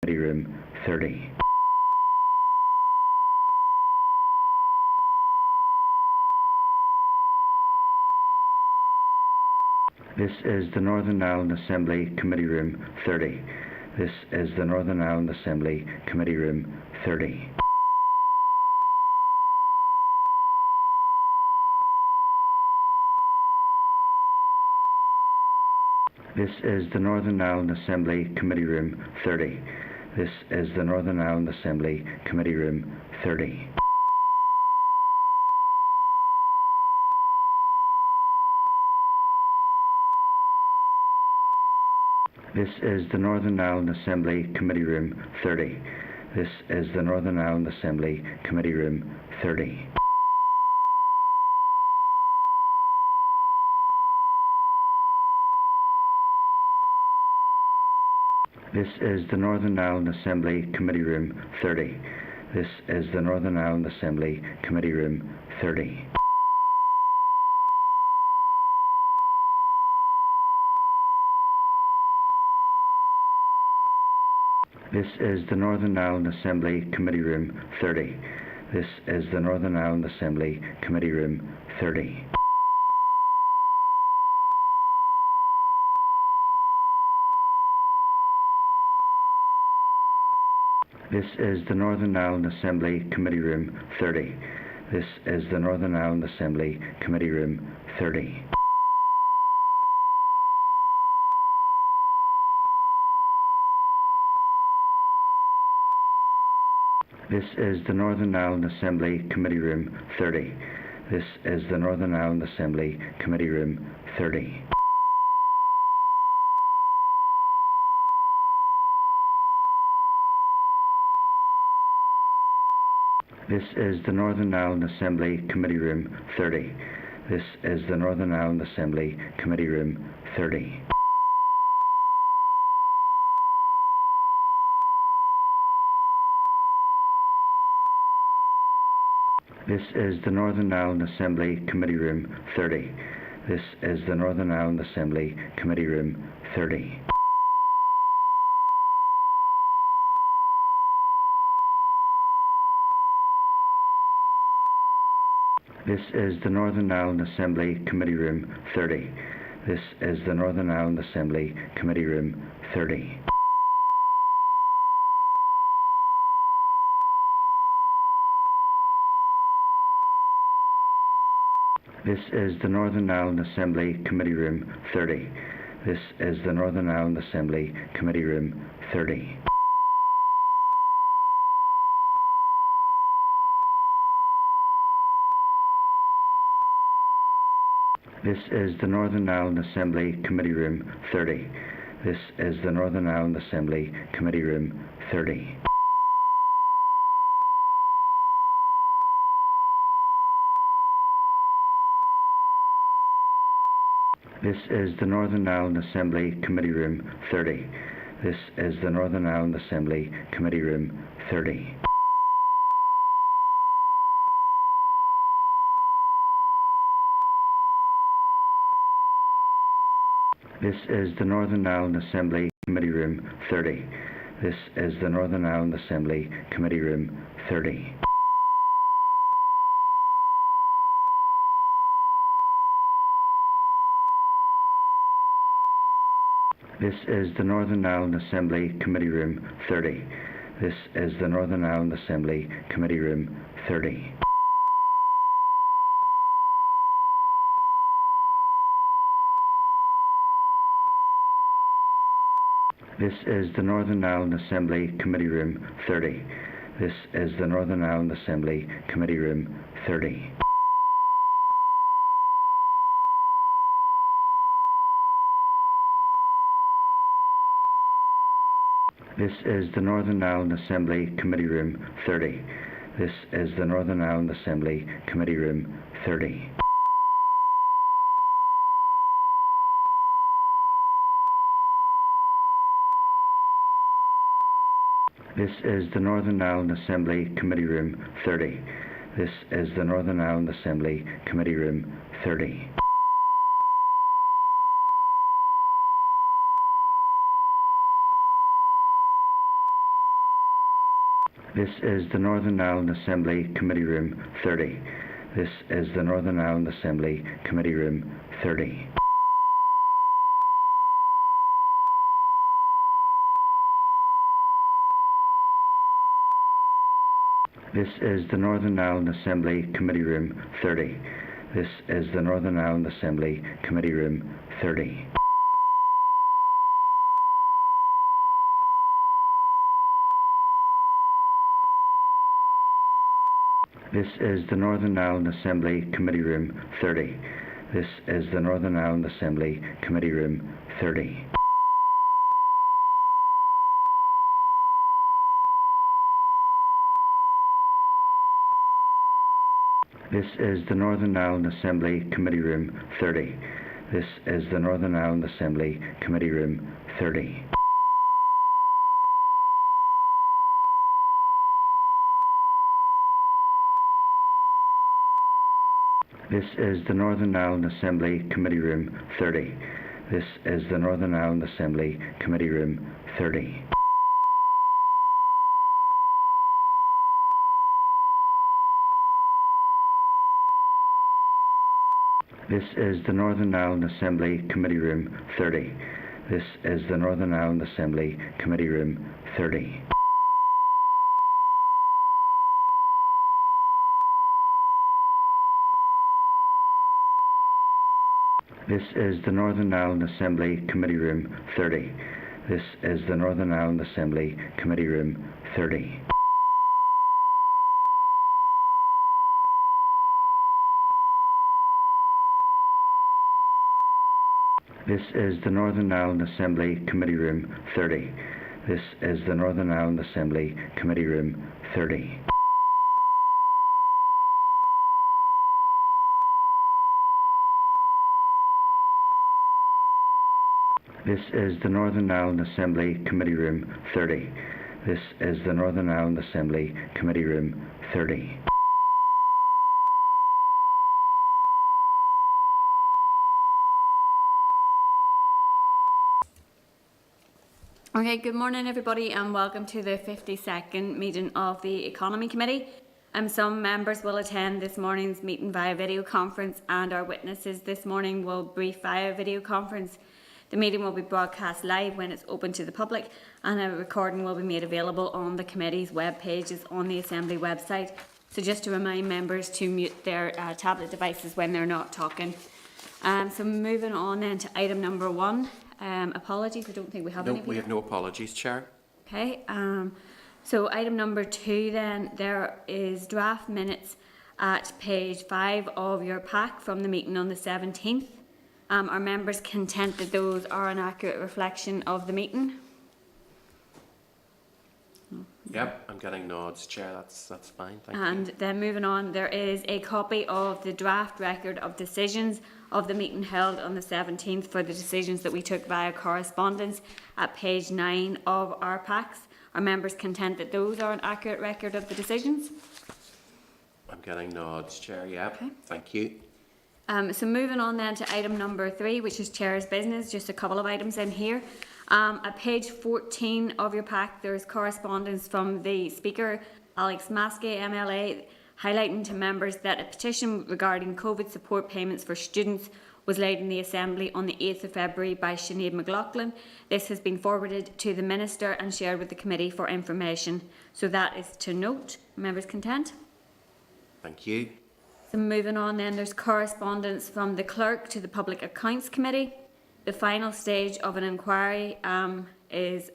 Committee Room 30. This is the Northern Ireland Assembly Committee Room 30. This is the Northern Ireland Assembly Committee Room 30. This is the Northern Ireland Assembly Committee Room 30. This is the Northern Ireland Assembly Committee Room 30. This is the Northern Ireland Assembly Committee Room 30. This is the Northern Ireland Assembly Committee Room 30. This is the Northern Ireland Assembly Committee Room 30. This is the Northern Ireland Assembly Committee Room 30. This is the Northern Ireland Assembly Committee Room 30. This is the Northern Ireland Assembly Committee Room 30. This is the Northern Ireland Assembly Committee Room 30. This is the Northern Ireland Assembly Committee Room 30. This is the Northern Ireland Assembly Committee Room 30. This is the Northern Ireland Assembly Committee Room 30. This is the Northern Ireland Assembly Committee Room 30. This is the Northern Ireland Assembly Committee Room 30. This is the Northern Ireland Assembly Committee Room 30. This is the Northern Ireland Assembly Committee Room 30. This is the Northern Ireland Assembly Committee Room 30. This is the Northern Ireland Assembly Committee Room 30. This is the Northern Ireland Assembly Committee Room 30. This is the Northern Ireland Assembly Committee Room 30. This is the Northern Ireland Assembly Committee Room 30. This is the Northern Ireland Assembly Committee Room 30. This is the Northern Ireland Assembly Committee Room 30. This is the Northern Ireland Assembly Committee Room 30. This is the Northern Ireland Assembly Committee Room 30. This is the Northern Ireland Assembly Committee Room 30. This is the Northern Ireland Assembly Committee Room 30. This is the Northern Ireland Assembly Committee Room 30. This is the Northern Ireland Assembly Committee Room 30. This is the Northern Ireland Assembly Committee Room 30. This is the Northern Ireland Assembly Committee Room 30. This is the Northern Ireland Assembly Committee Room 30. This is the Northern Ireland Assembly Committee Room 30. This is the Northern Ireland Assembly Committee Room 30. This is the Northern Ireland Assembly Committee Room 30. This is the Northern Ireland Assembly Committee Room 30. This is the Northern Ireland Assembly Committee Room 30. This is the Northern Ireland Assembly Committee Room 30. This is the Northern Ireland Assembly Committee Room 30. This is the Northern Ireland Assembly Committee Room 30. This is the Northern Ireland Assembly Committee Room 30. This is the Northern Ireland Assembly Committee Room 30. This is the Northern Ireland Assembly Committee Room 30. This is the Northern Ireland Assembly Committee Room 30. This is the Northern Ireland Assembly Committee Room 30. This is the Northern Ireland Assembly Committee Room 30. This is the Northern Ireland Assembly Committee Room 30. This is the Northern Ireland Assembly Committee Room 30. This is the Northern Ireland Assembly Committee Room 30. This is the Northern Ireland Assembly Committee Room 30. This is the Northern Ireland Assembly Committee Room 30. This is the Northern Ireland Assembly Committee Room 30. Okay, good morning everybody and welcome to the 52nd meeting of the Economy Committee. Some members will attend this morning's meeting via video conference and our witnesses this morning will brief via video conference. The meeting will be broadcast live when it's open to the public and a recording will be made available on the committee's web pages on the Assembly website. So just to remind members to mute their tablet devices when they're not talking. So moving on then to item number 1. Apologies, I don't think we have any. No, we have no apologies, Chair. Okay, so item number 2 then, there is draft minutes at page 5 of your pack from the meeting on the 17th. Are members content that those are an accurate reflection of the meeting? Yep, I'm getting nods, Chair. That's fine. Thank you. And then moving on, there is a copy of the draft record of decisions of the meeting held on the 17th for the decisions that we took via correspondence at page 9 of our packs. Are members content that those are an accurate record of the decisions? I'm getting nods, Chair. Yep. Okay. Thank you. So moving on then to item number 3, which is Chair's business, just a couple of items in here. At page 14 of your pack, there is correspondence from the Speaker, Alex Maskey, MLA, highlighting to members that a petition regarding COVID support payments for students was laid in the Assembly on the 8th of February by Sinead McLaughlin. This has been forwarded to the Minister and shared with the committee for information. So that is to note. Members content? Thank you. So moving on then, there's correspondence from the Clerk to the Public Accounts Committee. The final stage of an inquiry is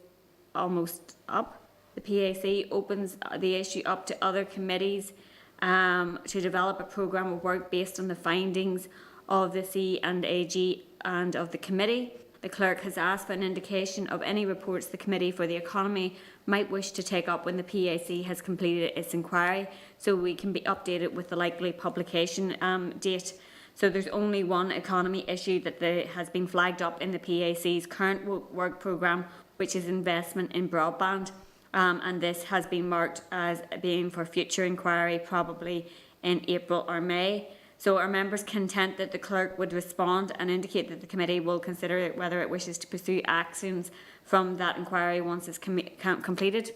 almost up. The PAC opens the issue up to other committees to develop a programme of work based on the findings of the C&AG and of the committee. The Clerk has asked for an indication of any reports the Committee for the Economy might wish to take up when the PAC has completed its inquiry, so we can be updated with the likely publication date. So there's only one economy issue that has been flagged up in the PAC's current work programme, which is investment in broadband. And this has been marked as being for future inquiry, probably in April or May. So are members content that the Clerk would respond and indicate that the committee will consider whether it wishes to pursue actions from that inquiry once it's completed?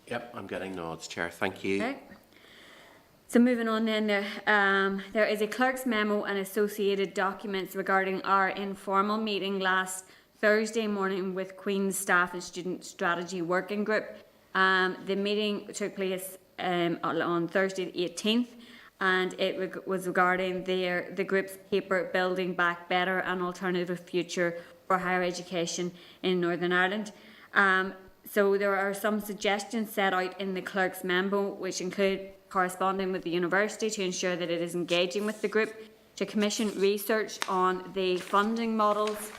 Yep, I'm getting nods, Chair. Thank you. Okay. So moving on then, there is a clerk's memo and associated documents regarding our informal meeting last Thursday morning with Queen's Staff and Student Strategy Working Group. The meeting took place on Thursday the 18th, and it was regarding the group's paper Building Back Better, an Alternative Future for Higher Education in Northern Ireland. So there are some suggestions set out in the clerk's memo, which include corresponding with the university to ensure that it is engaging with the group, to commission research on the funding models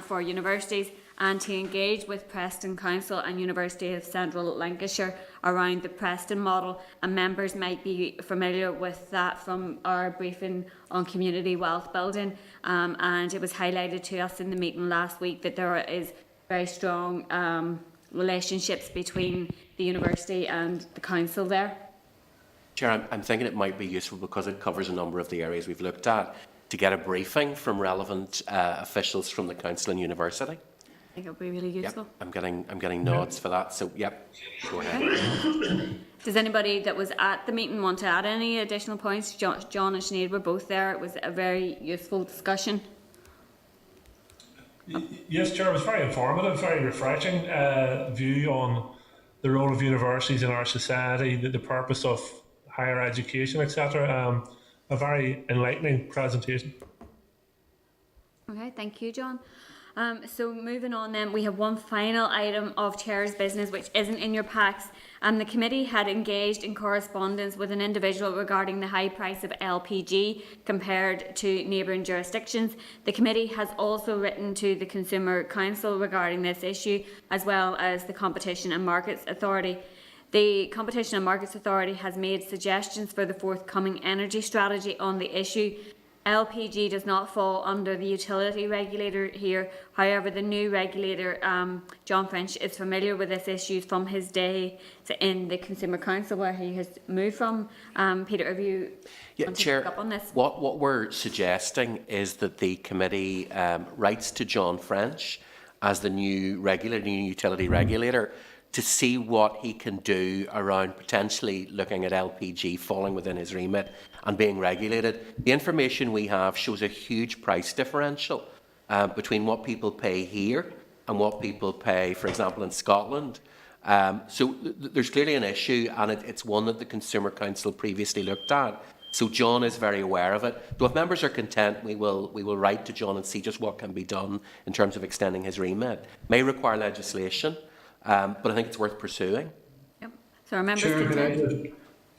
for universities, and to engage with Preston Council and University of Central Lancashire around the Preston model. And members might be familiar with that from our briefing on community wealth building, and it was highlighted to us in the meeting last week that there is very strong relationships between the university and the council there. Chair, I'm thinking it might be useful, because it covers a number of the areas we've looked at, to get a briefing from relevant officials from the council and university. I think it would be really useful. Yep, I'm getting nods for that. So yep, go ahead. Does anybody that was at the meeting want to add any additional points? John and Sinead were both there. It was a very useful discussion. Yes, Chair, it was very informative, very refreshing view on the role of universities in our society, the purpose of higher education, etc. A very enlightening presentation. Okay, thank you, John. So moving on then, we have one final item of Chair's business which isn't in your packs. The committee had engaged in correspondence with an individual regarding the high price of LPG compared to neighbouring jurisdictions. The committee has also written to the Consumer Council regarding this issue, as well as the Competition and Markets Authority. The Competition and Markets Authority has made suggestions for the forthcoming energy strategy on the issue. LPG does not fall under the utility regulator here. However, the new regulator, John French, is familiar with this issue from his day in the Consumer Council, where he has moved from. Peter, have you want to pick up on this? What we're suggesting is that the committee writes to John French as the new utility regulator, to see what he can do around potentially looking at LPG falling within his remit and being regulated. The information we have shows a huge price differential between what people pay here and what people pay, for example, in Scotland. So there's clearly an issue, and it's one that the Consumer Council previously looked at. So John is very aware of it. So if members are content, we will write to John and see just what can be done in terms of extending his remit. May require legislation, but I think it's worth pursuing. Yep. So our members Chair, could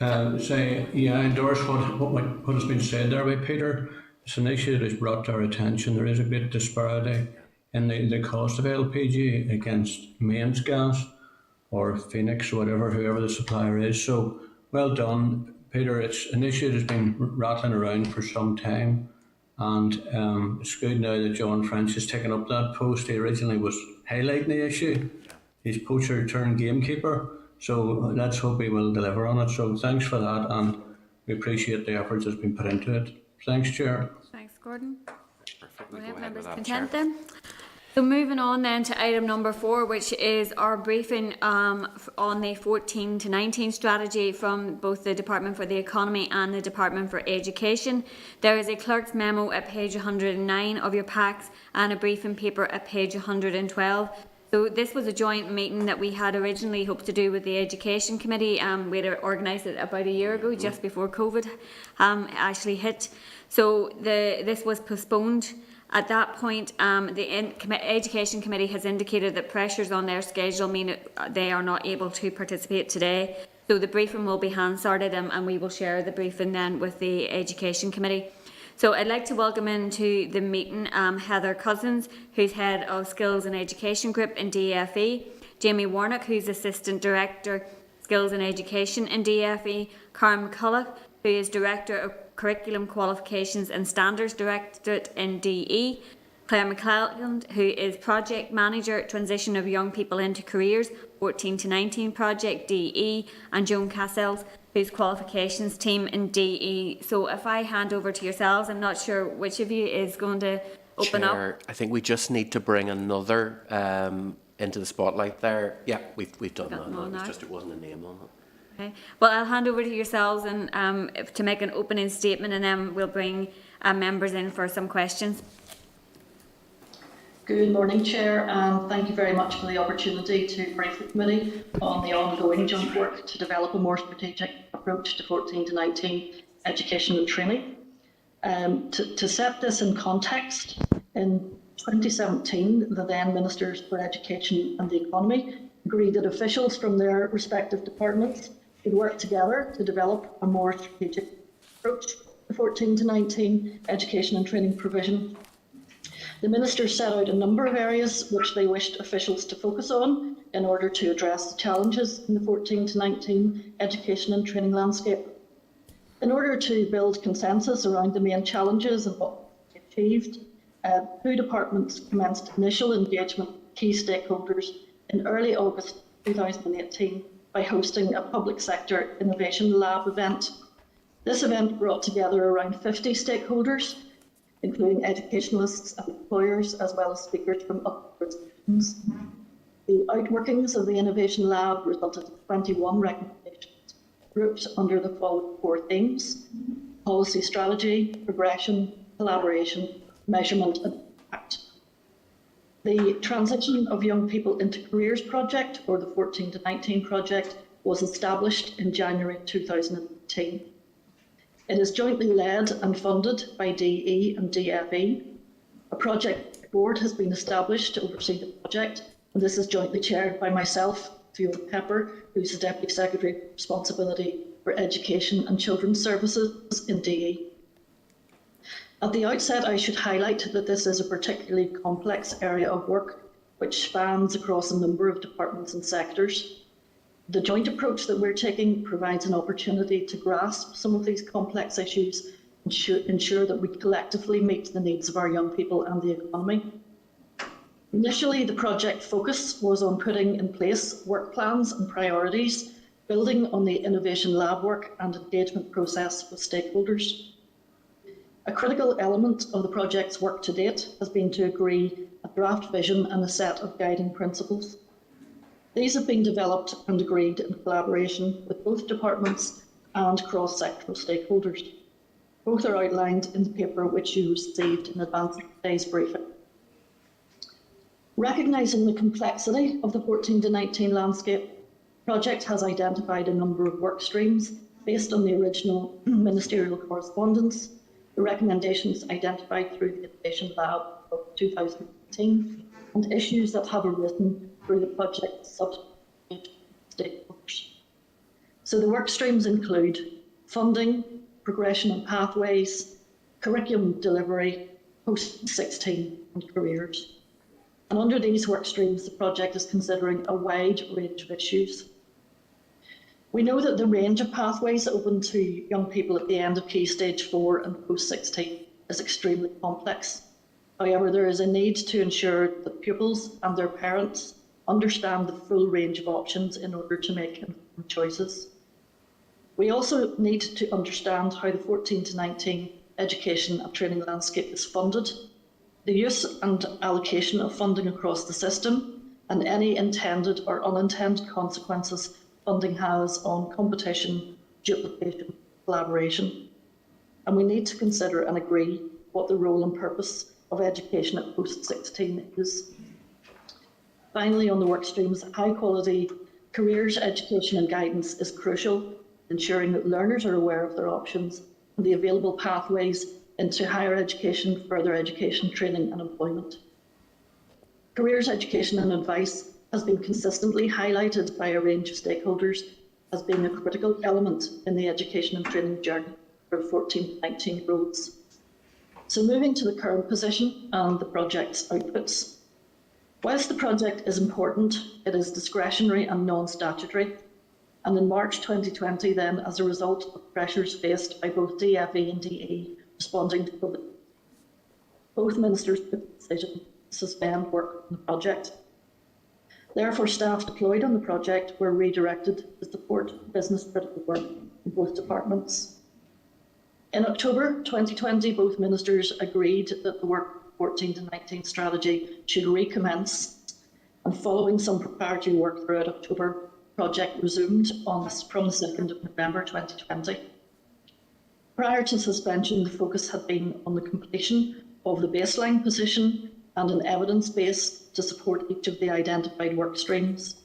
I just say, I endorse what has been said there by Peter. It's an issue that is brought to our attention. There is a bit disparity in the cost of LPG against mains gas or Phoenix, whatever, whoever the supplier is. So well done, Peter. It's an issue that's been rattling around for some time, and it's good now that John French has taken up that post. He originally was highlighting the issue. He's poacher turned gamekeeper, so let's hope he will deliver on it. So thanks for that, and we appreciate the efforts that's been put into it. Thanks, Chair. Thanks, Gordon. Perfect. We We'll have go ahead members with that, content Chair. then. So moving on then to item number 4, which is our briefing on the 14 to 19 strategy from both the Department for the Economy and the Department for Education. There is a clerk's memo at page 109 of your packs and a briefing paper at page 112. So this was a joint meeting that we had originally hoped to do with the Education Committee. We had organised it about a year ago, just before COVID actually hit. So this was postponed. At that point, the Education Committee has indicated that pressures on their schedule mean that they are not able to participate today. So the briefing will be hand-sorted, and we will share the briefing then with the Education Committee. So I'd like to welcome into the meeting Heather Cousins, who's Head of Skills and Education Group in DFE, Jamie Warnock, who's Assistant Director, Skills and Education in DFE, Karen McCullough, who is Director of Curriculum Qualifications and Standards Directorate in DE, Claire McClelland, who is Project Manager, Transition of Young People into Careers, 14 to 19 Project, DE, and Joan Cassels, who's Qualifications Team in DE. So if I hand over to yourselves, I'm not sure which of you is going to open Chair, up. I think we just need to bring another into the spotlight there. Yeah, we've done Got that. them all It was now. just it wasn't a name on it. Okay. Well, I'll hand over to yourselves and to make an opening statement, and then we'll bring members in for some questions. Good morning, Chair, and thank you very much for the opportunity to brief the committee on the ongoing joint work to develop a more strategic approach to 14 to 19 education and training. To set this in context, in 2017, the then Ministers for Education and the Economy agreed that officials from their respective departments would work together to develop a more strategic approach to 14 to 19 education and training provision. The Ministers set out a number of areas which they wished officials to focus on in order to address the challenges in the 14 to 19 education and training landscape. In order to build consensus around the main challenges and what we achieved, 2 departments commenced initial engagement with key stakeholders in early August 2018 by hosting a public sector innovation lab event. This event brought together around 50 stakeholders, including educationalists and employers, as well as speakers from other jurisdictions. The outworkings of the Innovation Lab resulted in 21 recommendations, grouped under the following 4 themes: policy strategy, progression, collaboration, measurement and impact. The Transition of Young People into Careers project, or the 14 to 19 project, was established in January 2018. It is jointly led and funded by DE and DFE. A project board has been established to oversee the project, and this is jointly chaired by myself, Fiona Pepper, who's the Deputy Secretary with responsibility for Education and Children's Services in DE. At the outset, I should highlight that this is a particularly complex area of work which spans across a number of departments and sectors. The joint approach that we're taking provides an opportunity to grasp some of these complex issues and ensure that we collectively meet the needs of our young people and the economy. Initially, the project focus was on putting in place work plans and priorities, building on the Innovation Lab work and engagement process with stakeholders. A critical element of the project's work to date has been to agree a draft vision and a set of guiding principles. These have been developed and agreed in collaboration with both departments and cross-sectoral stakeholders. Both are outlined in the paper which you received in advance of today's briefing. Recognising the complexity of the 14 to 19 landscape, the project has identified a number of work streams based on the original ministerial correspondence, the recommendations identified through the Innovation Lab of 2018, and issues that have arisen through the project's subsequent stakeholders. So the work streams include funding, progression and pathways, curriculum delivery, post-16 and careers. And under these work streams, the project is considering a wide range of issues. We know that the range of pathways open to young people at the end of Key Stage 4 and post-16 is extremely complex. However, there is a need to ensure that pupils and their parents understand the full range of options in order to make informed choices. We also need to understand how the 14 to 19 education and training landscape is funded, the use and allocation of funding across the system, and any intended or unintended consequences funding has on competition, duplication, collaboration. And we need to consider and agree what the role and purpose of education at post-16 is. Finally, on the work streams, high quality careers education and guidance is crucial, ensuring that learners are aware of their options and the available pathways into higher education, further education, training and employment. Careers education and advice has been consistently highlighted by a range of stakeholders as being a critical element in the education and training journey for 14 to 19 year olds. So moving to the current position and the project's outputs. Whilst the project is important, it is discretionary and non-statutory. And in March 2020 then, as a result of pressures faced by both DFE and DE responding to COVID, both ministers took the decision to suspend work on the project. Therefore, staff deployed on the project were redirected to support business critical work in both departments. In October 2020, both ministers agreed that the work 14 to 19 strategy should recommence, And following some preparatory work throughout October, project resumed from the 2nd of November 2020. Prior to suspension, the focus had been on the completion of the baseline position and an evidence base to support each of the identified work streams.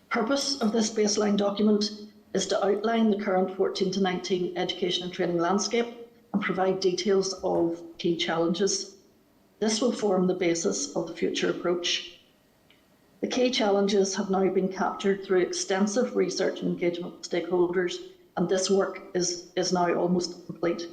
The purpose of this baseline document is to outline the current 14 to 19 education and training landscape and provide details of key challenges. This will form the basis of the future approach. The key challenges have now been captured through extensive research and engagement with stakeholders, and this work is now almost complete.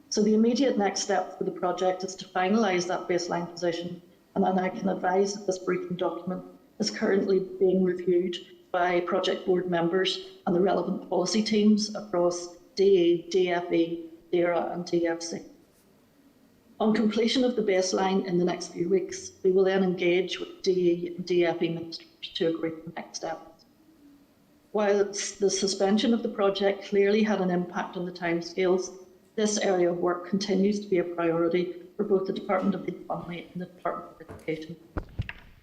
So the immediate next step for the project is to finalise that baseline position, and then I can advise that this briefing document is currently being reviewed by project board members and the relevant policy teams across DE, DFE, DERA and DFC. On completion of the baseline in the next few weeks, we will then engage with DE and DFE ministers to agree on the next steps. While the suspension of the project clearly had an impact on the timescales, this area of work continues to be a priority for both the Department of the Economy and the Department of Education.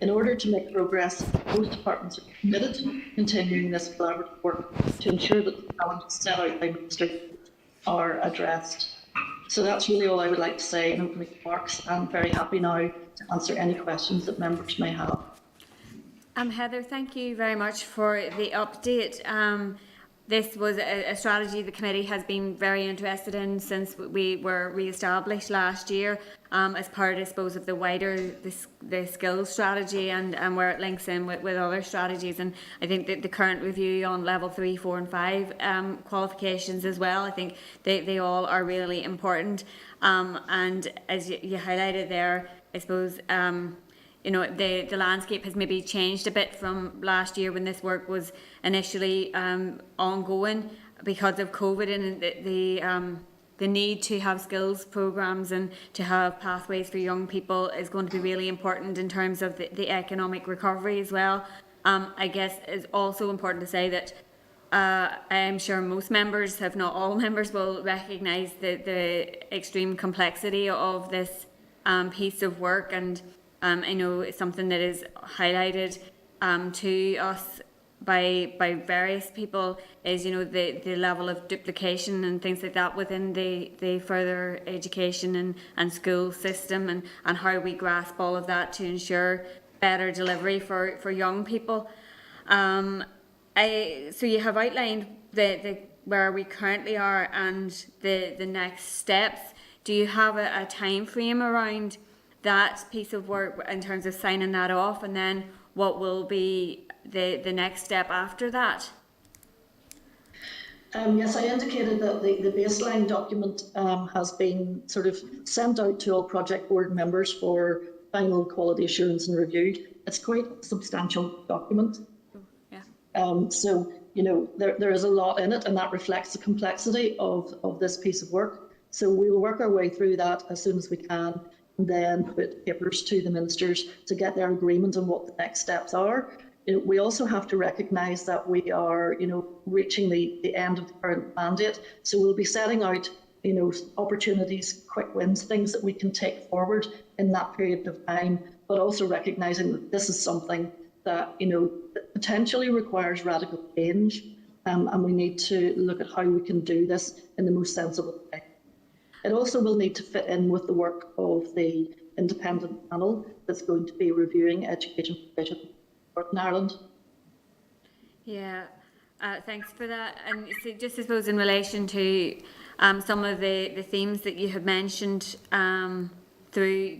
In order to make progress, both departments are committed to continuing this collaborative work to ensure that the challenges set out by ministers are addressed. So that's really all I would like to say in opening remarks. I'm very happy now to answer any questions that members may have. Heather, thank you very much for the update. This was a strategy the committee has been very interested in since we were re-established last year as part, I suppose, of the wider the skills strategy and where it links in with other strategies. And I think that the current review on level 3, 4 and 5 qualifications as well, I think they all are really important. And as you highlighted there, I suppose, you know, the landscape has maybe changed a bit from last year when this work was initially ongoing because of COVID, and the need to have skills programs and to have pathways for young people is going to be really important in terms of the economic recovery as well. I guess it's also important to say that I'm sure most members, if not all members, will recognise the extreme complexity of this piece of work, and I know it's something that is highlighted to us by various people is, you know, the level of duplication and things like that within the further education and school system, and how we grasp all of that to ensure better delivery for young people. So you have outlined the where we currently are and the next steps. Do you have a time frame around that piece of work in terms of signing that off, and then what will be the next step after that? Yes, I indicated that the baseline document has been sort of sent out to all project board members for final quality assurance and review. It's quite a substantial document. Yeah. So, you know, there is a lot in it, and that reflects the complexity of this piece of work. So we will work our way through that as soon as we can, and then put papers to the ministers to get their agreement on what the next steps are. We also have to recognise that we are, you know, reaching the end of the current mandate. So we'll be setting out, you know, opportunities, quick wins, things that we can take forward in that period of time, but also recognising that this is something that, you know, potentially requires radical change, and we need to look at how we can do this in the most sensible way. It also will need to fit in with the work of the independent panel that's going to be reviewing education provision in Northern Ireland. Yeah, thanks for that. And so just I suppose in relation to some of the themes that you have mentioned through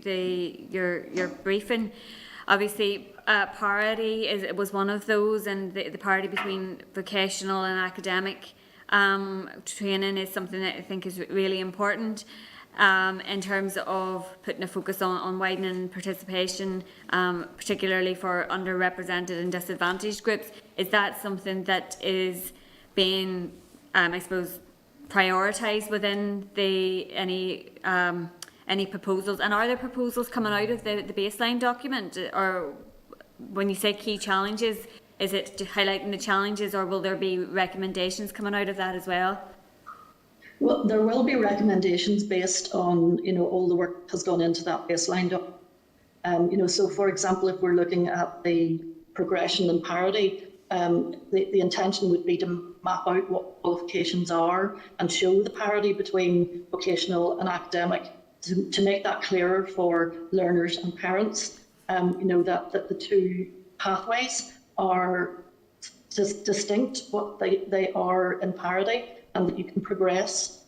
your briefing, obviously parity was one of those, and the parity between vocational and academic training is something that I think is really important in terms of putting a focus on widening participation, particularly for underrepresented and disadvantaged groups. Is that something that is being, I suppose, prioritised within any proposals? And are there proposals coming out of the baseline document? Or when you say key challenges, is it highlighting the challenges, or will there be recommendations coming out of that as well? Well, there will be recommendations based on, you know, all the work that has gone into that baseline document. So for example, if we're looking at the progression and parity, the intention would be to map out what qualifications are and show the parity between vocational and academic to make that clearer for learners and parents. That the two pathways are distinct, but they are in parity, and that you can progress.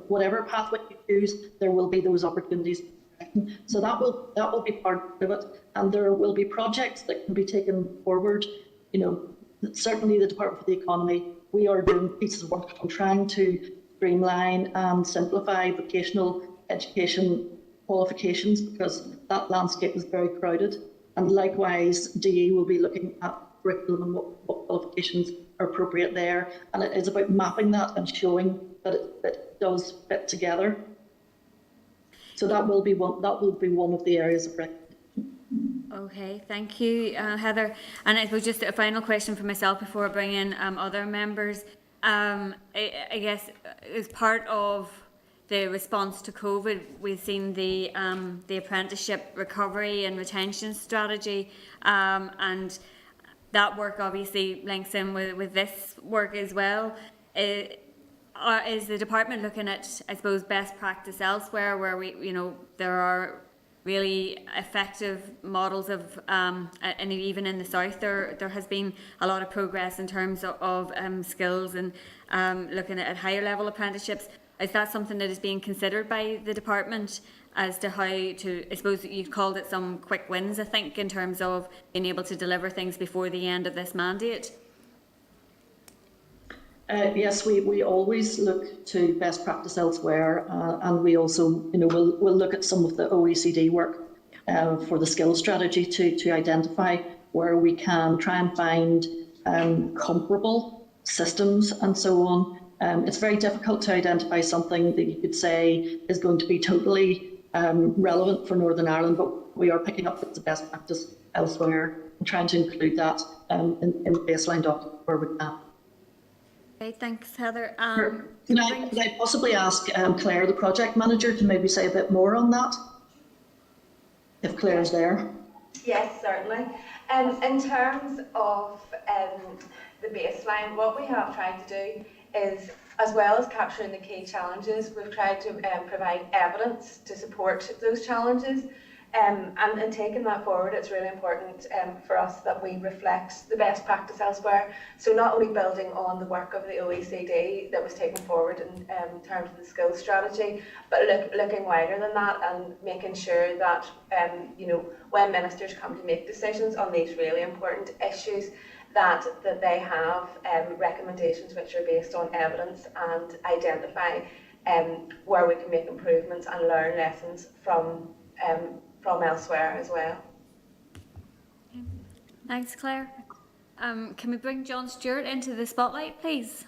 Whatever pathway you choose, there will be those opportunities. So that will be part of it, and there will be projects that can be taken forward. Certainly the Department for the Economy, we are doing pieces of work on trying to streamline and simplify vocational education qualifications, because that landscape is very crowded. And likewise, DE will be looking at curriculum and what qualifications are appropriate there. And it is about mapping that and showing that it does fit together. So that will be one of the areas of recognition. Okay, thank you, Heather. And I suppose just a final question for myself before I bring in other members. I guess as part of the response to COVID, we've seen the apprenticeship recovery and retention strategy, and that work obviously links in with this work as well. Is the department looking at, I suppose, best practice elsewhere, where there are really effective models of, and even in the south, there has been a lot of progress in terms of skills and looking at higher level apprenticeships. Is that something that is being considered by the department as to how to, I suppose you've called it some quick wins, I think, in terms of being able to deliver things before the end of this mandate? Yes, we always look to best practice elsewhere, and we also, we'll look at some of the OECD work for the skills strategy to identify where we can try and find comparable systems and so on. It's very difficult to identify something that you could say is going to be totally relevant for Northern Ireland, but we are picking up the best practice elsewhere and trying to include that in the baseline document where we can. Okay, thanks, Heather. Can I possibly ask Claire, the project manager, to maybe say a bit more on that, if Claire's there? Yes, certainly. In terms of the baseline, what we have tried to do is, as well as capturing the key challenges, we've tried to provide evidence to support those challenges. And taking that forward, it's really important for us that we reflect the best practice elsewhere. So not only building on the work of the OECD that was taken forward in terms of the skills strategy, but looking wider than that and making sure that when ministers come to make decisions on these really important issues, that they have recommendations which are based on evidence and identify where we can make improvements and learn lessons from elsewhere as well. Thanks, Claire. Can we bring John Stewart into the spotlight, please?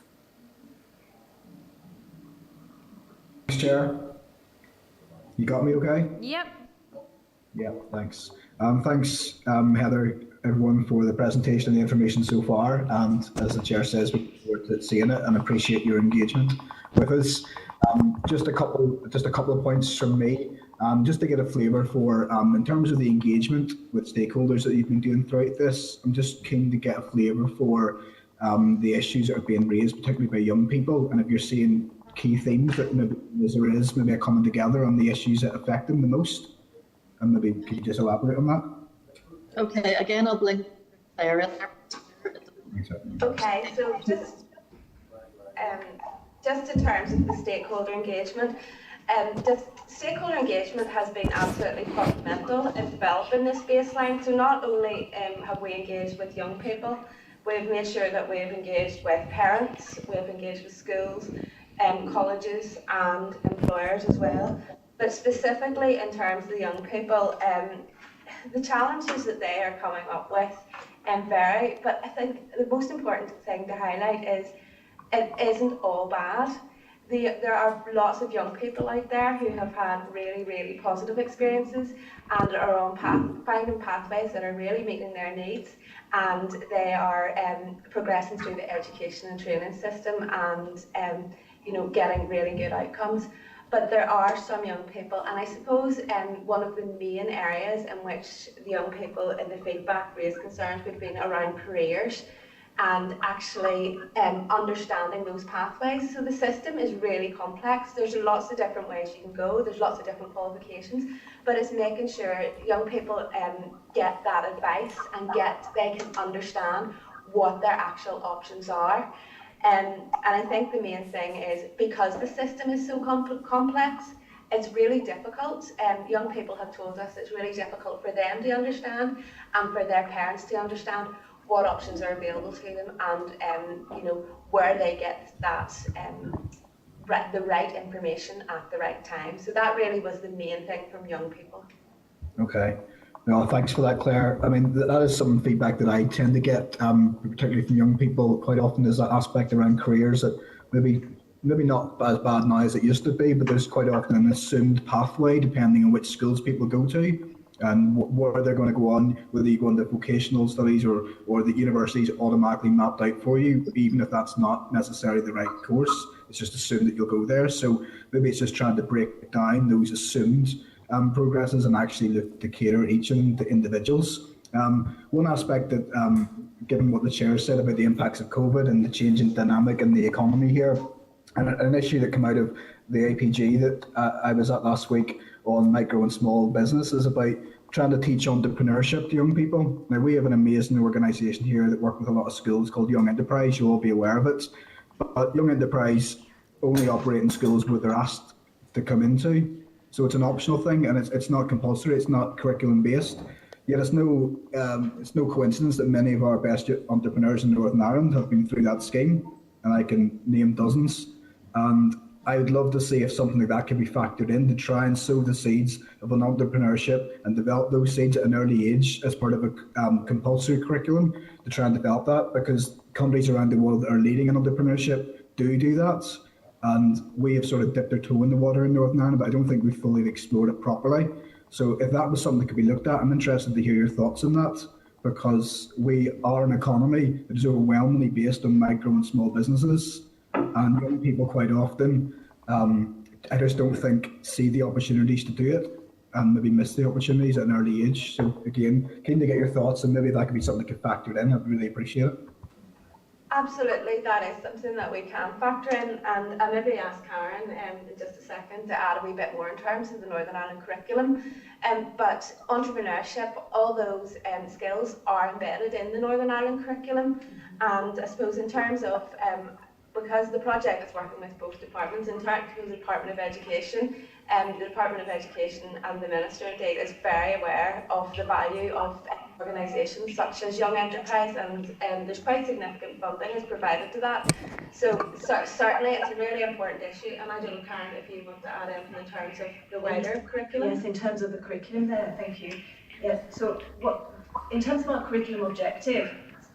Thanks, Chair. You got me okay? Yep. Yeah, thanks. Thanks, Heather, everyone, for the presentation and the information so far. And as the Chair says, we look forward to seeing it and appreciate your engagement with us. Just a couple of points from me. Just to get a flavour for, in terms of the engagement with stakeholders that you've been doing throughout this, I'm just keen to get a flavour for the issues that are being raised, particularly by young people, and if you're seeing key themes that maybe a coming together on the issues that affect them the most, and maybe could you just elaborate on that? Okay, again, I'll blink there. Okay, so just in terms of the stakeholder engagement, stakeholder engagement has been absolutely fundamental in developing this baseline. So not only have we engaged with young people, we've made sure that we've engaged with parents, we've engaged with schools, colleges and employers as well. But specifically in terms of the young people, the challenges that they are coming up with vary. But I think the most important thing to highlight is it isn't all bad. There are lots of young people out there who have had really, really positive experiences and are on finding pathways that are really meeting their needs, and they are progressing through the education and training system and getting really good outcomes. but there are some young people, and I suppose one of the main areas in which the young people in the feedback raised concerns would have been around careers and actually understanding those pathways. So the system is really complex. There's lots of different ways you can go, there's lots of different qualifications, but it's making sure young people get that advice and they can understand what their actual options are. And I think the main thing is, because the system is so complex, it's really difficult. Young people have told us it's really difficult for them to understand and for their parents to understand what options are available to them, and where they get that the right information at the right time. So that really was the main thing from young people. Okay. No, thanks for that, Claire. I mean, that is some feedback that I tend to get, particularly from young people quite often, is that aspect around careers that maybe not as bad now as it used to be, but there's quite often an assumed pathway depending on which schools people go to and where they're going to go on, whether you go into vocational studies or the university's automatically mapped out for you, even if that's not necessarily the right course. It's just assumed that you'll go there. So maybe it's just trying to break down those assumed progresses and actually look to cater each of them to individuals. One aspect that, given what the chair said about the impacts of COVID and the changing dynamic in the economy here, and an issue that came out of the APG that I was at last week on micro and small businesses about trying to teach entrepreneurship to young people. Now, we have an amazing organisation here that work with a lot of schools called Young Enterprise. You'll all be aware of it. But Young Enterprise only operate in schools where they're asked to come into. So it's an optional thing, and it's not compulsory. It's not curriculum based. Yet it's no coincidence that many of our best entrepreneurs in Northern Ireland have been through that scheme, and I can name dozens. And I would love to see if something like that could be factored in to try and sow the seeds of an entrepreneurship and develop those seeds at an early age as part of a compulsory curriculum to try and develop that, because countries around the world that are leading in entrepreneurship do that. And we have sort of dipped our toe in the water in Northern Ireland, but I don't think we've fully explored it properly. So if that was something that could be looked at, I'm interested to hear your thoughts on that, because we are an economy that is overwhelmingly based on micro and small businesses. And young people quite often, I just don't think see the opportunities to do it and maybe miss the opportunities at an early age. So again, keen to get your thoughts, and maybe that could be something that could factor in. I'd really appreciate it. Absolutely, that is something that we can factor in, and I'll maybe ask Karen in just a second to add a wee bit more in terms of the Northern Ireland curriculum. But entrepreneurship, all those skills are embedded in the Northern Ireland curriculum, and I suppose in terms of because the project is working with both departments, in terms of the Department of Education, the Department of Education and the Minister indeed is very aware of the value of organisations such as Young Enterprise, and there's quite significant funding is provided to that. So certainly it's a really important issue, and I don't know, Karen, if you want to add anything in terms of the wider curriculum. Yes, in terms of the curriculum there, thank you. Yes, so in terms of our curriculum objective,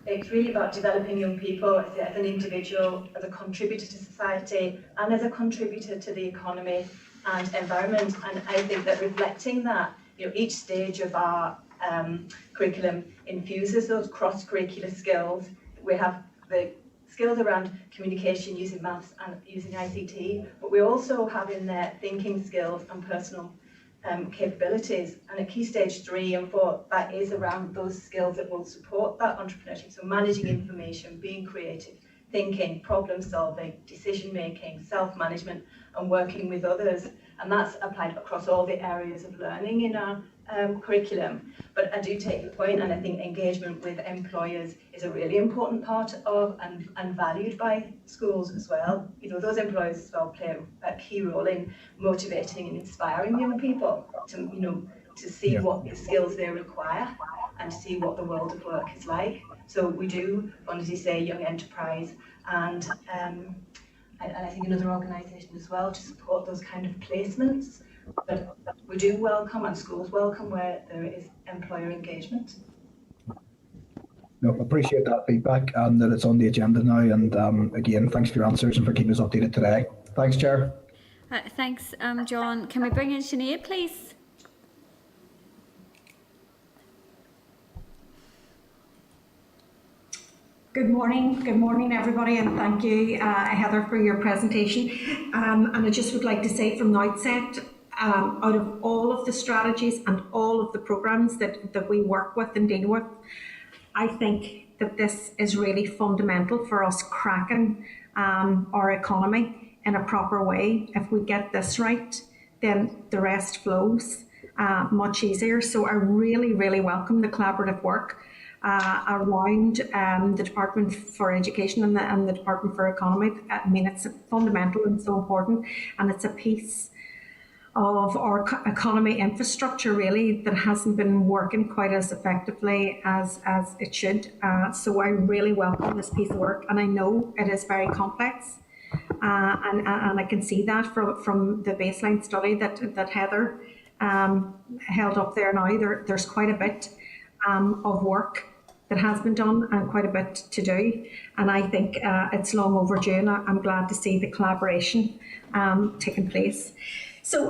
it's really about developing young people as an individual, as a contributor to society, and as a contributor to the economy and environment. And I think that reflecting that, each stage of our curriculum infuses those cross-curricular skills. We have the skills around communication using maths and using ICT, but we also have in there thinking skills and personal capabilities. And at Key Stage 3 and 4, that is around those skills that will support that entrepreneurship. So managing information, being creative, thinking, problem solving, decision making, self-management, and working with others. And that's applied across all the areas of learning in our curriculum. But I do take the point, and I think engagement with employers is a really important part of and valued by schools as well. Those employers as well play a key role in motivating and inspiring young people to see what the skills they require and to see what the world of work is like. So we do, as you say, Young Enterprise and I think another organisation as well to support those kind of placements. But we do welcome, and schools welcome, where there is employer engagement. No, appreciate that feedback and that it's on the agenda now. And again, thanks for your answers and for keeping us updated today. Thanks, Chair. Thanks, John. Can we bring in Sinead, please? Good morning everybody, and thank you Heather for your presentation. And I just would like to say from the outset, out of all of the strategies and all of the programmes that we work with and deal with, I think that this is really fundamental for us cracking our economy in a proper way. If we get this right, then the rest flows much easier. So I really welcome the collaborative work around the Department for Education and the Department for Economy. I mean, it's fundamental and so important, and it's a piece of our economy infrastructure really that hasn't been working quite as effectively as it should. So I really welcome this piece of work, and I know it is very complex, and I can see that from the baseline study that Heather held up there now. There's quite a bit of work that has been done and quite a bit to do, and I think it's long overdue, and I'm glad to see the collaboration taking place. So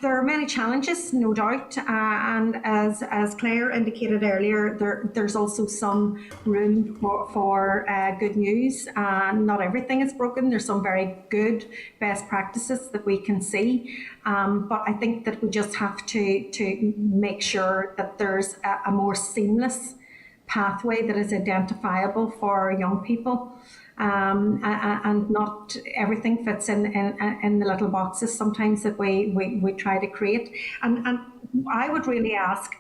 there are many challenges, no doubt, and as Claire indicated earlier, there's also some room for good news. Not everything is broken. There's some very good best practices that we can see, but I think that we just have to make sure that there's a more seamless pathway that is identifiable for young people, and not everything fits in the little boxes sometimes that we try to create. And I would really ask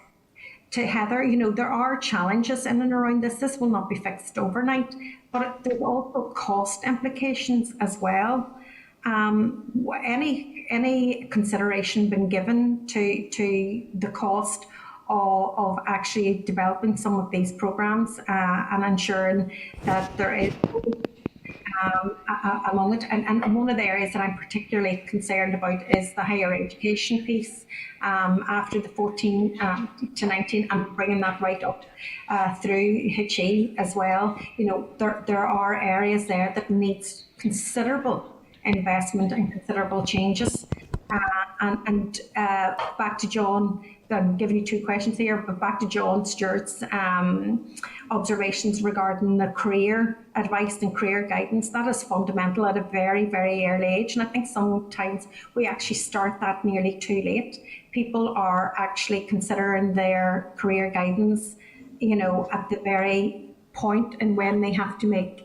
to Heather, you know, there are challenges in and around this. This will not be fixed overnight, but there's also cost implications as well. Any consideration been given to the cost of actually developing some of these programs and ensuring that there is among it? And one of the areas that I'm particularly concerned about is the higher education piece after the 14 to 19, and bringing that right up through HE as well. You know, there are areas there that needs considerable investment and considerable changes. And back to John, I'm giving you two questions here, but back to John Stewart's observations regarding the career advice and career guidance. That is fundamental at a very, very early age. And I think sometimes we actually start that nearly too late. People are actually considering their career guidance, you know, at the very point and when they have to make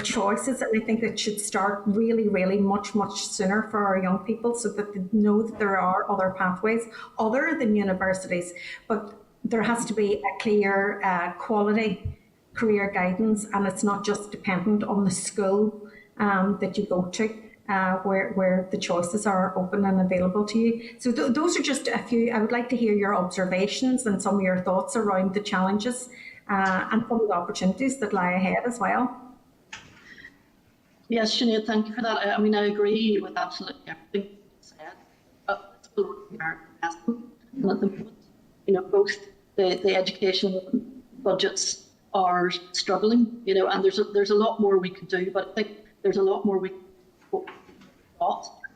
choices, and I think it should start really much sooner for our young people, so that they know that there are other pathways other than universities, but there has to be a clear quality career guidance, and it's not just dependent on the school that you go to, where the choices are open and available to you. So those are just a few. I would like to hear your observations and some of your thoughts around the challenges and some of the opportunities that lie ahead as well. Yes, Sinead, thank you for that. I mean, I agree with absolutely everything you said. It's below our investment. And at the moment, you know, both the education budgets are struggling, you know, and there's a lot more we could do, but I think there's a lot more we could do,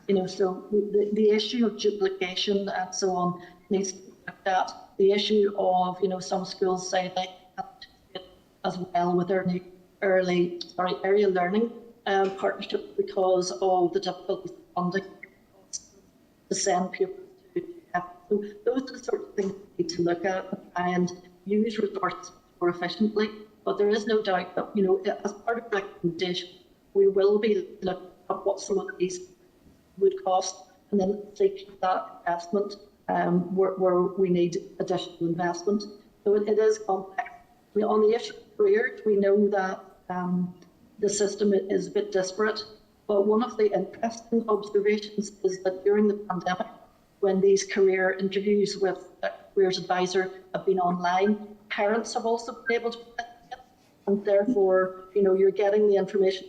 you know, so the issue of duplication and so on needs to be looked at. The issue of, you know, some schools say they have to do it as well with their area learning partnership because of the difficulties of funding to send pupils to. So those are the sort of things we need to look at and try and use resources more efficiently. But there is no doubt that, you know, as part of the recommendation, we will be looking at what some of these would cost, and then seek that investment where we need additional investment. So it is complex. I mean, on the issue of careers, we know that the system is a bit disparate, but one of the interesting observations is that during the pandemic, when these career interviews with a careers advisor have been online, parents have also been able to participate, and therefore, you know, you're getting the information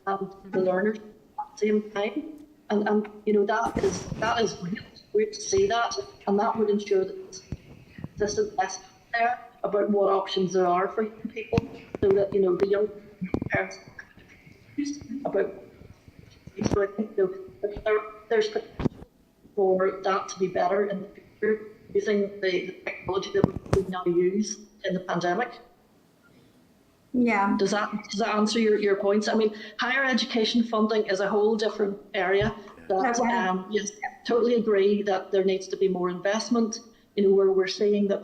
and the learners at the same time, and you know, that is great to see that, and that would ensure that there's a message there about what options there are for young people, so that, you know, the young parents about. So I think, you know, there's potential for that to be better in the future using the technology that we now use in the pandemic. Yeah. Does that answer your points? I mean, higher education funding is a whole different area. That yes, totally agree that there needs to be more investment. You know, where we're seeing that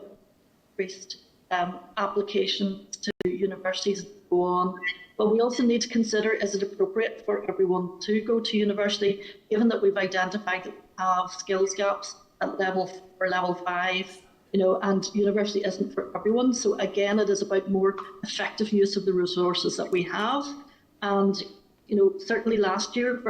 increased applications to universities go on, but we also need to consider: is it appropriate for everyone to go to university, given that we've identified that we have skills gaps at level 4, level 5? You know, and university isn't for everyone. So again, it is about more effective use of the resources that we have. And, you know, certainly last year,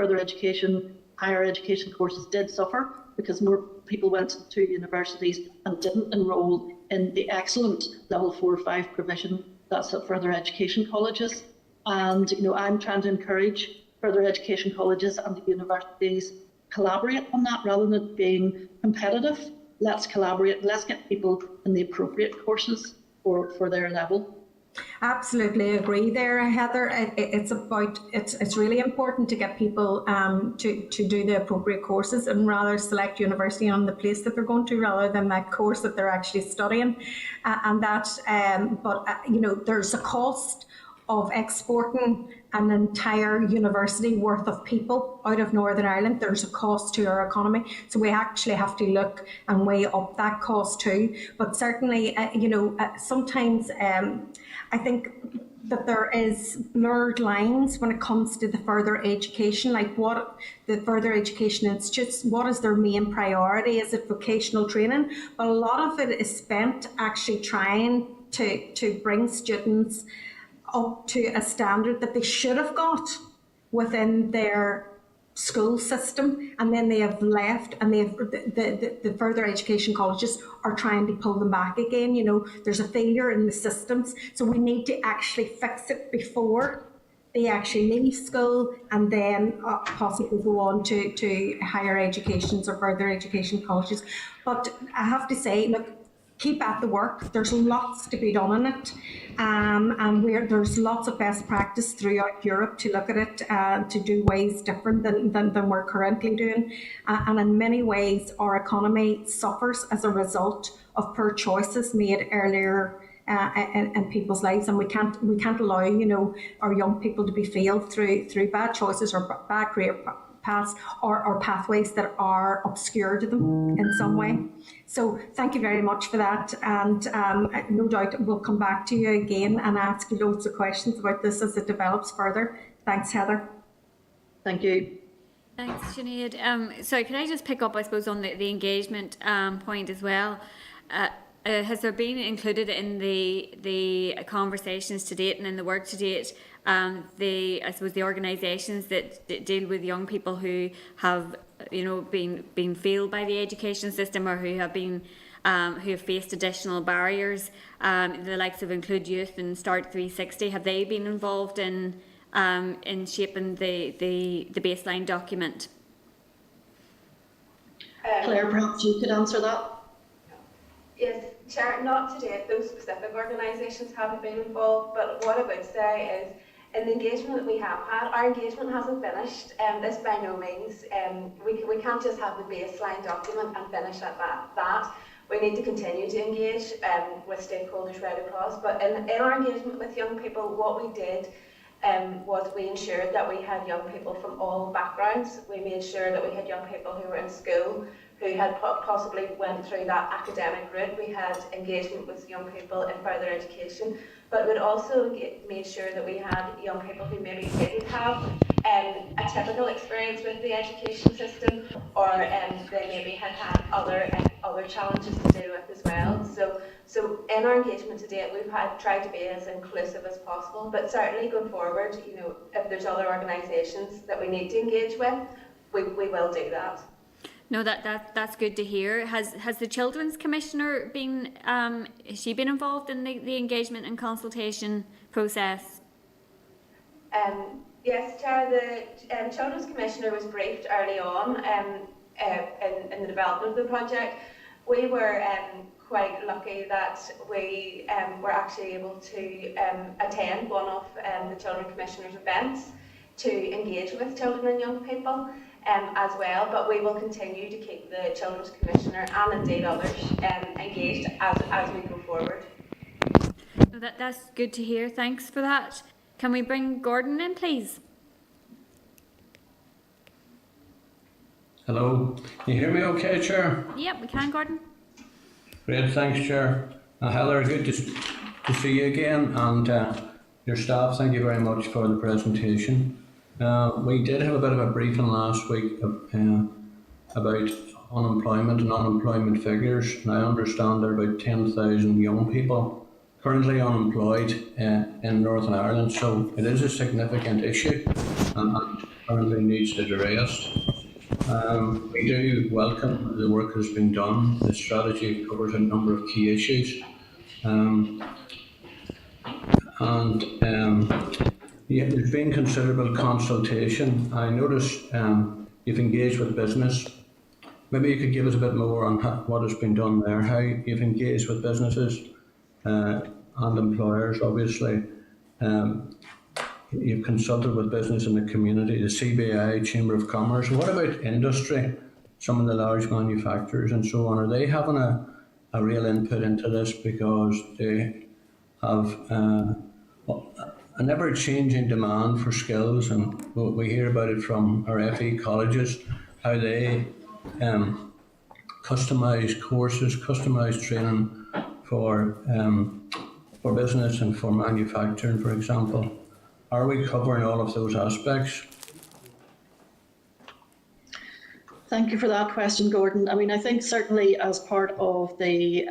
higher education courses did suffer because more people went to universities and didn't enrol in the excellent level 4 or 5 provision that's at further education colleges. And, you know, I'm trying to encourage further education colleges and the universities collaborate on that rather than it being competitive. Let's collaborate, let's get people in the appropriate courses for their level. Absolutely agree there, Heather. It's really important to get people to do the appropriate courses and rather select university on the place that they're going to rather than that course that they're actually studying. You know, there's a cost of exporting an entire university worth of people out of Northern Ireland. There's a cost to our economy. So we actually have to look and weigh up that cost too. But certainly, you know, sometimes I think that there is blurred lines when it comes to the further education, like what the further education institutes, what is their main priority? Is it vocational training? But a lot of it is spent actually trying to bring students up to a standard that they should have got within their school system, and then they have left, and the further education colleges are trying to pull them back again. You know, there's a failure in the systems, so we need to actually fix it before they actually leave school and then possibly go on to higher educations or further education colleges. But I have to say, look, keep at the work. There's lots to be done in it, and there's lots of best practice throughout Europe to look at it, to do ways different than we're currently doing. And in many ways, our economy suffers as a result of poor choices made earlier in people's lives, and we can't allow, you know, our young people to be failed through bad choices or bad career paths or pathways that are obscure to them in some way. So thank you very much for that, and no doubt we'll come back to you again and ask you loads of questions about this as it develops further. Thanks, Heather. Thank you. Thanks, Sinead. Sorry, can I just pick up, I suppose, on the engagement point as well? Has there been included in the conversations to date and in the work to date, I suppose the organisations that deal with young people who have, you know, been failed by the education system or who have faced additional barriers, the likes of Include Youth and Start 360, have they been involved in shaping the baseline document? Claire, perhaps you could answer that. Yes, Chair, not to date, those specific organisations haven't been involved, but what I would say is, in the engagement that we have had, our engagement hasn't finished. This by no means. We can't just have the baseline document and finish at that. We need to continue to engage with stakeholders right across. But in our engagement with young people, what we did was we ensured that we had young people from all backgrounds. We made sure that we had young people who were in school, who had possibly went through that academic route. We had engagement with young people in further education, but we'd also made sure that we had young people who maybe didn't have a typical experience with the education system, or they maybe had other challenges to deal with as well. So in our engagement to date, we've tried to be as inclusive as possible, but certainly going forward, you know, if there's other organisations that we need to engage with, we will do that. No, that's good to hear. Has the Children's Commissioner been has she been involved in the engagement and consultation process? Yes, Chair. The Children's Commissioner was briefed early on in the development of the project. We were quite lucky that we were actually able to attend one of the Children's Commissioner's events to engage with children and young people. As well, but we will continue to keep the Children's Commissioner and indeed others engaged as we go forward. No, that's good to hear. Thanks for that. Can we bring Gordon in, please? Hello, can you hear me okay, Chair? Yep, we can, Gordon. Great, thanks, Chair. Heather, good to see you again, and your staff, thank you very much for the presentation. We did have a bit of a briefing last week about unemployment and unemployment figures, and I understand there are about 10,000 young people currently unemployed in Northern Ireland, so it is a significant issue and currently needs to be addressed. We do welcome the work that has been done. The strategy covers a number of key issues. There's been considerable consultation. I noticed you've engaged with business. Maybe you could give us a bit more on what has been done there, how you've engaged with businesses and employers, obviously. You've consulted with business in the community, the CBI, Chamber of Commerce. What about industry, some of the large manufacturers and so on? Are they having a real input into this because they have an ever-changing demand for skills, and we hear about it from our FE colleges, how they customise courses, customise training for business and for manufacturing, for example. Are we covering all of those aspects? Thank you for that question, Gordon. I mean, I think certainly as part of the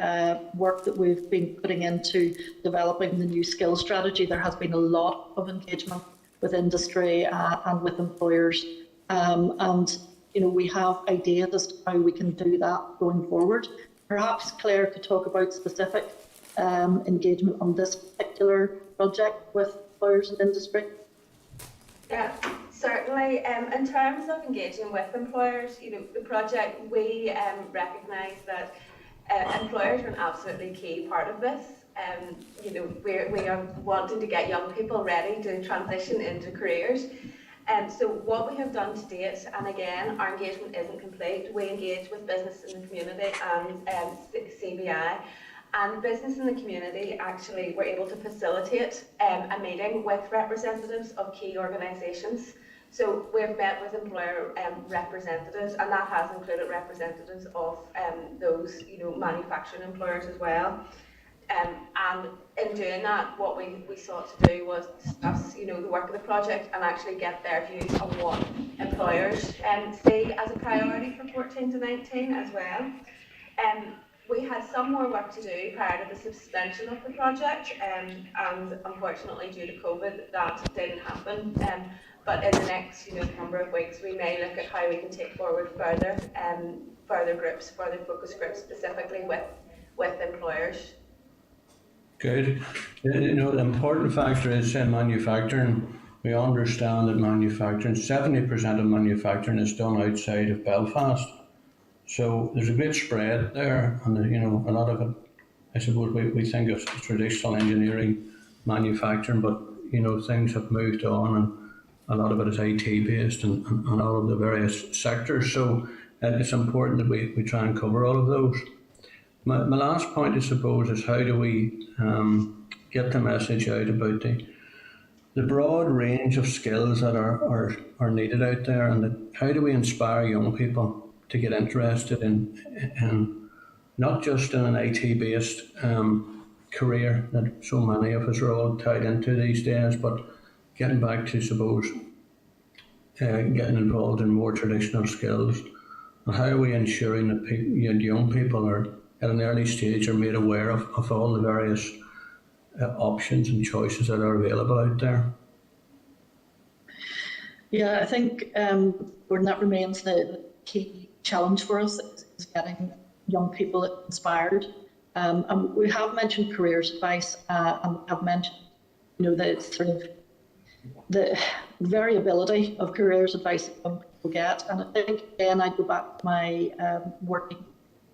work that we've been putting into developing the new skills strategy, there has been a lot of engagement with industry and with employers. And, you know, we have ideas as to how we can do that going forward. Perhaps Claire could talk about specific engagement on this particular project with employers and industry. Yeah, certainly. In terms of engaging with employers, you know, the project, we recognise that employers are an absolutely key part of this. You know, we are wanting to get young people ready to transition into careers. So what we have done to date, and again, our engagement isn't complete, we engage with business in the community and CBI. And business in the community actually were able to facilitate a meeting with representatives of key organisations. So we've met with employer representatives, and that has included representatives of those, you know, manufacturing employers as well. And in doing that, what we sought to do was discuss, you know, the work of the project and actually get their views on what employers see as a priority for 14 to 19 as well. We had some more work to do prior to the suspension of the project, and unfortunately due to COVID that didn't happen. But in the next, you know, number of weeks, we may look at how we can take forward further groups, further focus groups specifically with employers. Good. You know, the important factor is manufacturing. We understand that manufacturing, 70% of manufacturing is done outside of Belfast. So there's a great spread there, and you know, a lot of it, I suppose we think of traditional engineering, manufacturing, but you know, things have moved on, and a lot of it is IT based and all of the various sectors. So it's important that we try and cover all of those. My last point, I suppose, is how do we get the message out about the broad range of skills that are needed out there, and how do we inspire young people to get interested in not just in an IT-based career that so many of us are all tied into these days, but getting back to, suppose, getting involved in more traditional skills. And how are we ensuring that young people are at an early stage are made aware of all the various options and choices that are available out there? Yeah, I think Gordon, that remains the key challenge for us is getting young people inspired. And we have mentioned careers advice, and have mentioned, you know, the sort of the variability of careers advice that young people get. And I think again, I go back to my working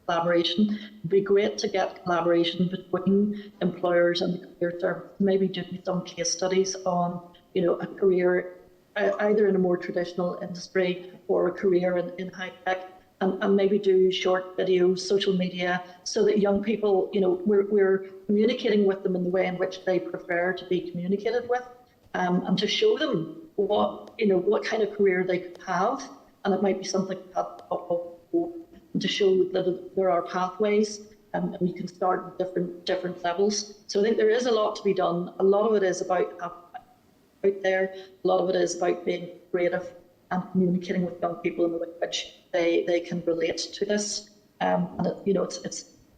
collaboration. It'd be great to get collaboration between employers and the career service. Maybe doing some case studies on, you know, a career either in a more traditional industry or a career in high tech, and maybe do short videos, social media, so that young people, we're communicating with them in the way in which they prefer to be communicated with, and to show them what kind of career they could have, and it might be something and to show that there are pathways, and you can start at different levels. So I think there is a lot to be done. A lot of it is about out there. A lot of it is about being creative and communicating with young people in the way in which they can relate to this. And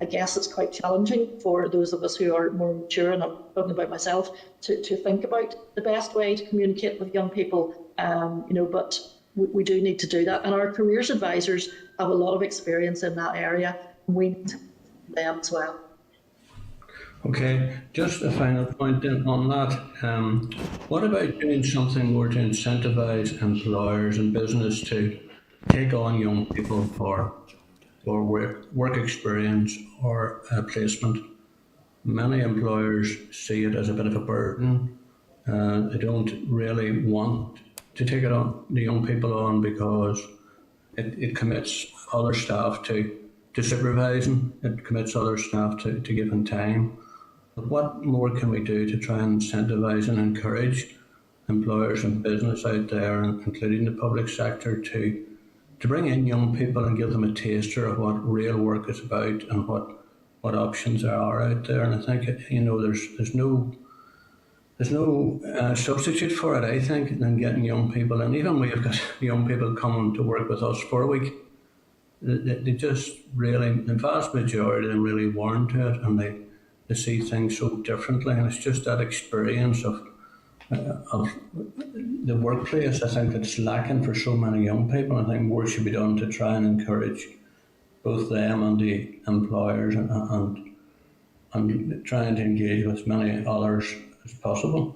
I guess it's quite challenging for those of us who are more mature, and I'm talking about myself, to think about the best way to communicate with young people. But we do need to do that, and our careers advisors have a lot of experience in that area. We need them as well. Okay, just a final point then on that. What about doing something more to incentivise employers and business to take on young people for work experience or placement? Many employers see it as a bit of a burden. They don't really want to take the young people on because it commits other staff to supervising, it commits other staff to giving time. But what more can we do to try and incentivise and encourage employers and business out there, including the public sector, to bring in young people and give them a taster of what real work is about and what options there are out there? And I think there's no substitute for it, I think, than getting young people. And even we've got young people coming to work with us for a week. They just really, the vast majority of them really warm to it, and they see things so differently. And it's just that experience of the workplace, I think, that's lacking for so many young people. I think more should be done to try and encourage both them and the employers and trying to engage with as many others as possible.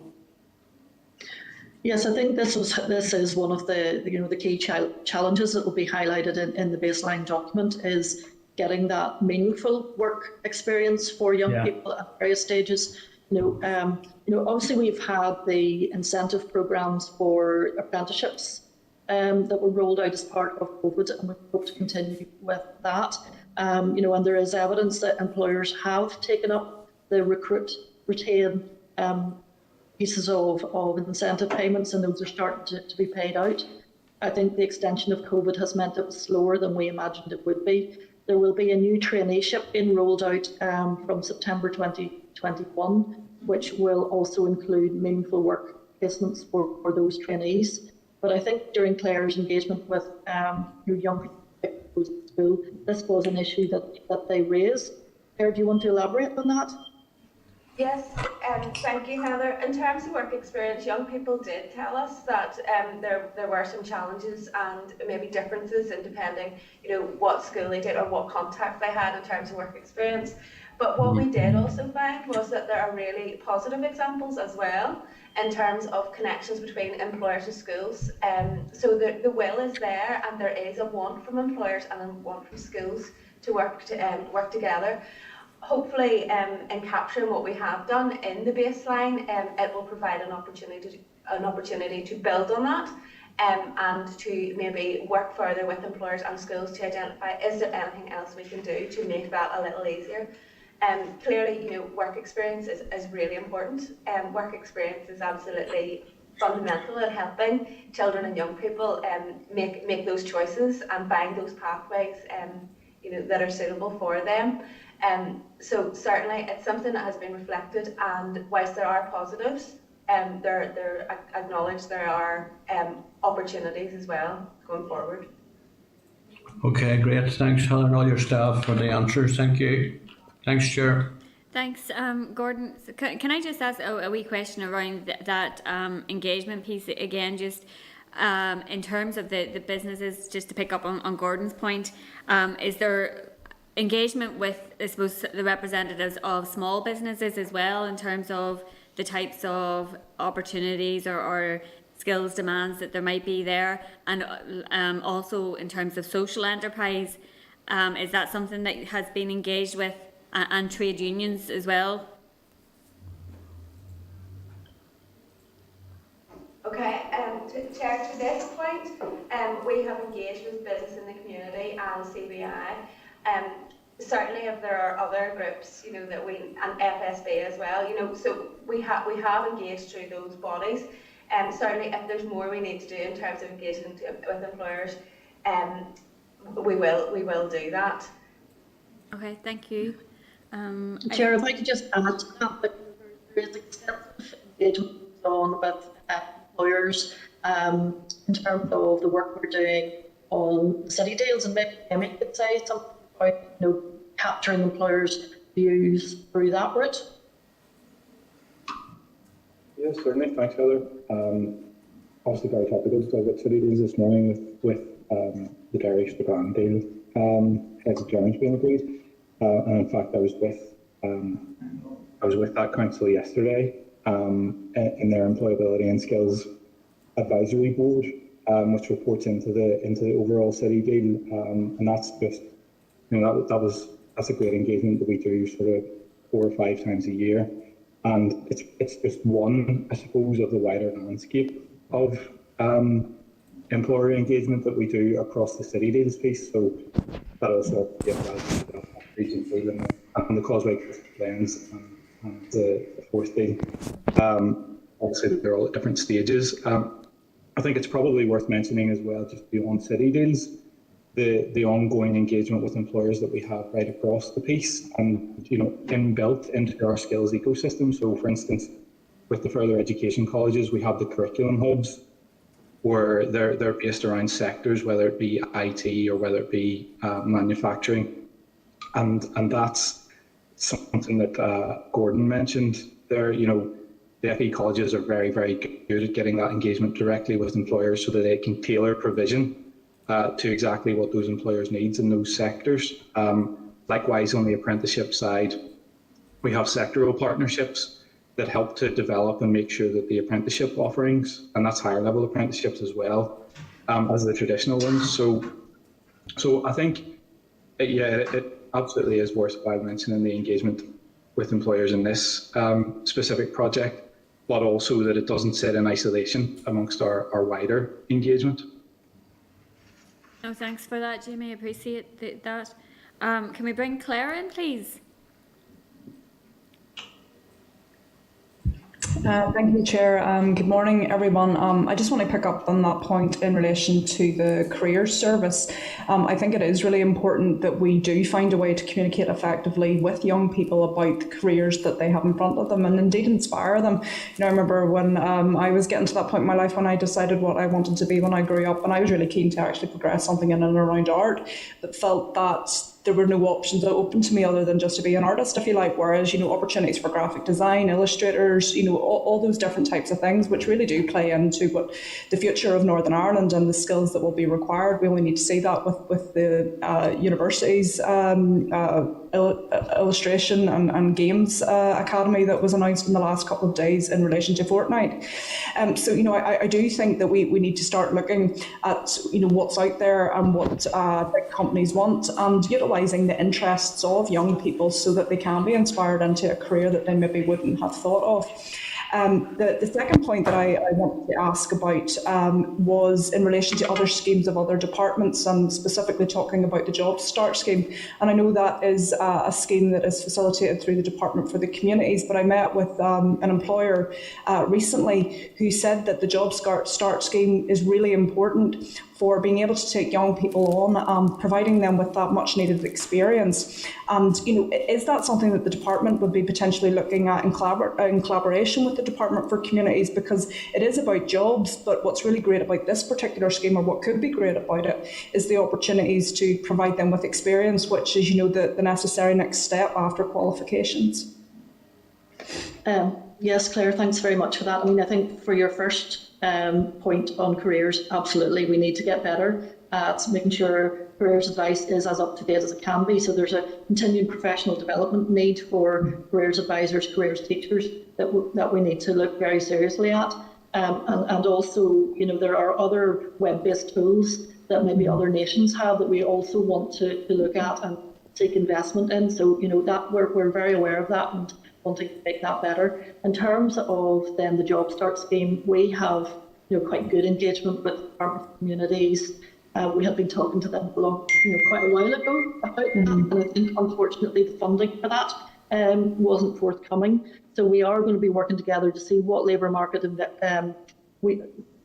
Yes, I think this is one of the key challenges that will be highlighted in the baseline document, is getting that meaningful work experience for young people at various stages. Obviously we've had the incentive programs for apprenticeships that were rolled out as part of COVID, and we hope to continue with that. And there is evidence that employers have taken up the recruit, retain pieces of incentive payments, and those are starting to be paid out. I think the extension of COVID has meant it was slower than we imagined it would be. There will be a new traineeship being rolled out from September 2021, which will also include meaningful work placements for those trainees. But I think during Claire's engagement with young people in school, this was an issue that they raised. Claire, do you want to elaborate on that? Yes, thank you, Heather. In terms of work experience, young people did tell us that there were some challenges and maybe differences in depending, what school they did or what contact they had in terms of work experience. But what we did also find was that there are really positive examples as well in terms of connections between employers and schools. So the will is there, and there is a want from employers and a want from schools to work together. Hopefully, in capturing what we have done in the baseline, it will provide an opportunity to build on that, and to maybe work further with employers and schools to identify, is there anything else we can do to make that a little easier. Clearly, work experience is really important. Work experience is absolutely fundamental in helping children and young people make those choices and find those pathways that are suitable for them. So certainly it's something that has been reflected, and whilst there are positives, there acknowledged there are opportunities as well going forward. Okay, great. Thanks, Heather, and all your staff for the answers. Thank you. Thanks, Chair. Thanks, Gordon. So can I just ask a wee question around that engagement piece again, just in terms of the businesses, just to pick up on Gordon's point, is there engagement with, I suppose, the representatives of small businesses as well, in terms of the types of opportunities or skills demands that there might be there, and also in terms of social enterprise, is that something that has been engaged with, and trade unions as well? Okay, to Chair, to this point, we have engaged with business in the community and CBI. Certainly, if there are other groups, you know, that we, and FSB as well, you know, so we have engaged through those bodies. Certainly, if there's more we need to do in terms of engagement with employers, we will do that. Okay, thank you. Chair, if I could just add to that, there is extensive engagement on with employers in terms of the work we're doing on the city deals, and maybe Emmy could say something about, you know, capturing employers' views through that route. Yes, certainly. Thanks, Heather. Obviously very topical to talk about city deals this morning with the Derry Strabane deal heads of terms being agreed. And in fact, I was with that council yesterday in their Employability and Skills Advisory Board, which reports into the overall city deal, and that's just, you know, that's a great engagement that we do sort of 4 or 5 times a year, and it's just one, I suppose, of the wider landscape of employer engagement that we do across the city deals piece. So that also region 3 and the Causeway Lens and the 4th deal. Obviously, they're all at different stages. I think it's probably worth mentioning as well, just beyond city deals, the ongoing engagement with employers that we have right across the piece, and, you know, inbuilt into our skills ecosystem. So, for instance, with the further education colleges, we have the curriculum hubs, where they're based around sectors, whether it be IT or whether it be manufacturing, and that's something that Gordon mentioned there. You know, the FE colleges are very, very good at getting that engagement directly with employers so that they can tailor provision to exactly what those employers' needs in those sectors. Likewise, on the apprenticeship side, we have sectoral partnerships that help to develop and make sure that the apprenticeship offerings, and that's higher level apprenticeships as well, as the traditional ones. So I think, it absolutely is worthwhile mentioning the engagement with employers in this specific project, but also that it doesn't sit in isolation amongst our wider engagement. No, thanks for that, Jamie. I appreciate that. Can we bring Claire in, please? Thank you, Chair. Good morning, everyone. I just want to pick up on that point in relation to the careers service. I think it is really important that we do find a way to communicate effectively with young people about the careers that they have in front of them, and indeed inspire them. You know, I remember when I was getting to that point in my life when I decided what I wanted to be when I grew up, and I was really keen to actually progress something in and around art, but felt that there were no options open to me other than just to be an artist, if you like, whereas, you know, opportunities for graphic design, illustrators, you know, all those different types of things, which really do play into what the future of Northern Ireland and the skills that will be required. We only need to see that with the universities illustration and games academy that was announced in the last couple of days in relation to Fortnite. So, you know, I do think that we need to start looking at, you know, what's out there and what big companies want, and utilising the interests of young people so that they can be inspired into a career that they maybe wouldn't have thought of. The second point that I wanted to ask about was in relation to other schemes of other departments, and specifically talking about the Job Start scheme. And I know that is a scheme that is facilitated through the Department for the Communities, but I met with an employer recently who said that the Job Start scheme is really important for being able to take young people on, providing them with that much needed experience. And, you know, is that something that the department would be potentially looking at in collaboration with the Department for Communities? Because it is about jobs, but what's really great about this particular scheme, or what could be great about it, is the opportunities to provide them with experience, which is, you know, the necessary next step after qualifications. Yes, Claire, thanks very much for that. I mean, I think for your first point on careers, absolutely, we need to get better at making sure careers advice is as up to date as it can be. So there's a continued professional development need for careers advisors, careers teachers that we need to look very seriously at. And also, you know, there are other web-based tools that maybe other nations have that we also want to look at and take investment in. So, you know, that we're very aware of that and wanting to make that better. In terms of then the Job Start scheme, we have quite good engagement with Department communities. We had been talking to them quite a while ago about that, and I think unfortunately the funding for that wasn't forthcoming. So we are going to be working together to see what labour market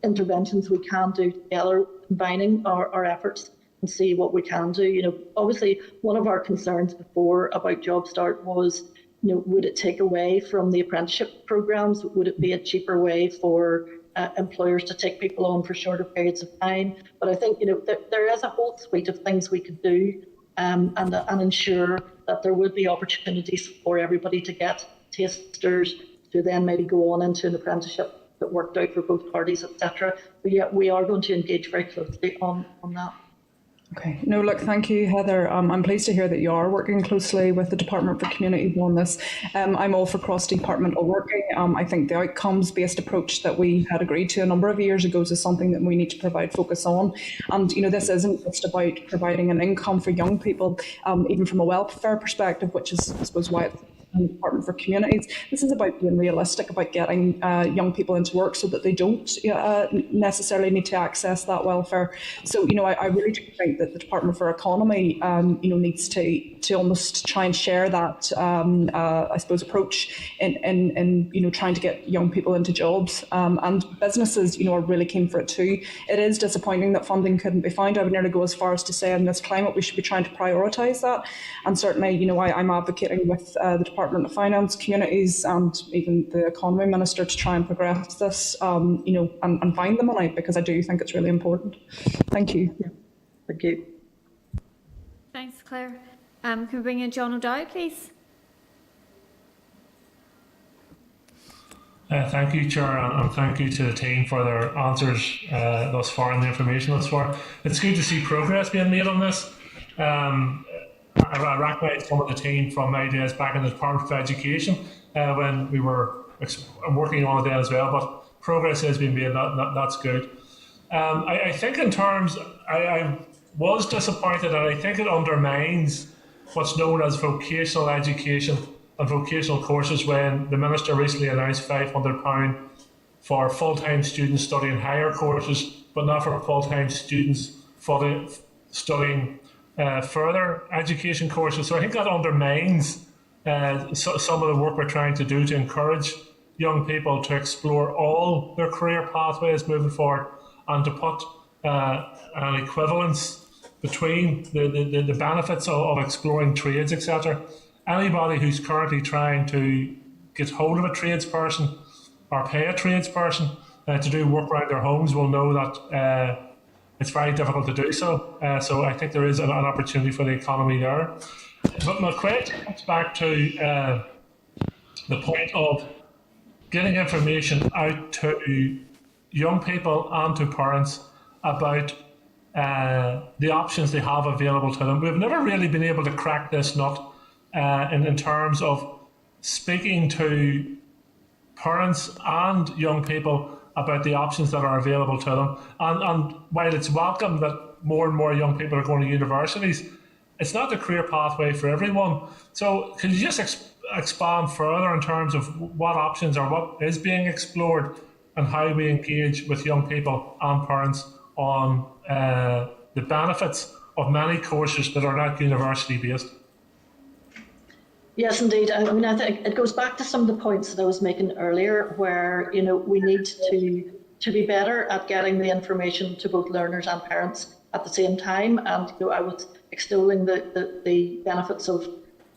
interventions we can do together, combining our efforts and see what we can do. Obviously one of our concerns before about Job Start was, would it take away from the apprenticeship programmes? Would it be a cheaper way for employers to take people on for shorter periods of time? But I think there is a whole suite of things we could do and ensure that there would be opportunities for everybody to get tasters to then maybe go on into an apprenticeship that worked out for both parties, etc. But yeah, we are going to engage very closely on that. Okay. No, look, thank you, Heather. I'm pleased to hear that you are working closely with the Department for Communities on this. I'm all for cross-departmental working. I think the outcomes-based approach that we had agreed to a number of years ago is something that we need to provide focus on. And, this isn't just about providing an income for young people, even from a welfare perspective, which is, I suppose, why it's the Department for Communities. This is about being realistic, about getting young people into work so that they don't necessarily need to access that welfare. So, I really do think that the Department for Economy, needs to almost try and share that, I suppose, approach in trying to get young people into jobs. And businesses, are really keen for it too. It is disappointing that funding couldn't be found. I would nearly go as far as to say in this climate we should be trying to prioritise that. And certainly, I'm advocating with the Department of Finance, Communities and even the Economy Minister to try and progress this, and find the money, because I do think it's really important. Thank you. Yeah. Thank you. Thanks, Claire. Can we bring in John O'Dowd, please? Thank you, Chair, and thank you to the team for their answers thus far and the information thus far. It's good to see progress being made on this. I recognise some of the team from my days back in the Department of Education when we were working on it then as well, but progress has been made, that's good. I think in terms, I was disappointed, and I think it undermines what's known as vocational education and vocational courses when the Minister recently announced £500 for full-time students studying higher courses, but not for full-time students studying further education courses. So I think that undermines some of the work we're trying to do to encourage young people to explore all their career pathways moving forward, and to put an equivalence between the benefits of exploring trades, etc. Anybody who's currently trying to get hold of a tradesperson or pay a tradesperson to do work around their homes will know that it's very difficult to do so. So I think there is an opportunity for the economy there. But my question comes back to the point of getting information out to young people and to parents about the options they have available to them. We've never really been able to crack this nut in terms of speaking to parents and young people about the options that are available to them. And while it's welcome that more and more young people are going to universities, it's not the career pathway for everyone. So could you just expand further in terms of what options or what is being explored and how we engage with young people and parents on the benefits of many courses that are not university based? Yes, indeed. I mean, I think it goes back to some of the points that I was making earlier, where we need to be better at getting the information to both learners and parents at the same time. And I was extolling the benefits of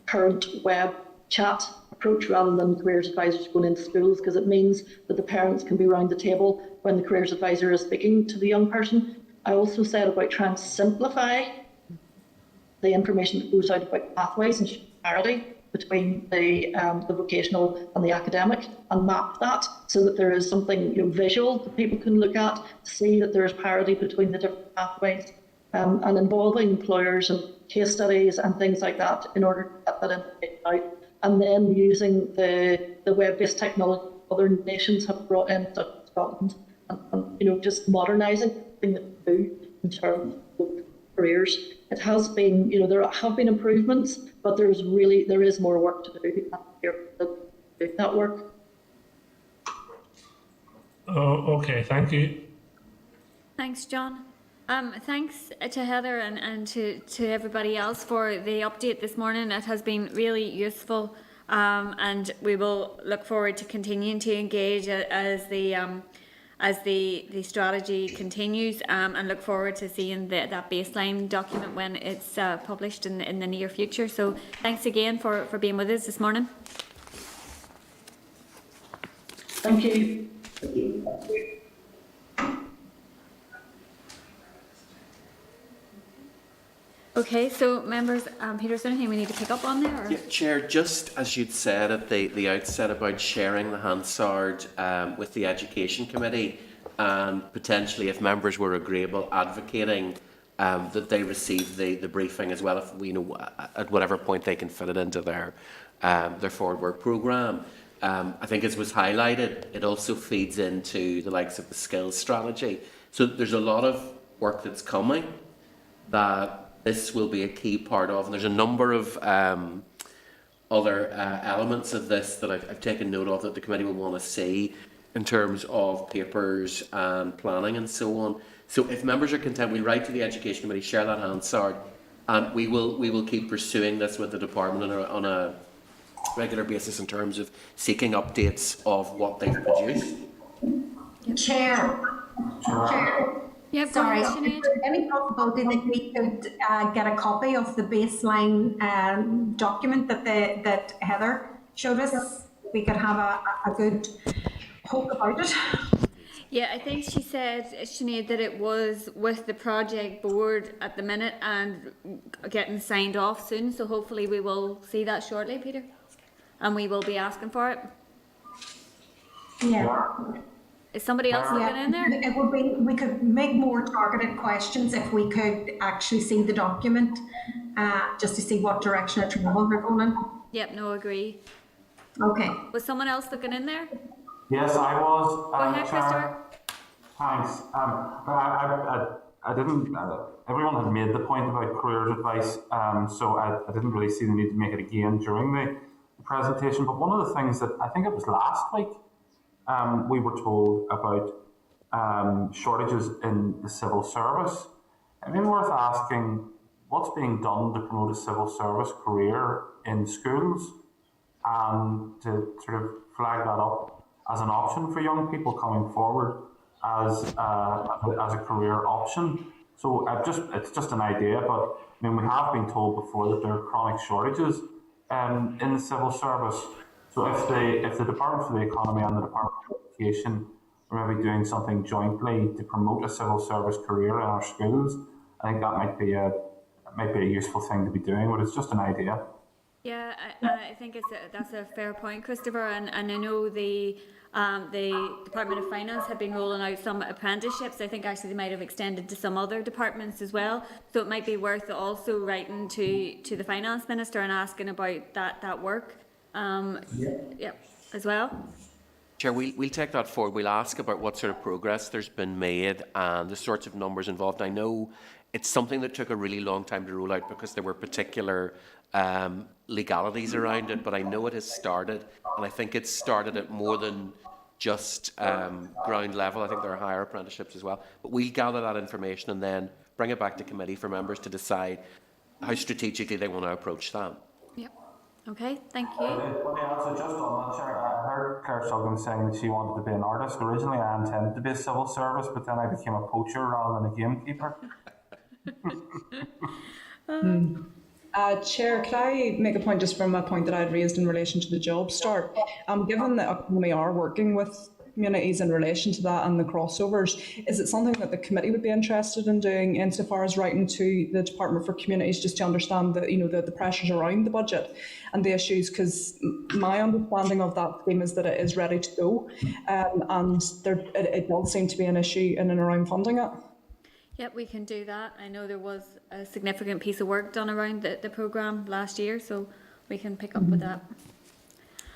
current web chat approach rather than careers advisors going into schools, because it means that the parents can be around the table when the careers advisor is speaking to the young person. I also said about trying to simplify the information that goes out about pathways and parity between the vocational and the academic, and map that so that there is something visual that people can look at to see that there is parity between the different pathways, and involving employers and case studies and things like that in order to get that information out, and then using the web-based technology other nations have brought in, such as Scotland, and just modernising everything that we do in terms of careers. It has been, there have been improvements, but there is more work to do. That work. Oh, okay, thank you. Thanks, John. Thanks to Heather and to everybody else for the update this morning. It has been really useful, and we will look forward to continuing to engage as the strategy continues, and look forward to seeing that baseline document when it's published in the near future. So thanks again for being with us this morning. Thank you. Okay, so members, Peter, is there anything we need to pick up on there? Or? Yeah, Chair, just as you'd said at the outset about sharing the Hansard with the Education Committee, and potentially, if members were agreeable, advocating that they receive the briefing as well, if we know at whatever point they can fit it into their forward work programme. I think, as was highlighted, it also feeds into the likes of the skills strategy. So there's a lot of work that's coming that this will be a key part of, and there's a number of other elements of this that I've taken note of that the committee will want to see in terms of papers and planning and so on. So if members are content, we'll write to the Education Committee, share that Hansard, and we will keep pursuing this with the department on a regular basis in terms of seeking updates of what they've produced. Chair. Yep, Sorry, go ahead, is there any possibility that we could get a copy of the baseline document that Heather showed us? We could have a good poke about it. Yeah, I think she said, Sinead, that it was with the project board at the minute and getting signed off soon. So hopefully we will see that shortly, Peter. And we will be asking for it. Yeah. Is somebody else looking in there? It would be, we could make more targeted questions if we could actually see the document, just to see what direction of travel they're going in. Yep, no, agree. Okay. Was someone else looking in there? Yes, I was. Go ahead, Christopher. Thanks. I didn't. Everyone had made the point about careers advice, so I didn't really see the need to make it again during the presentation. But one of the things that I think it was last week, we were told about shortages in the civil service. It may be worth asking what's being done to promote a civil service career in schools, and to sort of flag that up as an option for young people coming forward as a career option. So it's just an idea, but I mean, we have been told before that there are chronic shortages in the civil service. So if the Department for the Economy and the Department of Education are maybe doing something jointly to promote a civil service career in our schools, I think that might be a useful thing to be doing, but it's just an idea. Yeah, I think that's a fair point, Christopher, and I know the Department of Finance have been rolling out some apprenticeships. I think actually they might have extended to some other departments as well. So it might be worth also writing to the Finance Minister and asking about that work as well. Chair, we'll take that forward. We'll ask about what sort of progress there's been made and the sorts of numbers involved. I know it's something that took a really long time to roll out because there were particular legalities around it, but I know it has started, and I think it's started at more than just ground level. I think there are higher apprenticeships as well. But we'll gather that information and then bring it back to committee for members to decide how strategically they want to approach that. Yep. Okay, thank you. Also, just on that, Chair, I heard Claire Sugden saying that she wanted to be an artist. Originally, I intended to be a civil service, but then I became a poacher rather than a gamekeeper. Chair, could I make a point just from a point that I had raised in relation to the job start? Given that we are working with communities in relation to that and the crossovers, is it something that the committee would be interested in doing insofar as writing to the Department for Communities just to understand the pressures around the budget and the issues? Because my understanding of that theme is that it is ready to go, and it does seem to be an issue in and around funding it. Yep, we can do that. I know there was a significant piece of work done around the programme last year, so we can pick up with that.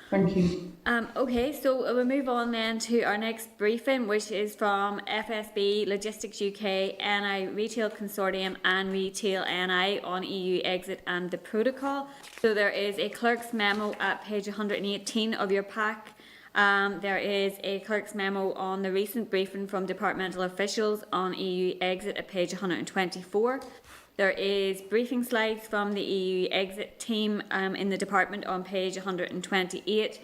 Thank you. Okay, so we'll move on then to our next briefing, which is from FSB, Logistics UK, NI Retail Consortium and Retail NI on EU exit and the protocol. So there is a clerk's memo at page 118 of your pack, There is a clerk's memo on the recent briefing from departmental officials on EU exit at page 124. There is briefing slides from the EU exit team in the department on page 128.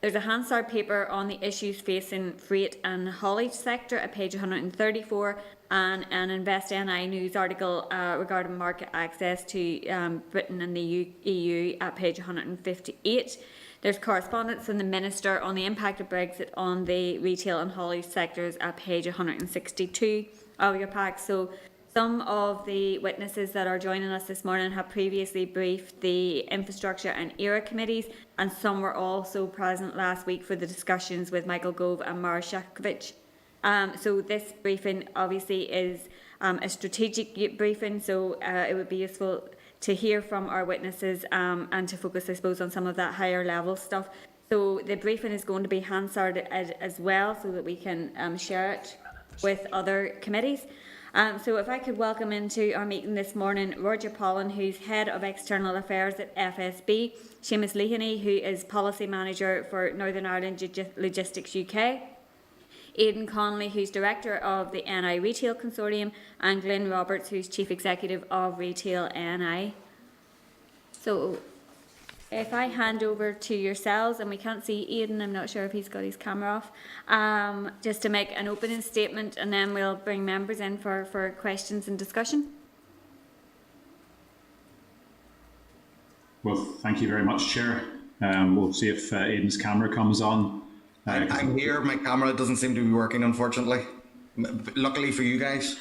There's a Hansard paper on the issues facing freight and haulage sector at page 134, and an Invest NI news article regarding market access to Britain and the EU at page 158. There's correspondence from the Minister on the impact of Brexit on the retail and haulage sectors at page 162 of your pack. So some of the witnesses that are joining us this morning have previously briefed the Infrastructure and ERA committees, and some were also present last week for the discussions with Michael Gove and Mara Shakovic. So this briefing obviously is a strategic briefing, so it would be useful to hear from our witnesses and to focus, I suppose, on some of that higher level stuff. So the briefing is going to be Hansard as well, so that we can share it with other committees. So if I could welcome into our meeting this morning Roger Pollen, who's Head of External Affairs at FSB, Seamus Leahy, who is Policy Manager for Northern Ireland Logistics UK, Aidan Connolly, who's Director of the NI Retail Consortium, and Glyn Roberts, who's Chief Executive of Retail NI. So if I hand over to yourselves, and we can't see Aidan, I'm not sure if he's got his camera off, just to make an opening statement, and then we'll bring members in for questions and discussion. Well, thank you very much, Chair. We'll see if Aidan's camera comes on. I'm here. My camera doesn't seem to be working, unfortunately. Luckily for you guys.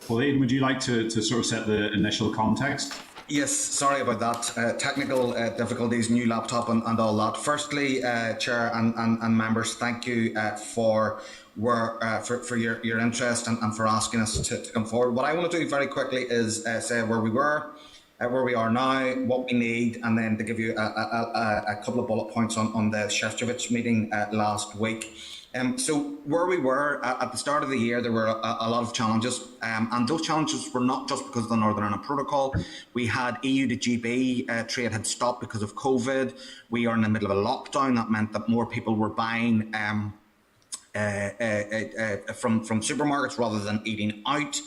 Well, Aidan, would you like to sort of set the initial context? Yes, sorry about that. Technical difficulties, new laptop and all that. Firstly, Chair and members, thank you for your interest and for asking us to come forward. What I want to do very quickly is say where we were, where we are now, what we need, and then to give you a couple of bullet points on the Shevchevich meeting last week. So where we were at the start of the year, there were a lot of challenges, and those challenges were not just because of the Northern Ireland Protocol. We had EU to GB trade had stopped because of COVID. We are in the middle of a lockdown. That meant that more people were buying from supermarkets rather than eating out.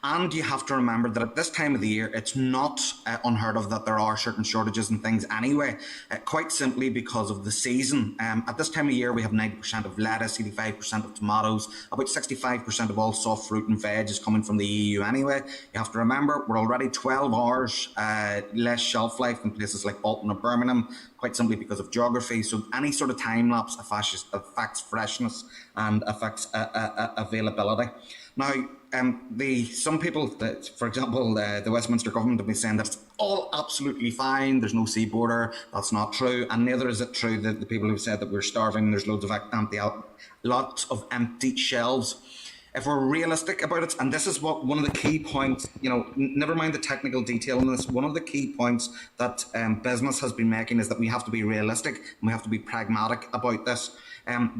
And you have to remember that at this time of the year, it's not unheard of that there are certain shortages and things anyway, quite simply because of the season. At this time of year, we have 90% of lettuce, 85% of tomatoes, about 65% of all soft fruit and veg is coming from the EU anyway. You have to remember, we're already 12 hours less shelf life than places like Bolton or Birmingham, quite simply because of geography. So any sort of time lapse affects freshness and affects availability. Now, some people, for example, the Westminster government have been saying that it's all absolutely fine, there's no sea border. That's not true, and neither is it true that the people who've said that we're starving, there's lots of empty shelves. If we're realistic about it, and this is what one of the key points, never mind the technical detail in this, one of the key points that business has been making is that we have to be realistic and we have to be pragmatic about this.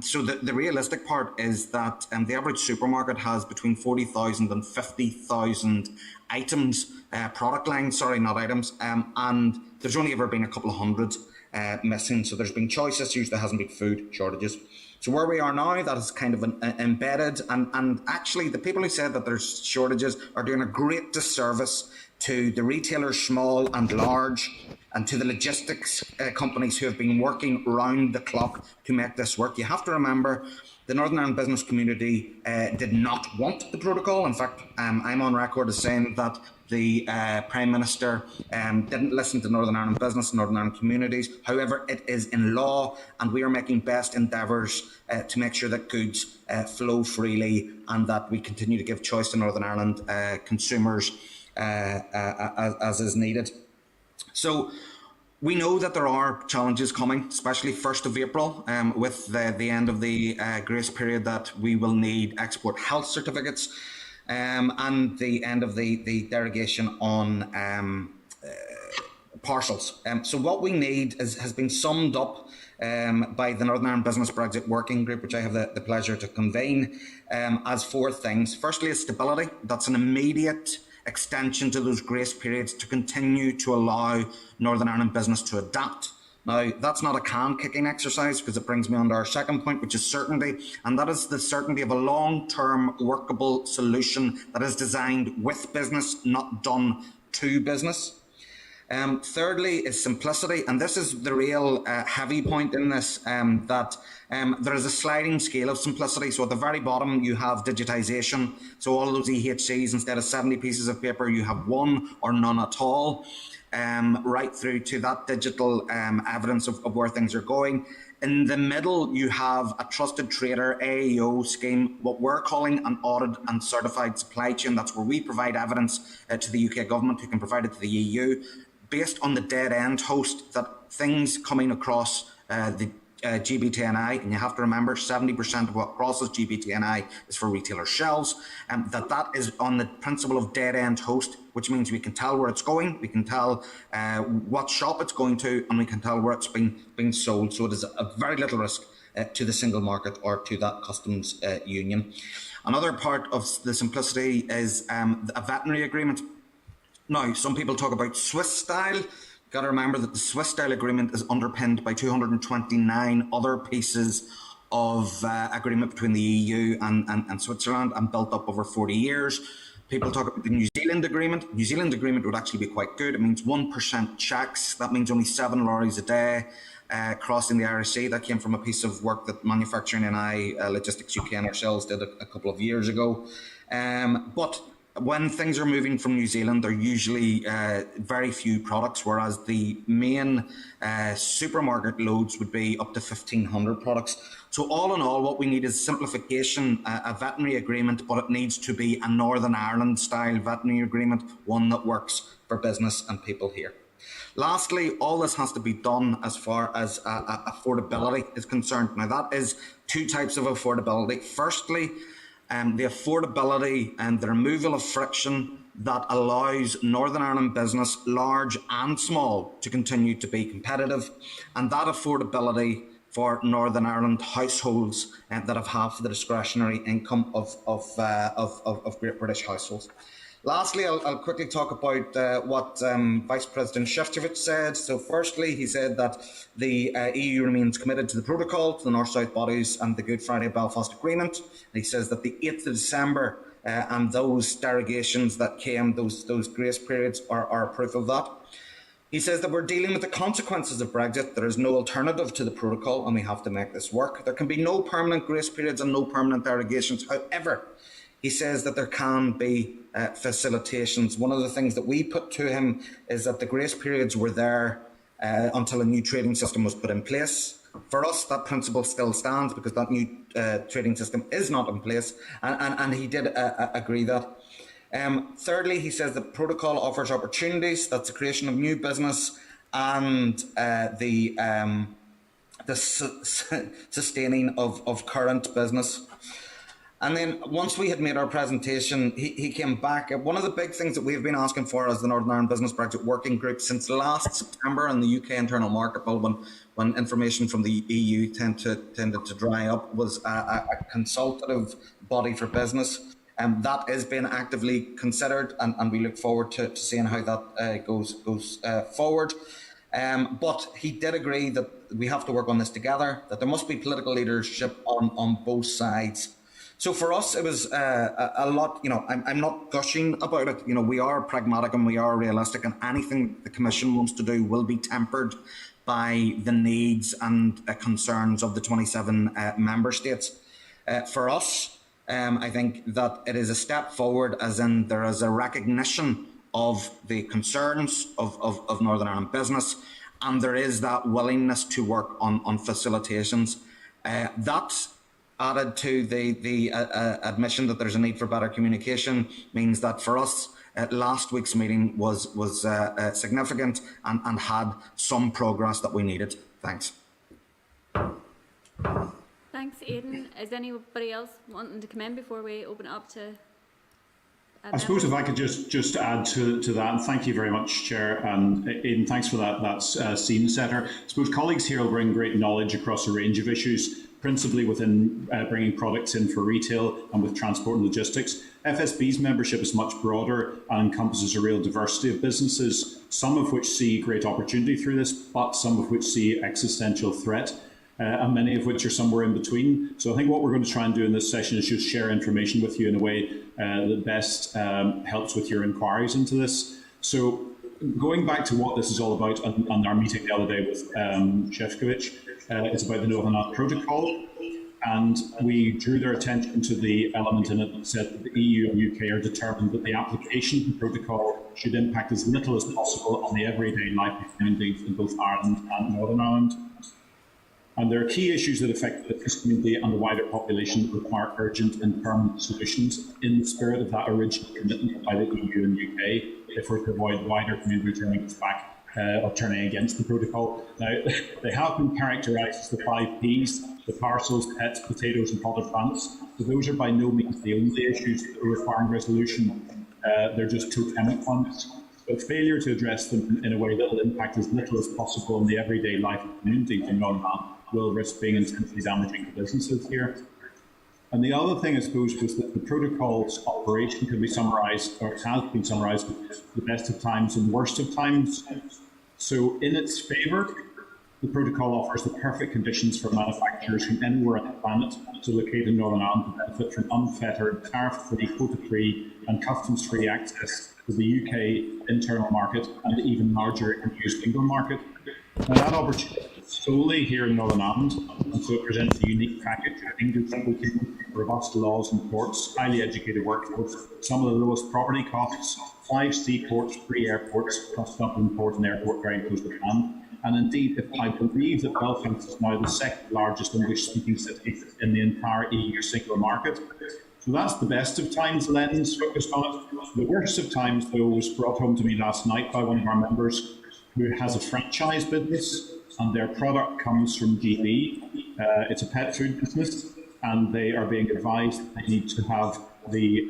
So the realistic part is that the average supermarket has between 40,000 and 50,000 items, product lines, sorry, not items, and there's only ever been a couple of hundred missing. So there's been choice issues, there hasn't been food shortages. So where we are now, that is kind of embedded, and actually the people who said that there's shortages are doing a great disservice to the retailers, small and large, and to the logistics companies who have been working round the clock to make this work. You have to remember, the Northern Ireland business community did not want the protocol. In fact, I'm on record as saying that the Prime Minister didn't listen to Northern Ireland business, Northern Ireland communities. However, it is in law, and we are making best endeavours to make sure that goods flow freely and that we continue to give choice to Northern Ireland consumers as is needed. So we know that there are challenges coming, especially 1st of April, with the end of the grace period, that we will need export health certificates, and the end of the derogation on parcels. So what we need has been summed up by the Northern Ireland Business Brexit Working Group, which I have the pleasure to convene, as 4 things. Firstly, is stability. That's an immediate extension to those grace periods to continue to allow Northern Ireland business to adapt. Now, that's not a can-kicking exercise because it brings me on to our second point, which is certainty, and that is the certainty of a long-term workable solution that is designed with business, not done to business. Thirdly is simplicity, and this is the real heavy point in this, that there is a sliding scale of simplicity. So at the very bottom you have digitisation, so all those EHCs, instead of 70 pieces of paper you have one or none at all, right through to that digital evidence of where things are going. In the middle, you have a trusted trader AEO scheme, what we're calling an audited and certified supply chain. That's where we provide evidence to the UK government, who can provide it to the EU, based on the dead end host, that things coming across the GBTNI, and you have to remember 70% of what crosses GBTNI is for retailer shelves, and that is on the principle of dead end host, which means we can tell where it's going, we can tell what shop it's going to, and we can tell where it's being sold. So it is a very little risk to the single market or to that customs union. Another part of the simplicity is a veterinary agreement. Now, some people talk about Swiss style. You've got to remember that the Swiss style agreement is underpinned by 229 other pieces of agreement between the EU and Switzerland, and built up over 40 years. People talk about the New Zealand agreement. New Zealand agreement would actually be quite good. It means 1% checks. That means only 7 lorries a day crossing the Irish Sea. That came from a piece of work that Manufacturing NI, Logistics UK and ourselves did a couple of years ago. But when things are moving from New Zealand, they're usually very few products, whereas the main supermarket loads would be up to 1,500 products. So all in all, what we need is simplification, a veterinary agreement, but it needs to be a Northern Ireland style veterinary agreement, one that works for business and people here. Lastly, all this has to be done as far as affordability is concerned. Now, that is two types of affordability. Firstly, the affordability and the removal of friction that allows Northern Ireland business, large and small, to continue to be competitive, and that affordability for Northern Ireland households that have half the discretionary income of Great British households. Lastly, I'll quickly talk about what Vice President Šefčovič said. So firstly, he said that the EU remains committed to the protocol, to the North-South bodies and the Good Friday Belfast Agreement. And he says that the 8th of December and those derogations that came, those grace periods are proof of that. He says that we're dealing with the consequences of Brexit. There is no alternative to the protocol and we have to make this work. There can be no permanent grace periods and no permanent derogations. However, he says that there can be facilitations. One of the things that we put to him is that the grace periods were there until a new trading system was put in place. For us, that principle still stands because that new trading system is not in place, and he did agree that. Thirdly, he says the protocol offers opportunities. That's the creation of new business and the sustaining of current business. And then once we had made our presentation, he came back. One of the big things that we've been asking for as the Northern Ireland Business Brexit Working Group since last September and the UK Internal Market Bill, when information from the EU tended to dry up, was a consultative body for business. That is being actively considered, and we look forward to seeing how that goes forward. But he did agree that we have to work on this together, that there must be political leadership on both sides. So for us, it was a lot, I'm not gushing about it. We are pragmatic and we are realistic, and anything the Commission wants to do will be tempered by the needs and concerns of the 27 member states. For us, I think that it is a step forward, as in there is a recognition of the concerns of Northern Ireland business, and there is that willingness to work on facilitations. That, added to the admission that there's a need for better communication, means that for us, last week's meeting was significant and had some progress that we needed. Thanks. Thanks, Aidan. Is anybody else wanting to come in before we open it up to... I suppose if I could just add to that, and thank you very much, Chair, and Aidan, thanks for that scene setter. I suppose colleagues here will bring great knowledge across a range of issues. principally within bringing products in for retail and with transport and logistics. FSB's membership is much broader and encompasses a real diversity of businesses, some of which see great opportunity through this, but some of which see existential threat. And many of which are somewhere in between. So I think what we're going to try and do in this session is just share information with you in a way that best helps with your inquiries into this. So going back to what this is all about, and our meeting the other day with Shevkovich, it's about the Northern Ireland Protocol. And we drew their attention to the element in it that said that the EU and UK are determined that the application of the protocol should impact as little as possible on the everyday life of communities in both Ireland and Northern Ireland. And there are key issues that affect the business community and the wider population that require urgent and permanent solutions in the spirit of that original commitment by the EU and UK, if we're to avoid the wider community turning its back or turning against the protocol. Now, they have been characterised as the 5 Ps, the parcels, pets, potatoes and potted plants. So those are by no means the only issues that are requiring resolution. They're just totemic ones. But failure to address them in a way that will impact as little as possible on the everyday life of communities in Northern Ireland will risk being intensely damaging to businesses here. And the other thing, I suppose, was that the protocol's operation can be summarised, or it has been summarised, with the best of times and worst of times. So in its favour, the protocol offers the perfect conditions for manufacturers from anywhere on the planet to locate in Northern Ireland to benefit from unfettered, tariff-free, quota-free and customs-free access to the UK internal market and the even larger EU single market. Now that opportunity is solely here in Northern Ireland, and so it presents a unique package of English-speaking, robust laws and courts, highly educated workforce, some of the lowest property costs, 5 seaports, 3 airports, plus Dublin Port and Airport very close to hand. And indeed, if I believe that Belfast is now the second largest English-speaking city in the entire EU single market. So that's the best of times lens focused on it. The worst of times, though, was brought home to me last night by one of our members who has a franchise business, and their product comes from GB. It's a pet food business, and they are being advised that they need to have the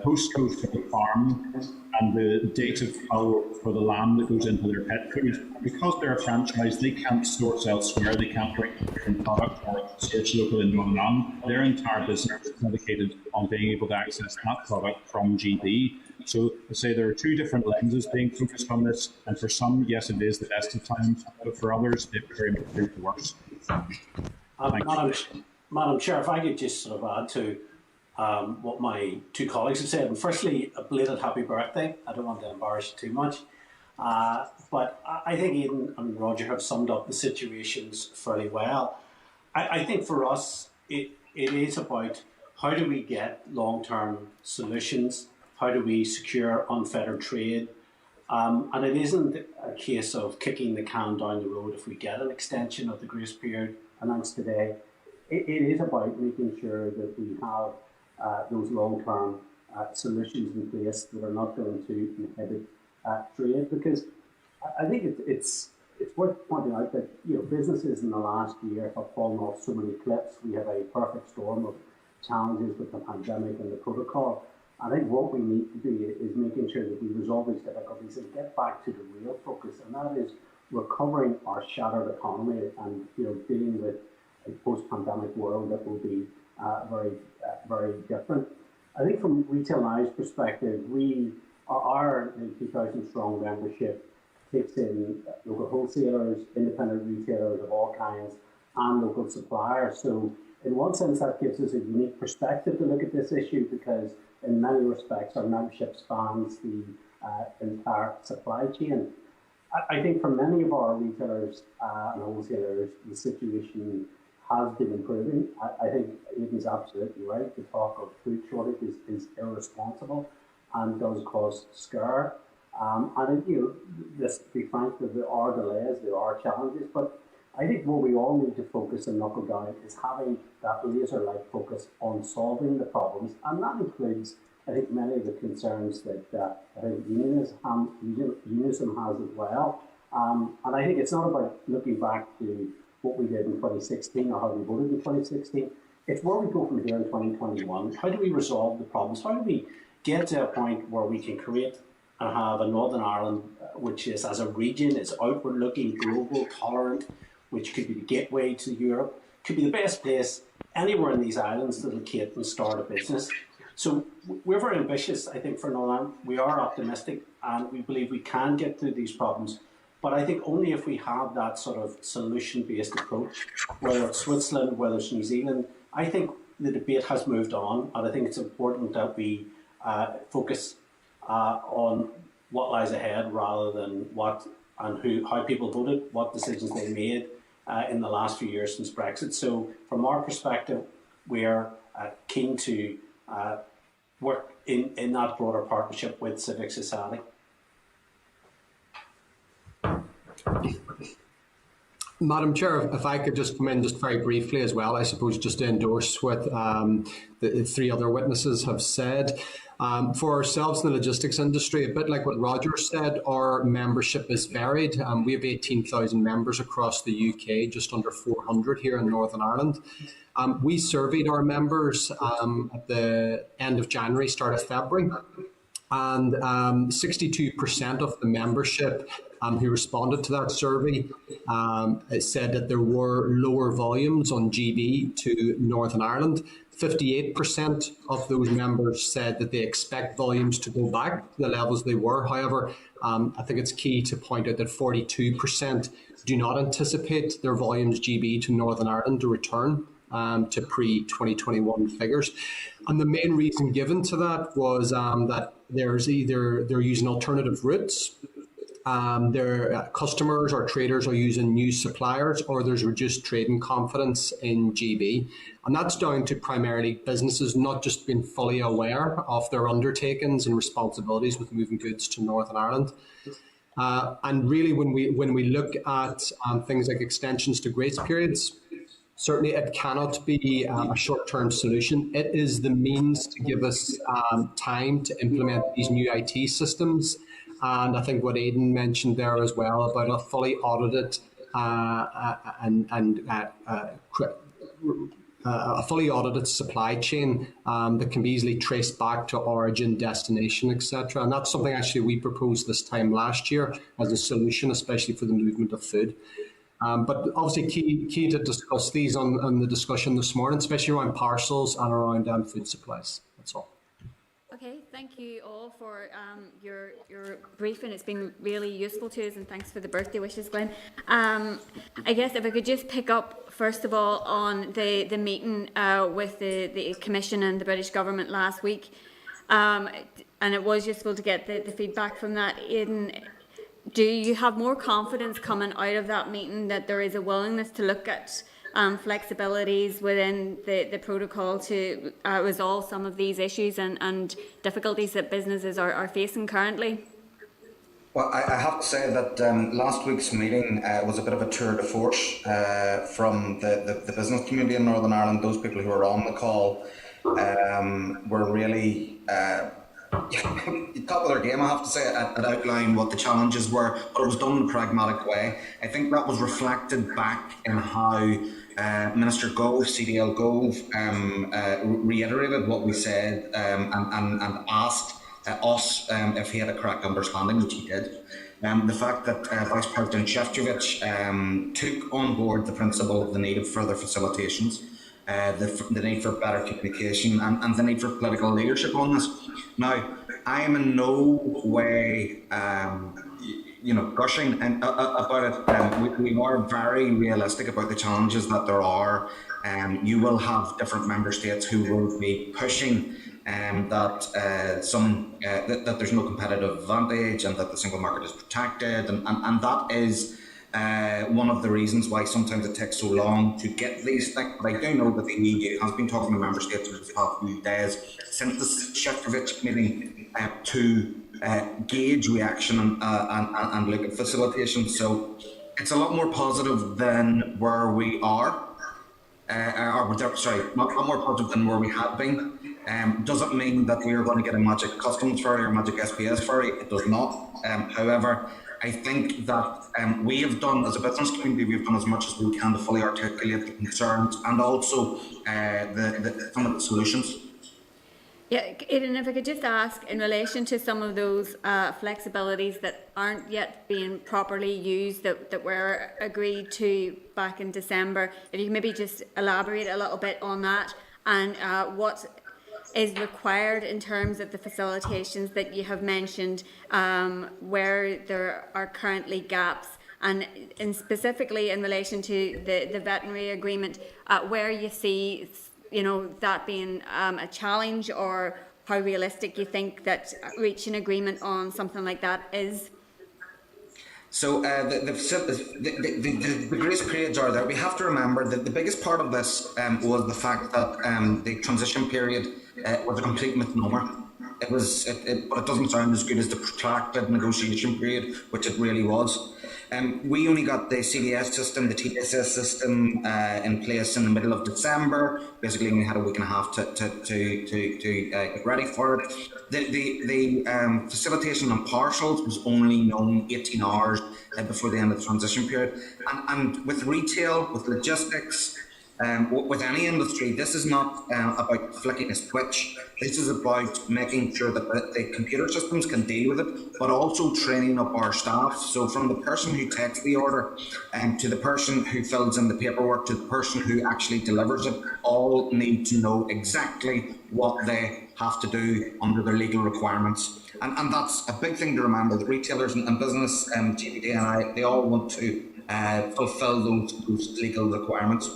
postcode for the farm and the date of cull for the lamb that goes into their pet food. Because they're a franchise, they can't source elsewhere, they can't bring a different product or source local in Northern Ireland. Their entire business is dedicated on being able to access that product from GB. So I say there are 2 different lenses being focused on this, and for some, yes, it is the best of times, but for others, it very much is the worst. Madam Chair, if I could just sort of add to what my 2 colleagues have said. And firstly, a belated happy birthday. I don't want to embarrass you too much. But I think Aidan and Roger have summed up the situations fairly well. I think for us, it is about how do we get long-term solutions? How do we secure unfettered trade? And it isn't a case of kicking the can down the road if we get an extension of the grace period announced today. It is about making sure that we have those long-term solutions in place that are not going to inhibit trade, because I think it's worth pointing out that businesses in the last year have fallen off so many cliffs. We have a perfect storm of challenges with the pandemic and the protocol. I think what we need to do is making sure that we resolve these difficulties and get back to the real focus, and that is recovering our shattered economy and dealing with a post-pandemic world that will be very different. I think from Retail Now's perspective, our 2,000 strong membership takes in local wholesalers, independent retailers of all kinds, and local suppliers. So in one sense, that gives us a unique perspective to look at this issue, because in many respects, our membership spans the entire supply chain. I think for many of our retailers and wholesalers, the situation has been improving. I think Aidan's absolutely right. The talk of food shortage is irresponsible and does cause scare. And this, to be frank, there are delays, there are challenges, but I think what we all need to focus and knuckle down is having that laser-like focus on solving the problems, and that includes, I think, many of the concerns that I think Unison has as well. And I think it's not about looking back to what we did in 2016 or how we voted in 2016. It's where we go from here in 2021. How do we resolve the problems? How do we get to a point where we can create and have a Northern Ireland which is, as a region, is outward-looking, global, tolerant, which could be the gateway to Europe, could be the best place anywhere in these islands to locate and start a business. So we're very ambitious, I think, for Northern Ireland. We are optimistic and we believe we can get through these problems. But I think only if we have that sort of solution-based approach, whether it's Switzerland, whether it's New Zealand. I think the debate has moved on, and I think it's important that we focus on what lies ahead rather than what and how people voted, what decisions they made in the last few years since Brexit. So from our perspective, we're keen to work in that broader partnership with civic society. Madam Chair, if I could just come in just very briefly as well, I suppose just to endorse what the three other witnesses have said. For ourselves in the logistics industry, a bit like what Roger said, our membership is varied. We have 18,000 members across the UK, just under 400 here in Northern Ireland. We surveyed our members at the end of January, start of February, and 62% of the membership who responded to that survey said that there were lower volumes on GB to Northern Ireland. 58% of those members said that they expect volumes to go back to the levels they were. However, I think it's key to point out that 42% do not anticipate their volumes GB to Northern Ireland to return to pre-2021 figures. And the main reason given to that was that there's either they're using alternative routes, their customers or traders are using new suppliers, or there's reduced trading confidence in GB. And that's down to primarily businesses not just being fully aware of their undertakings and responsibilities with moving goods to Northern Ireland. And really, when we look at things like extensions to grace periods, certainly it cannot be a short-term solution. It is the means to give us time to implement these new IT systems. And I think what Aidan mentioned there as well about a fully audited a fully audited supply chain that can be easily traced back to origin, destination, etc. And that's something actually we proposed this time last year as a solution, especially for the movement of food. But obviously key to discuss these on the discussion this morning, especially around parcels and around food supplies. That's all. Okay, thank you all for your briefing. It's been really useful to us, and thanks for the birthday wishes, Glenn. I guess if I could just pick up first of all on the meeting with the Commission and the British Government last week, and it was useful to get the feedback from that. Aidan, do you have more confidence coming out of that meeting that there is a willingness to look at flexibilities within the protocol to resolve some of these issues and difficulties that businesses are facing currently? Well, I have to say that last week's meeting was a bit of a tour de force from the business community in Northern Ireland. Those people who were on the call were really top of their game, I have to say, at outlining what the challenges were, but it was done in a pragmatic way. I think that was reflected back in how Minister Gove, CDL Gove, reiterated what we said and asked us if he had a correct understanding, which he did. The fact that Vice President Šefčovič took on board the principle of the need of further facilitations, the need for better communication and the need for political leadership on this. Now, I am in no way, gushing about it. We are very realistic about the challenges that there are. You will have different member states who will be pushing that there's no competitive advantage and that the single market is protected, and that is one of the reasons why sometimes it takes so long to get these things. But I do know that the EU has been talking to member states over the past few days since the Šefčovič meeting to gauge reaction and look at facilitation. So it's a lot more positive than where we are, not more positive than where we have been. Doesn't mean that we are going to get a magic customs ferry or magic SPS ferry. It does not. However, I think that we have done, as a business community, we've done as much as we can to fully articulate the concerns and also some of the solutions. Yeah, Aidan, if I could just ask, in relation to some of those flexibilities that aren't yet being properly used, that were agreed to back in December, if you can maybe just elaborate a little bit on that, and what is required in terms of the facilitations that you have mentioned, where there are currently gaps, and specifically in relation to the veterinary agreement, where you see that being a challenge, or how realistic you think that reaching agreement on something like that is? So the grace periods are there. We have to remember that the biggest part of this was the fact that the transition period was a complete misnomer. But it doesn't sound as good as the protracted negotiation period, which it really was. We only got the CDS system, the TSS system in place in the middle of December. Basically, we had a week and a half to get ready for it. The facilitation on partials was only known 18 hours before the end of the transition period. And with retail, with logistics, with any industry, this is not about flicking a switch. This is about making sure that the computer systems can deal with it, but also training up our staff. So from the person who takes the order to the person who fills in the paperwork to the person who actually delivers it, all need to know exactly what they have to do under their legal requirements. And that's a big thing to remember. The retailers and business, GPD and I, they all want to fulfill those legal requirements.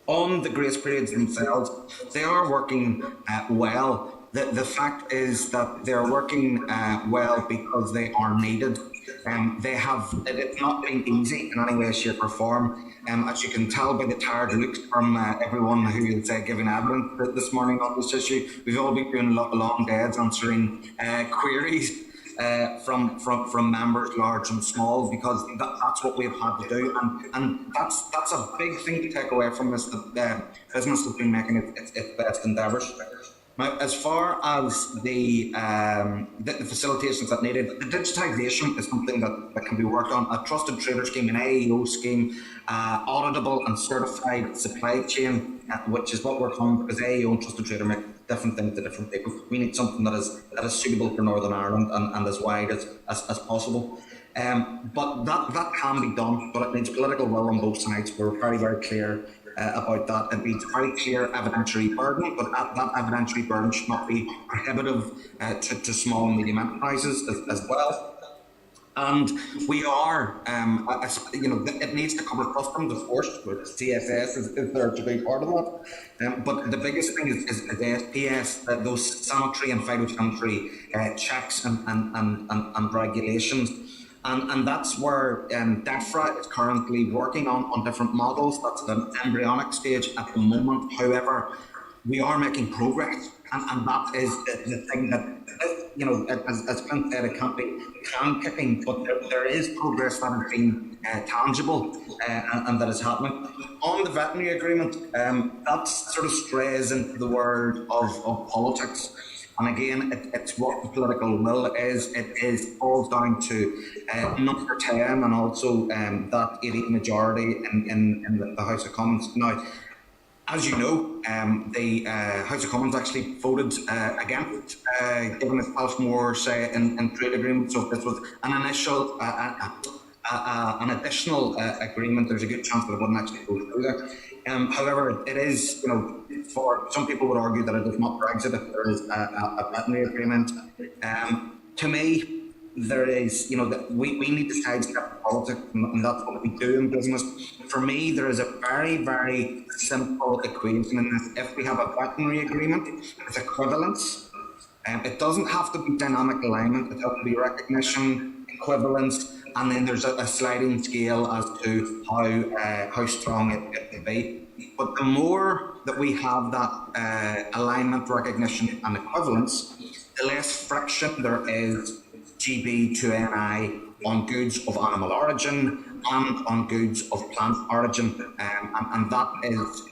On the grace periods themselves, they are working well. The fact is that they're working well because they are needed. It's not been easy in any way, shape or form. As you can tell by the tired looks from everyone who is giving evidence this morning on this issue, we've all been doing long days answering queries from members large and small, because that's what we've had to do, and that's a big thing to take away from this. The business has been making its best endeavours. Now, as far as the facilitations that needed, the digitisation is something that can be worked on. A trusted trader scheme, an AEO scheme, auditable and certified supply chain, which is what we're calling, because AEO and trusted trader make different things to different people. We need something that is suitable for Northern Ireland and as wide as possible. But that can be done, but it needs political will on both sides. We're very, very clear about that. It needs very clear evidentiary burden, but that evidentiary burden should not be prohibitive to small and medium enterprises as well. And we are, it needs to cover customs, of course, with CSS is there to be part of that. But the biggest thing is the SPS, those sanitary and phytosanitary checks and regulations. And that's where DEFRA is currently working on different models. That's an embryonic stage at the moment. However, we are making progress, and that is the thing that, as Clint said, it can't be can kicking, but there is progress that has been tangible and that is happening. On the veterinary agreement, that sort of strays into the world of politics. And again, it's what the political will is. It falls down to number 10 and also that 80 majority in the House of Commons. Now, as you know, the House of Commons actually voted against giving itself more say in trade agreements. So if this was an initial, an additional agreement, there's a good chance that it wouldn't actually go through there. However, it is, for some people would argue that it is not Brexit if there is a veterinary agreement. To me, there is, we need to sidestep politics, and that's what we do in business. For me, there is a very, very simple equation in this. If we have a veterinary agreement, it's equivalence. It doesn't have to be dynamic alignment, it has to be recognition, equivalence, and then there's a sliding scale as to how strong it can be. But the more that we have that alignment, recognition and equivalence, the less friction there is GB to NI on goods of animal origin and on goods of plant origin. And that is,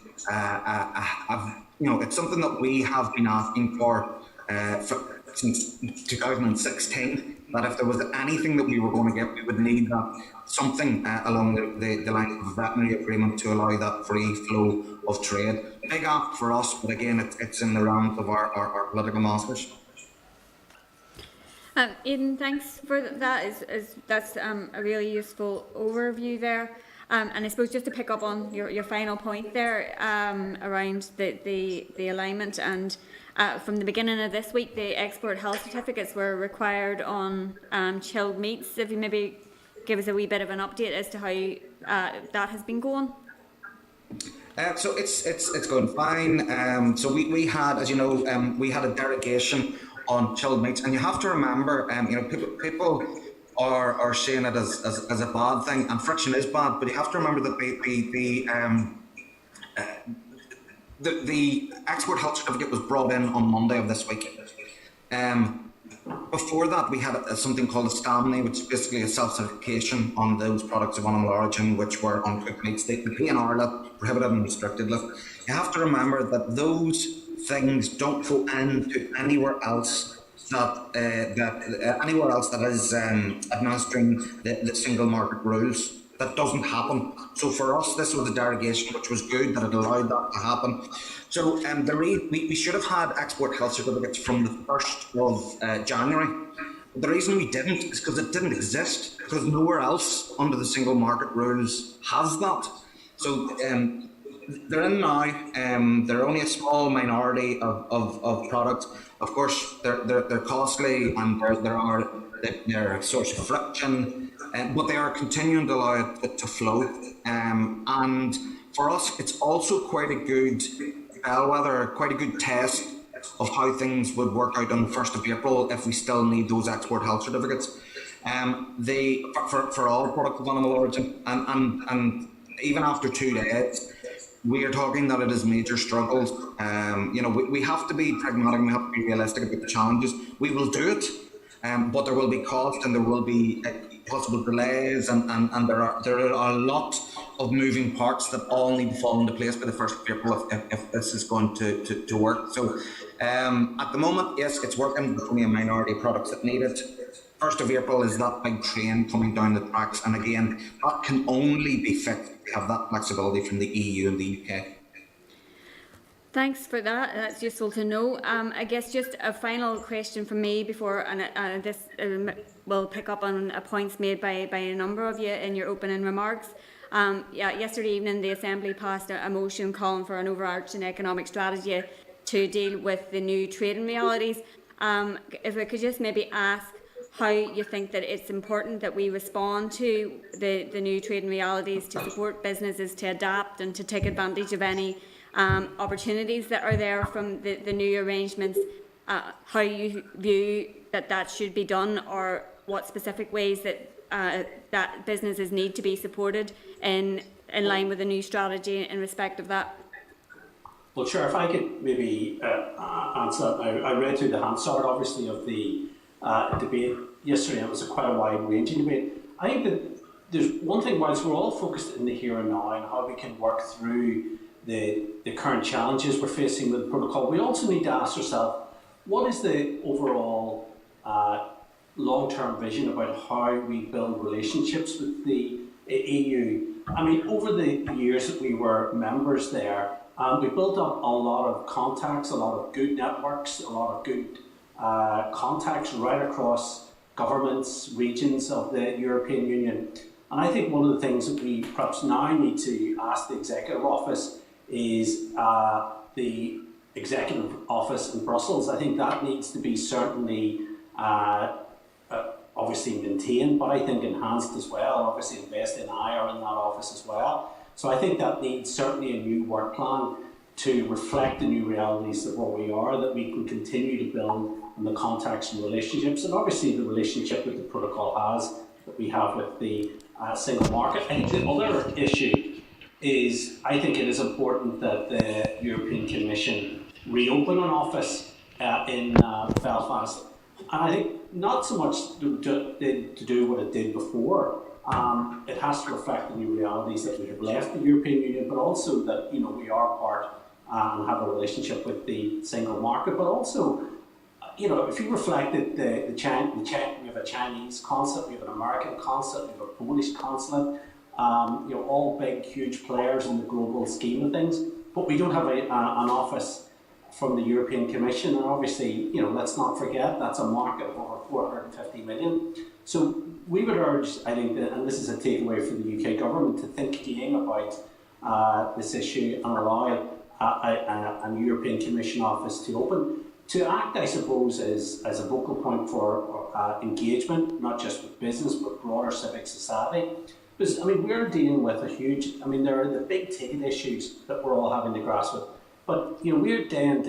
it's something that we have been asking for since 2016. that if there was anything that we were going to get, we would need that something along the lines of a veterinary agreement to allow that free flow of trade. Big ask for us, but again, it's in the realms of our political masters. Aidan, thanks for that. That's a really useful overview there. And I suppose just to pick up on your final point there around the alignment, and from the beginning of this week, the export health certificates were required on chilled meats. If you maybe give us a wee bit of an update as to how that has been going. So it's going fine. So we had, as you know, we had a derogation on chilled meats, and you have to remember, people are seeing it as a bad thing, and friction is bad, but you have to remember that the export health certificate was brought in on Monday of this week. Before that, we had something called a STAMNI, which is basically a self-certification on those products of animal origin which were uncooked meats. The PNR list, prohibited and restricted list. You have to remember that those things don't go into anywhere else that is administering the single market rules. That doesn't happen. So for us, this was a derogation, which was good that it allowed that to happen. So we should have had export health certificates from the 1st of January. The reason we didn't is because it didn't exist, because nowhere else under the single market rules has that. So they're in now. They're only a small minority of products. Of course, they're costly, and they're a source of friction, but they are continuing to allow it to flow. And for us, it's also quite a good bellwether, quite a good test of how things would work out on the 1st of April if we still need those export health certificates. For all products of animal origin, and even after 2 days, we are talking that it is major struggles. We have to be pragmatic, and we have to be realistic about the challenges. We will do it, but there will be cost, and there will be possible delays, and there are a lot of moving parts that all need to fall into place by the 1st of April if this is going to work. So at the moment, yes, it's working. There's only a minority of products that need it. 1st of April is that big train coming down the tracks, and again, that can only be fixed if we have that flexibility from the EU and the UK. Thanks for that. That's useful to know. I guess just a final question from me before, and this will pick up on points made by a number of you in your opening remarks. Yesterday evening, the Assembly passed a motion calling for an overarching economic strategy to deal with the new trading realities. If I could just maybe ask how you think that it's important that we respond to the new trading realities to support businesses to adapt and to take advantage of any opportunities that are there from the new arrangements, how you view that should be done, or what specific ways that businesses need to be supported in line with the new strategy in respect of that. Well, sure, if I could maybe answer that now. I read through the Hansard, obviously, of the debate yesterday. It was quite a wide-ranging debate. I think that there's one thing, whilst we're all focused in the here and now and how we can work through the current challenges we're facing with the protocol, we also need to ask ourselves, what is the overall long-term vision about how we build relationships with the EU? I mean, over the years that we were members there, we built up a lot of contacts, a lot of good networks, a lot of good contacts right across governments, regions of the European Union. And I think one of the things that we perhaps now need to ask the Executive Office is the Executive Office in Brussels. I think that needs to be certainly obviously maintained, but I think enhanced as well. Obviously, Invest in I are in that office as well. So I think that needs certainly a new work plan to reflect the new realities of what we are, that we can continue to build on the contacts and relationships, and obviously the relationship that the protocol has, that we have with the single market. I think the other issue is, I think it is important that the European Commission reopen an office in Belfast. And I think not so much to do what it did before. It has to reflect the new realities that we have left the European Union, but also that we are part and have a relationship with the single market. But also, you know, if you reflect that we have a Chinese consulate, we have an American consulate, we have a Polish consulate, you know, all big, huge players in the global scheme of things, but we don't have an office from the European Commission, and obviously, you know, let's not forget that's a market of over 450 million. So we would urge, I think, that, and this is a takeaway for the UK government, to think again about this issue and allow a European Commission office to open, to act, I suppose, as a vocal point for engagement, not just with business, but broader civic society. Because, I mean, we're dealing with a huge, I mean, there are the big ticket issues that we're all having to grasp with. But, you know, we're day in,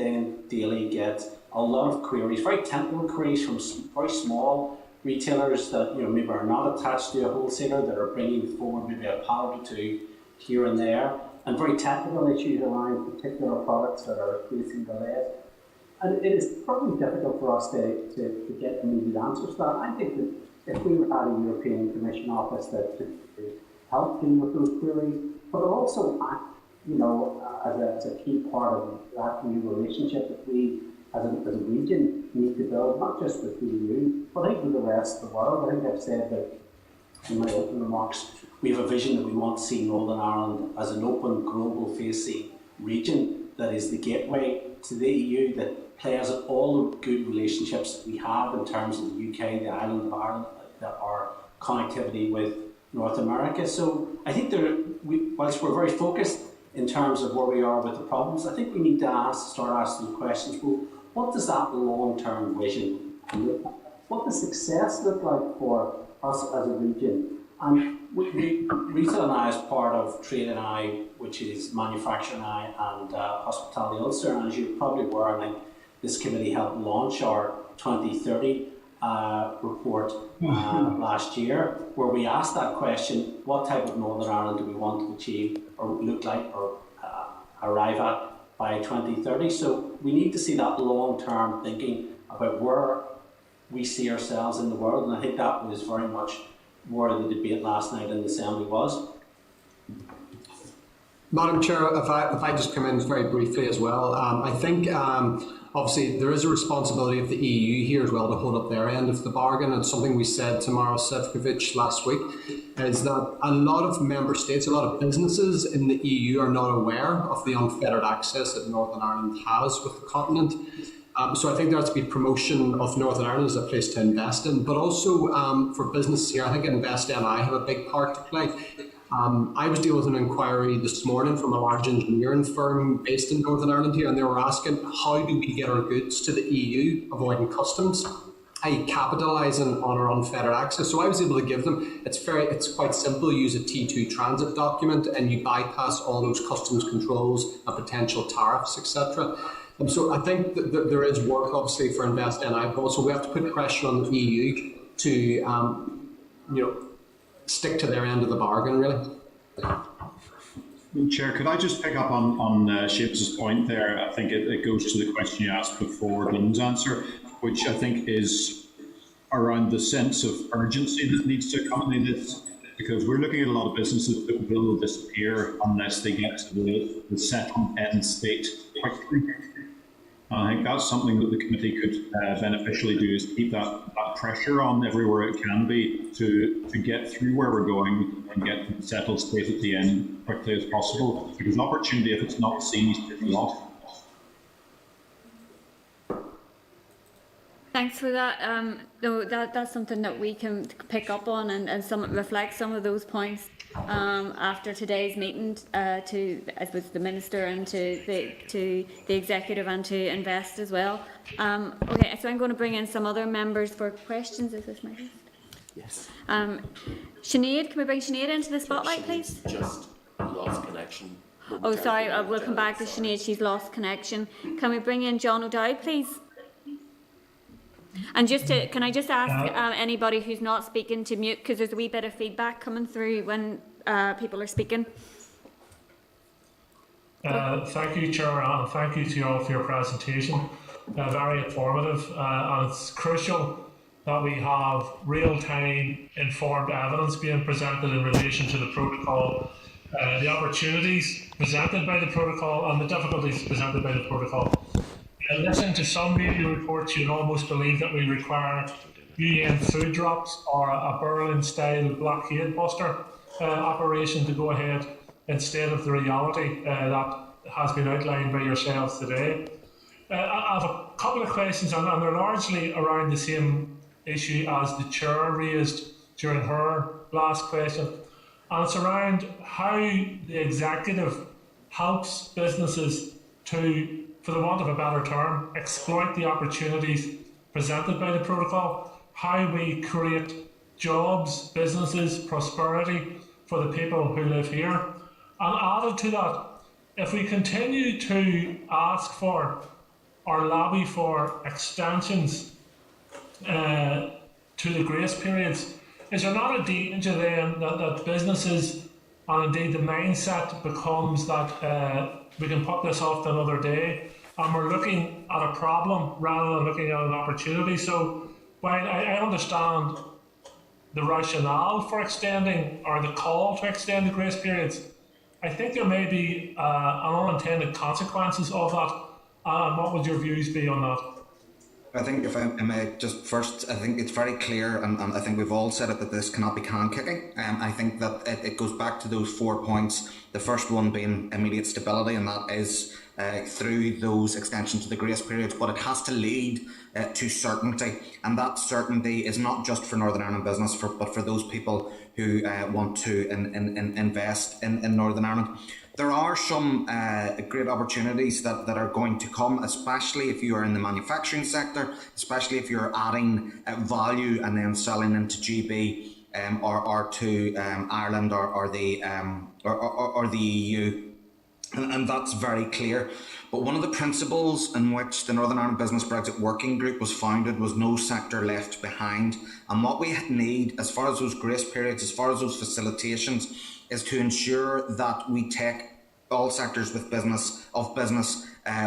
daily get a lot of queries, very technical queries from very small retailers that, you know, maybe are not attached to a wholesaler, that are bringing forward maybe a pallet or two here and there, and very technical issues around particular products that are facing delays. And it is probably difficult for us to get immediate answers to that. I think that if we had a European Commission office that could help deal with those queries, but also act, you know, as a key part of that new relationship that we, as a region, need to build, not just with the EU, but I think with the rest of the world. I think I've said that in my opening remarks, we have a vision that we want to see Northern Ireland as an open, global-facing region that is the gateway to the EU, that plays at all the good relationships that we have in terms of the UK, the island of Ireland, that our connectivity with North America. So I think whilst we're very focused in terms of where we are with the problems, I think we need to start asking questions. Well, what does that long-term vision look like? What does success look like for us as a region? And Rita and I, as part of Trade and I, which is Manufacturing I and Hospitality Ulster, and as you're probably aware, I think this committee helped launch our 2030 report last year, where we asked that question: what type of Northern Ireland do we want to achieve or look like or arrive at by 2030? So we need to see that long-term thinking about where we see ourselves in the world, and I think that was very much where the debate last night in the Assembly was. Madam Chair, if I just come in very briefly as well, I think obviously there is a responsibility of the EU here as well to hold up their end of the bargain, and something we said to Maros Sefcovic last week is that a lot of member states, a lot of businesses in the EU are not aware of the unfettered access that Northern Ireland has with the continent. So I think there has to be promotion of Northern Ireland as a place to invest in, but also for businesses here, I think Invest NI have a big part to play. I was dealing with an inquiry this morning from a large engineering firm based in Northern Ireland here, and they were asking, how do we get our goods to the EU, avoiding customs, i.e. capitalising on our unfettered access? So I was able to give them, it's quite simple. You use a T2 transit document and you bypass all those customs controls and potential tariffs, etc. So I think that there is work, obviously, for Invest NI, but also we have to put pressure on the EU to, stick to their end of the bargain, really. Chair, could I just pick up on Seamus' point there? I think it goes to the question you asked before Glenn's answer, which I think is around the sense of urgency that needs to accompany this, because we're looking at a lot of businesses that will disappear unless they get to the settled end state quickly. I think that's something that the committee could beneficially do, is keep that pressure on everywhere it can be to get through where we're going and get to the settled state at the end quickly as possible. Because an opportunity, if it's not seized, is lost. Thanks for that. No, that's something that we can pick up on and reflect some of those points after today's meeting with the Minister and to the Executive and to Invest as well. Okay, so I'm going to bring in some other members for questions. Is this my list? Yes. Sinead, can we bring Sinead into the spotlight, please? Just lost connection. Oh, sorry, we'll come back to Sinead. She's lost connection. Can we bring in John O'Dowd, please? And can I just ask anybody who's not speaking to mute, because there's a wee bit of feedback coming through when people are speaking. Thank you, Chair, and thank you to you all for your presentation. Very informative, and it's crucial that we have real-time informed evidence being presented in relation to the protocol, the opportunities presented by the protocol and the difficulties presented by the protocol. Listening to some media reports, you'd almost believe that we require UN food drops or a Berlin-style blockade buster operation to go ahead instead of the reality that has been outlined by yourselves today. I have a couple of questions, and they're largely around the same issue as the chair raised during her last question. And it's around how the executive helps businesses to, for the want of a better term, exploit the opportunities presented by the protocol, how we create jobs, businesses, prosperity for the people who live here. And added to that, if we continue to ask for or lobby for extensions to the grace periods, is there not a danger then that businesses, and indeed the mindset becomes that we can put this off to another day, and we're looking at a problem rather than looking at an opportunity? So while I understand the rationale for extending, or the call to extend the grace periods, I think there may be unintended consequences of that. What would your views be on that? I think if I may just first, I think it's very clear, and I think we've all said it, that this cannot be can kicking. I think that it goes back to those 4 points. The first one being immediate stability, and that is through those extensions to the grace periods, but it has to lead to certainty, and that certainty is not just for Northern Ireland business, but for those people who want to invest in Northern Ireland. There are some great opportunities that are going to come, especially if you are in the manufacturing sector, especially if you're adding value and then selling into GB or to Ireland or the EU. And that's very clear. But one of the principles in which the Northern Ireland Business Brexit Working Group was founded was no sector left behind. And what we need, as far as those grace periods, as far as those facilitations, is to ensure that we take all sectors with business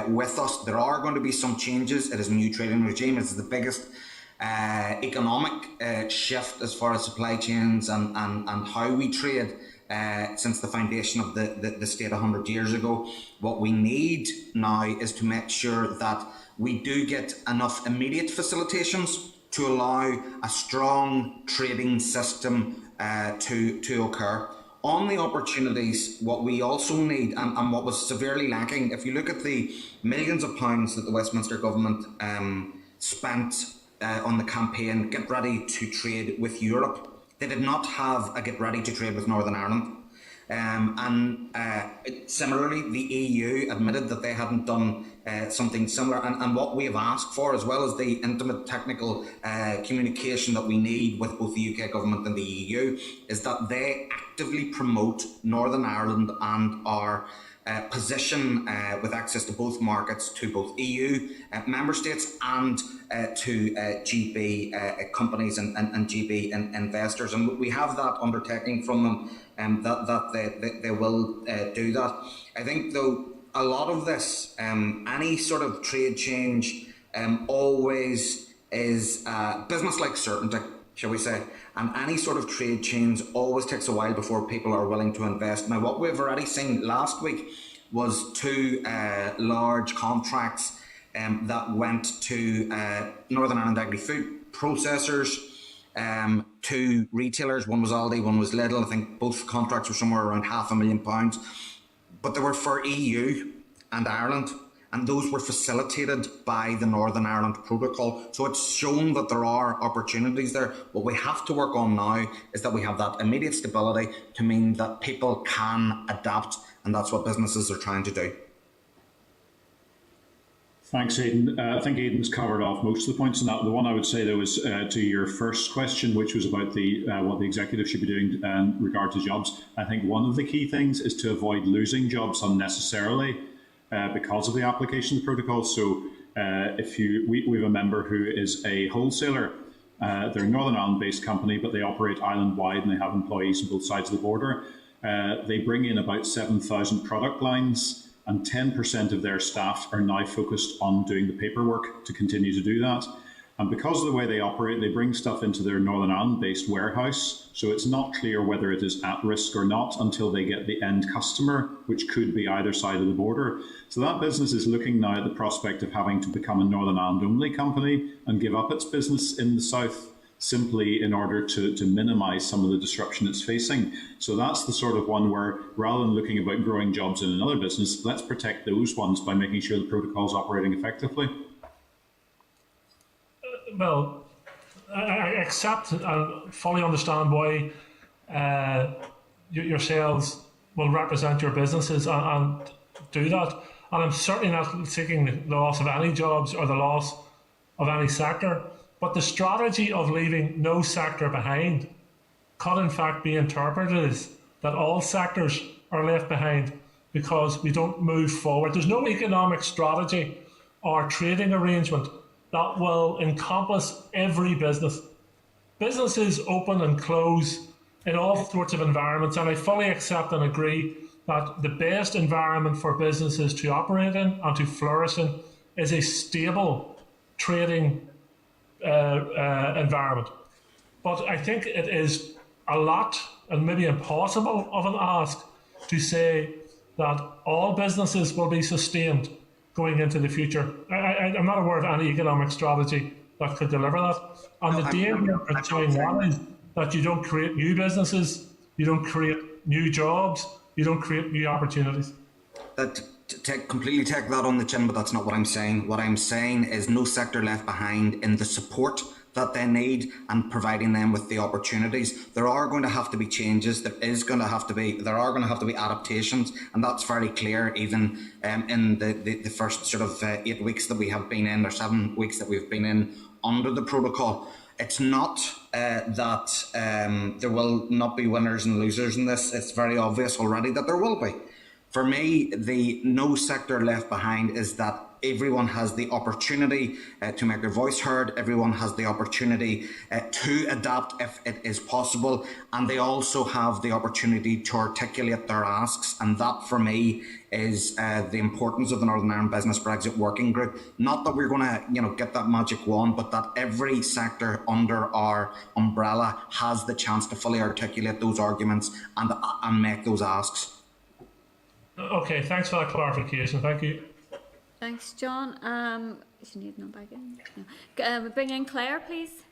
with us. There are going to be some changes. It is a new trading regime. It's the biggest economic shift as far as supply chains and how we trade since the foundation of the state 100 years ago. What we need now is to make sure that we do get enough immediate facilitations to allow a strong trading system to occur. On the opportunities, what we also need, and what was severely lacking, if you look at the millions of pounds that the Westminster government spent on the campaign, Get Ready to Trade with Europe, they did not have a Get Ready to Trade with Northern Ireland. Similarly, the EU admitted that they hadn't done something similar. And what we have asked for, as well as the intimate technical communication that we need with both the UK government and the EU, is that they actively promote Northern Ireland and our position with access to both markets, to both EU member states and to GB companies and GB investors. And we have that undertaking from them that they will do that. I think, though, a lot of this, any sort of trade change always is business-like certainty, shall we say, and any sort of trade change always takes a while before people are willing to invest. Now, what we've already seen last week was 2 large contracts that went to Northern Ireland agri-food processors, 2 retailers. One was Aldi, one was Lidl. I think both contracts were somewhere around £500,000, but they were for EU and Ireland, and those were facilitated by the Northern Ireland Protocol. So it's shown that there are opportunities there. What we have to work on now is that we have that immediate stability to mean that people can adapt, and that's what businesses are trying to do. Thanks, Aidan. I think Aidan's covered off most of the points on that. The one I would say, though, is to your first question, which was about the what the executive should be doing in regard to jobs. I think one of the key things is to avoid losing jobs unnecessarily because of the application of the protocol. So we have a member who is a wholesaler. They're a Northern Ireland-based company, but they operate island-wide and they have employees on both sides of the border. They bring in about 7,000 product lines, and 10% of their staff are now focused on doing the paperwork to continue to do that. And because of the way they operate, they bring stuff into their Northern Ireland-based warehouse, so it's not clear whether it is at risk or not until they get the end customer, which could be either side of the border. So that business is looking now at the prospect of having to become a Northern Ireland-only company and give up its business in the south simply in order to minimise some of the disruption it's facing. So that's the sort of one where, rather than looking about growing jobs in another business, let's protect those ones by making sure the protocol's operating effectively. Well, I accept and fully understand why yourselves will represent your businesses and do that. And I'm certainly not seeking the loss of any jobs or the loss of any sector. But the strategy of leaving no sector behind could in fact be interpreted as that all sectors are left behind because we don't move forward. There's no economic strategy or trading arrangement that will encompass every business. Businesses open and close in all sorts of environments, and I fully accept and agree that the best environment for businesses to operate in and to flourish in is a stable trading environment. But I think it is a lot and maybe impossible of an ask to say that all businesses will be sustained going into the future. I'm not aware of any economic strategy that could deliver that. And the danger of doing that is that you don't create new businesses, you don't create new jobs, you don't create new opportunities. Completely take that on the chin, but that's not what I'm saying. What I'm saying is no sector left behind in the support that they need and providing them with the opportunities. There are going to have to be changes. There are going to have to be adaptations, and that's very clear even in the first sort of 8 weeks that we have been in, or 7 weeks that we've been in under the protocol. It's not that there will not be winners and losers in this. It's very obvious already that there will be. For me, the no sector left behind is that everyone has the opportunity to make their voice heard. Everyone has the opportunity to adapt if it is possible. And they also have the opportunity to articulate their asks. And that, for me, is the importance of the Northern Ireland Business Brexit Working Group. Not that we're going to get that magic wand, but that every sector under our umbrella has the chance to fully articulate those arguments and make those asks. Okay, thanks for that clarification. Thank you. Thanks, John. Is you need no back in? No. Bring in Claire, please.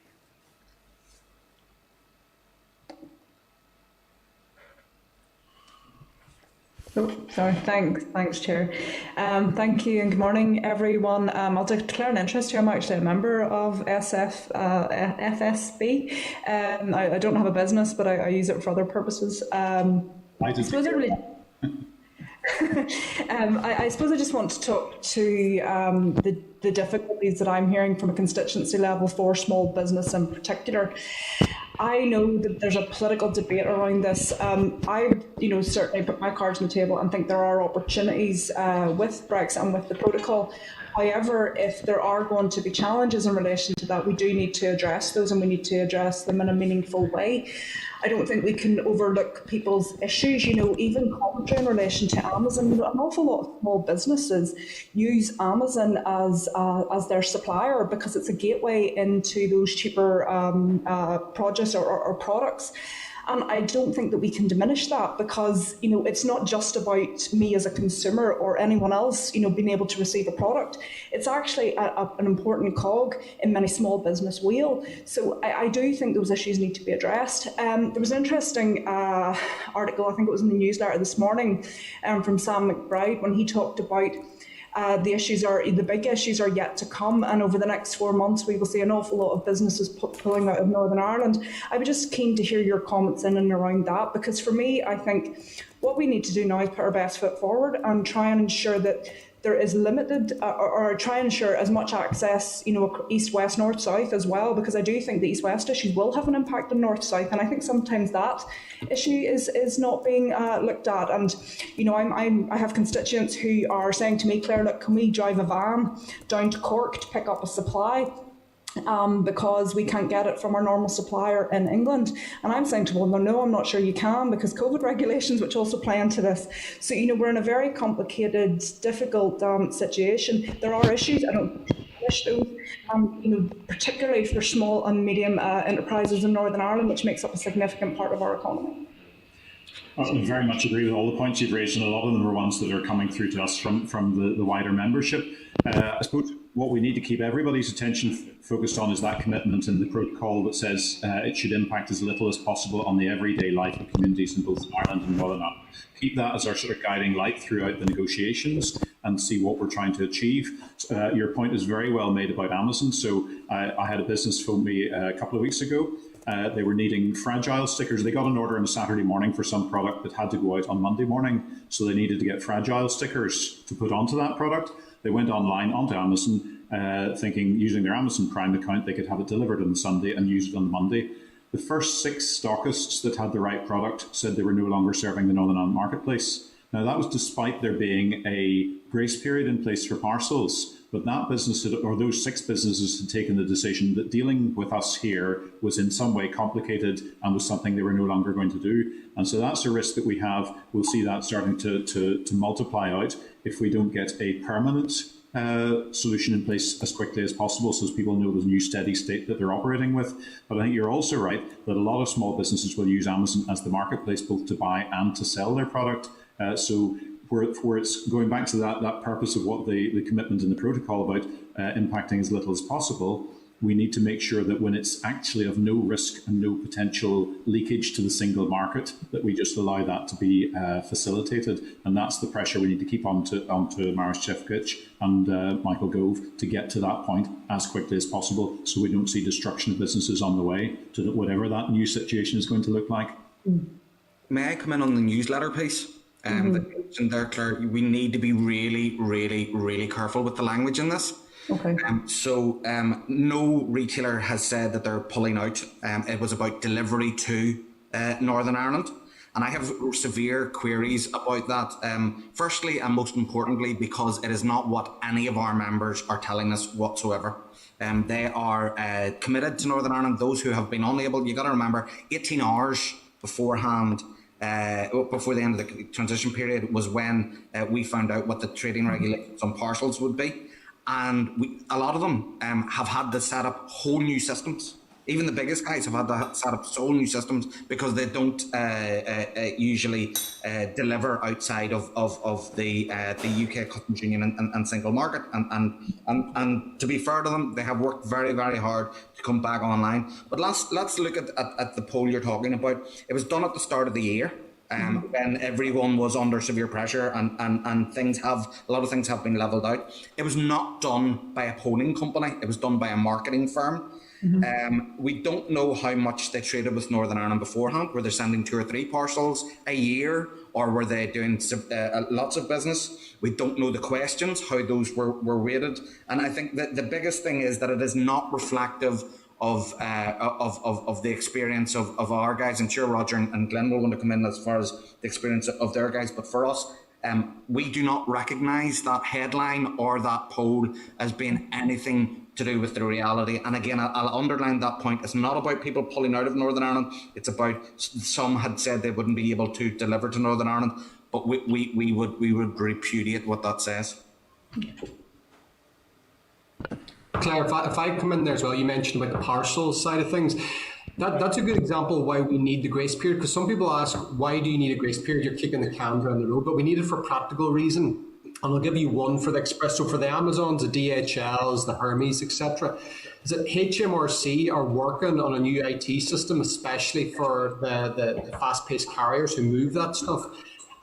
Oh, sorry. Thanks, Chair. Thank you and good morning, everyone. I'll declare an interest here. I'm actually a member of FSB. I don't have a business, but I use it for other purposes. I suppose I just want to talk to the difficulties that I'm hearing from a constituency level for small business in particular. I know that there's a political debate around this. I, certainly put my cards on the table and think there are opportunities with Brexit and with the protocol. However, if there are going to be challenges in relation to that, we do need to address those, and we need to address them in a meaningful way. I don't think we can overlook people's issues. Even commentary in relation to Amazon. An awful lot of small businesses use Amazon as their supplier because it's a gateway into those cheaper produce or products. And I don't think that we can diminish that because, it's not just about me as a consumer or anyone else, being able to receive a product. It's actually an important cog in many small business wheel. So I do think those issues need to be addressed. There was an interesting article, I think it was in the newsletter this morning, from Sam McBride when he talked about the big issues are yet to come, and over the next 4 months we will see an awful lot of businesses pulling out of Northern Ireland. I was just keen to hear your comments in and around that, because for me, I think what we need to do now is put our best foot forward and try and ensure that there is limited or try and ensure as much access, east, west, north, south as well, because I do think the east, west issues will have an impact on north, south, and I think sometimes that issue is not being looked at. And I have constituents who are saying to me, Claire, look, can we drive a van down to Cork to pick up a supply? Because we can't get it from our normal supplier in England. And I'm saying to them, well, no, I'm not sure you can, because COVID regulations, which also play into this. So, we're in a very complicated, difficult situation. There are issues. I don't establish those, particularly for small and medium enterprises in Northern Ireland, which makes up a significant part of our economy. I very much agree with all the points you've raised, and a lot of them are ones that are coming through to us from the wider membership. I suppose what we need to keep everybody's attention focused on is that commitment in the protocol that says it should impact as little as possible on the everyday life of communities in both Ireland and Northern Ireland. Keep that as our sort of guiding light throughout the negotiations and see what we're trying to achieve. Your point is very well made about Amazon. So I had a business phone me a couple of weeks ago. They were needing fragile stickers. They got an order on a Saturday morning for some product that had to go out on Monday morning. So they needed to get fragile stickers to put onto that product. They went online onto Amazon, thinking using their Amazon Prime account, they could have it delivered on Sunday and use it on Monday. The first 6 stockists that had the right product said they were no longer serving the Northern Ireland marketplace. Now, that was despite there being a grace period in place for parcels. But that business, or those 6 businesses, had taken the decision that dealing with us here was in some way complicated and was something they were no longer going to do. And so that's a risk that we have. We'll see that starting to multiply out if we don't get a permanent solution in place as quickly as possible, so as people know there's a new steady state that they're operating with. But I think you're also right that a lot of small businesses will use Amazon as the marketplace both to buy and to sell their product. So where it's going back to that purpose of what the commitment in the protocol about impacting as little as possible, we need to make sure that when it's actually of no risk and no potential leakage to the single market, that we just allow that to be facilitated. And that's the pressure we need to keep onto Maris Shevkovich and Michael Gove to get to that point as quickly as possible, so we don't see destruction of businesses on the way to whatever that new situation is going to look like. May I come in on the newsletter piece? That you mentioned there, Claire, we need to be really, really, really careful with the language in this. Okay. No retailer has said that they're pulling out. It was about delivery to Northern Ireland. And I have severe queries about that. Firstly, and most importantly, because it is not what any of our members are telling us whatsoever. They are committed to Northern Ireland. Those who have been unable, you got to remember, 18 hours beforehand, before the end of the transition period was when we found out what the trading regulations on parcels would be. And a lot of them have had to set up whole new systems. Even the biggest guys have had to set up whole new systems because they don't usually deliver outside of the UK Customs Union and single market. And to be fair to them, they have worked very, very hard to come back online. But let's look at the poll you're talking about. It was done at the start of the year. When everyone was under severe pressure and a lot of things have been levelled out. It was not done by a polling company, it was done by a marketing firm. We don't know how much they traded with Northern Ireland beforehand. Were they sending 2 or 3 parcels a year, or were they doing lots of business? We don't know the questions, how those were weighted. And I think that the biggest thing is that it is not reflective of the experience of our guys. I'm sure Roger and Glenn will want to come in as far as the experience of their guys, but for us, we do not recognise that headline or that poll as being anything to do with the reality. And again, I'll underline that point. It's not about people pulling out of Northern Ireland. It's about some had said they wouldn't be able to deliver to Northern Ireland, but we would repudiate what that says. Claire, if I come in there as well, you mentioned about the parcels side of things. That's a good example of why we need the grace period, because some people ask, why do you need a grace period? You're kicking the can down the road, but we need it for practical reason. And I'll give you one for the Express. So for the Amazons, the DHLs, the Hermes, etc., is that HMRC are working on a new IT system, especially for the fast-paced carriers who move that stuff.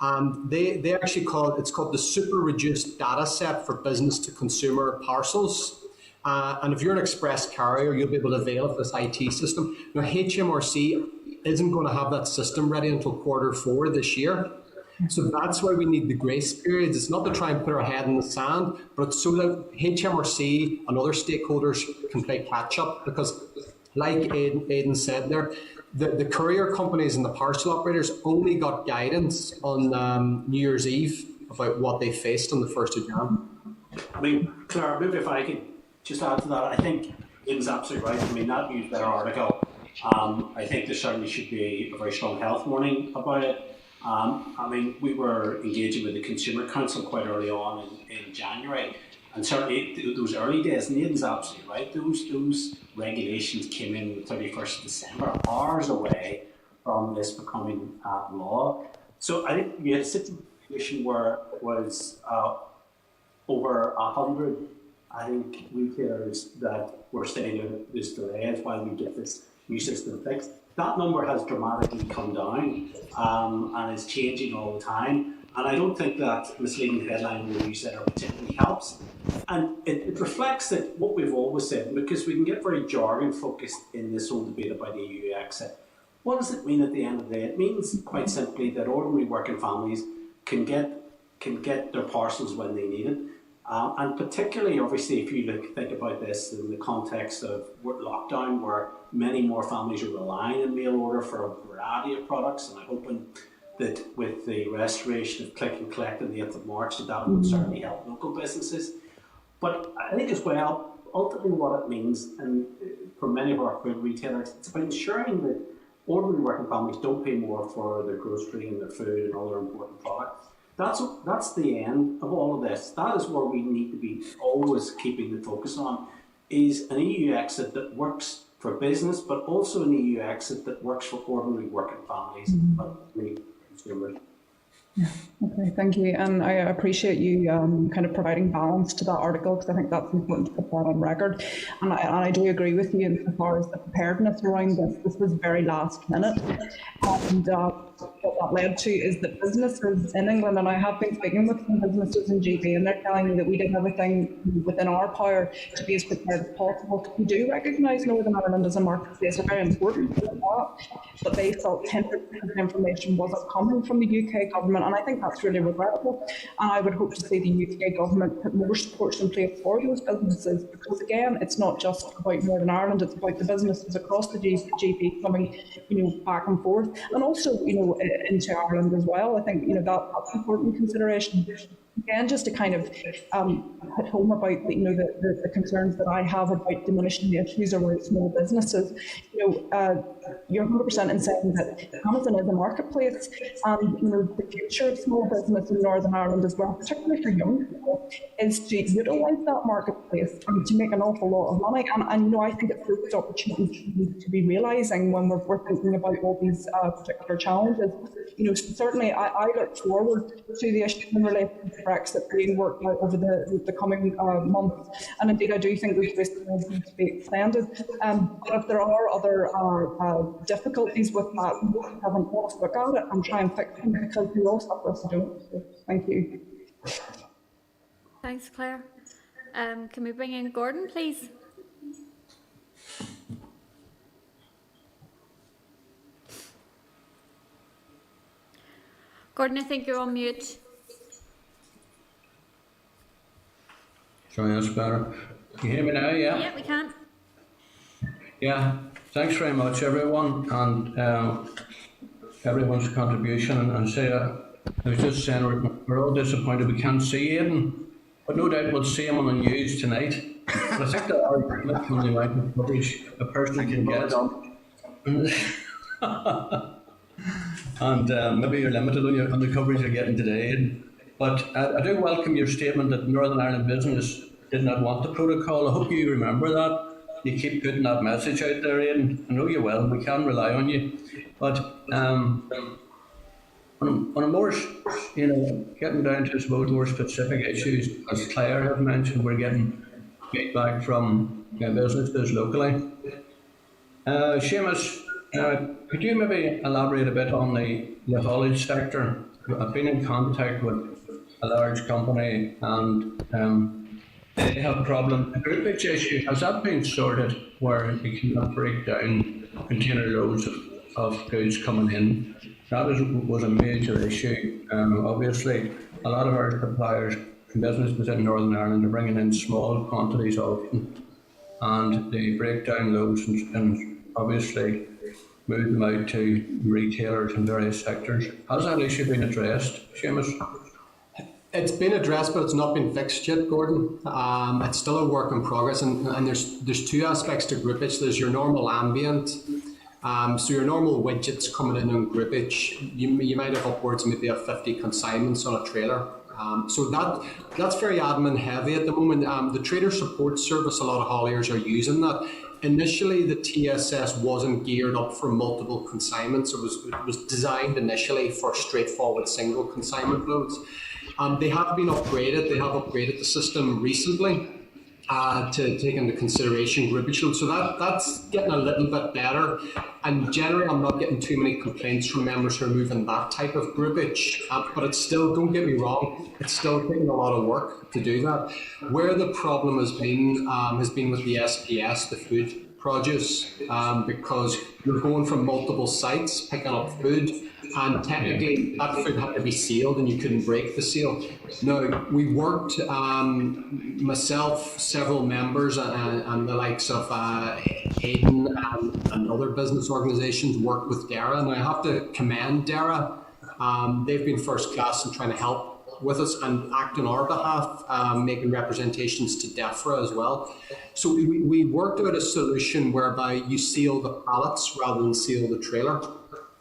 And they actually it's called the Super Reduced Data Set for Business to Consumer Parcels. And if you're an express carrier, you'll be able to avail of this IT system. Now, HMRC isn't going to have that system ready until Q4 this year. So that's why we need the grace periods. It's not to try and put our head in the sand, but it's so that HMRC and other stakeholders can play catch up. Because like Aidan said there, the courier companies and the parcel operators only got guidance on New Year's Eve about what they faced on the 1st of January. I mean, Claire, maybe if I could just add to that, I think Aidan's absolutely right. I mean, that newsletter article, I think there certainly should be a very strong health warning about it. I mean, we were engaging with the Consumer Council quite early on in January, And certainly those early days, Nathan's absolutely right, those regulations came in the 31st of December, hours away from this becoming law. So I think we had a situation where it was over 100, I think, retailers that were saying there's delays while we get this new system fixed. That number has dramatically come down and is changing all the time. And I don't think that misleading headline in the newsletter particularly helps. And it reflects that what we've always said, because we can get very jargon focused in this whole debate about the EU exit. What does it mean at the end of the day? It means quite simply that ordinary working families can get their parcels when they need it. And particularly, obviously, if you think about this in the context of lockdown, where many more families are relying on mail order for a variety of products, and I'm hoping that with the restoration of Click and Collect on the 8th of March, that would certainly help local businesses. But I think as well, ultimately what it means, and for many of our food retailers, it's about ensuring that ordinary working families don't pay more for their grocery and their food and other important products. That's the end of all of this. That is where we need to be always keeping the focus on, is an EU exit that works for business, but also an EU exit that works for ordinary working families, but many consumers. Yeah, okay, thank you. And I appreciate you kind of providing balance to that article, because I think that's important to put that on record. And I do agree with you insofar as the preparedness around this. This was very last minute. And what that led to is that businesses in England, and I have been speaking with some businesses in GB, and they're telling me that we did everything within our power to be as prepared as possible. We do recognise Northern Ireland as a marketplace, very important for that, but they felt 10% of the information wasn't coming from the UK government, and I think that's really regrettable. And I would hope to see the UK government put more supports in place for those businesses, because again, it's not just about Northern Ireland, it's about the businesses across the GB coming, back and forth, and also, into Ireland as well. I think, that's an important consideration. Again, just to kind of hit home about the concerns that I have about diminishing the issues around small businesses. You're 100% in saying that Amazon is a marketplace, and the future of small business in Northern Ireland as well, particularly for young people, is to utilise that marketplace and to make an awful lot of money. And I think it's those opportunities we need to be realising when we're thinking about all these particular challenges. Certainly I look forward to the issues in relation to Brexit being worked out over the coming months, and indeed I do think those risks need to be extended. But if there are other difficulties with that, we have an honest look at it and try and fix them, because we all suffer if we don't. So, thank you. Thanks, Claire. Can we bring in Gordon, please? Gordon, I think you're on mute. Sorry, that's better. Can you hear me now? Yeah? Yeah, we can. Yeah, thanks very much, everyone, and everyone's contribution. And say, I was just saying, we're all disappointed we can't see Aidan, but no doubt we'll see him on the news tonight. But I think that argument on the amount of coverage a person can get. And maybe you're limited on the coverage you're getting today. But I do welcome your statement that Northern Ireland business did not want the protocol. I hope you remember that. You keep putting that message out there, Aidan. I know you will. We can rely on you. But on a more, getting down to, I suppose, more specific issues, as Claire have mentioned, we're getting feedback from businesses locally. Seamus, could you maybe elaborate a bit on the haulage sector? I've been in contact with a large company, and they have a problem. The groupage issue, has that been sorted where you cannot break down container loads of goods coming in? That was a major issue. Obviously, a lot of our suppliers and businesses in Northern Ireland are bringing in small quantities often, and they break down loads and obviously move them out to retailers in various sectors. Has that issue been addressed, Seamus? It's been addressed, but it's not been fixed yet, Gordon. It's still a work in progress, and there's two aspects to groupage. There's your normal ambient, so your normal widgets coming in on groupage. You might have upwards maybe of 50 consignments on a trailer, So that's very admin heavy at the moment. The Trader Support Service, a lot of hauliers are using that. Initially, the TSS wasn't geared up for multiple consignments. It was designed initially for straightforward single consignment loads. They have been upgraded. They have upgraded the system recently to take into consideration groupage load. So that's getting a little bit better. And generally, I'm not getting too many complaints from members who are moving that type of groupage. But it's still, don't get me wrong, it's still taking a lot of work to do that. Where the problem has been with the SPS, the food produce, because you're going from multiple sites, picking up food, and technically that food had to be sealed and you couldn't break the seal. Now, we worked, myself, several members and the likes of Hayden and other business organisations worked with DERA, and I have to commend DERA. They've been first class in trying to help with us and act on our behalf, making representations to DEFRA as well. So we worked out a solution whereby you seal the pallets rather than seal the trailer.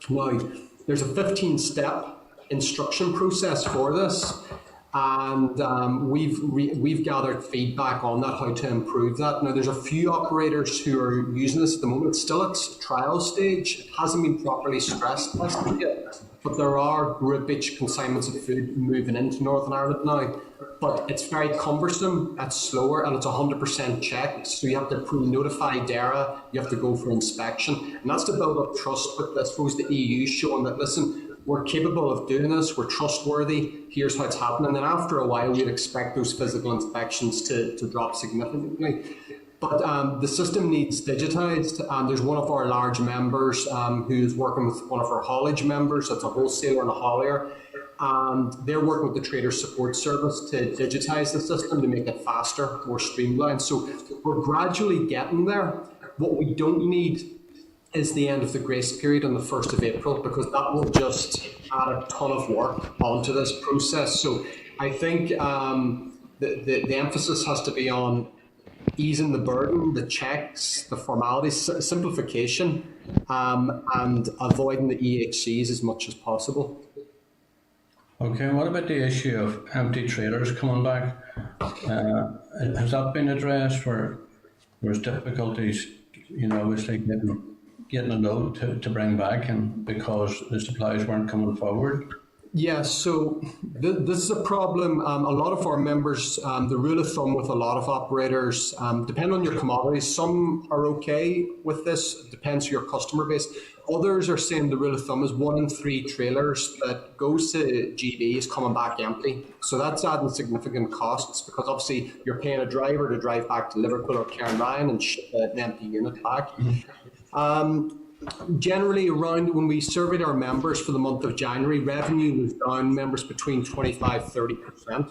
Now, there's a 15-step instruction process for this, and we've gathered feedback on that, how to improve that. Now, there's a few operators who are using this at the moment. It's still at trial stage. It hasn't been properly stress tested yet, but there are groupage consignments of food moving into Northern Ireland now. But it's very cumbersome, it's slower, and it's 100% checked. So you have to pre-notify DERA, you have to go for inspection. And that's to build up trust with, I suppose, the EU showing that, listen, we're capable of doing this, we're trustworthy, here's how it's happening. And then after a while, we'd expect those physical inspections to drop significantly. But the system needs digitised, and there's one of our large members who's working with one of our haulage members, that's a wholesaler and a haulier, and they're working with the Trader Support Service to digitise the system to make it faster, more streamlined. So we're gradually getting there. What we don't need is the end of the grace period on the 1st of April, because that will just add a ton of work onto this process. So I think the emphasis has to be on easing the burden, the checks, the formalities, simplification, and avoiding the EHCs as much as possible. Okay, what about the issue of empty trailers coming back? Has that been addressed, where there's difficulties, obviously getting a load to bring back, and because the supplies weren't coming forward? Yeah, so this is a problem. A lot of our members, the rule of thumb with a lot of operators, depending on your commodities, some are okay with this, it depends on your customer base. Others are saying the rule of thumb is 1 in 3 trailers that goes to GB is coming back empty. So that's adding significant costs, because obviously you're paying a driver to drive back to Liverpool or Cairnryan and ship an empty unit back. Generally, around when we surveyed our members for the month of January, revenue was down, members between 25-30%,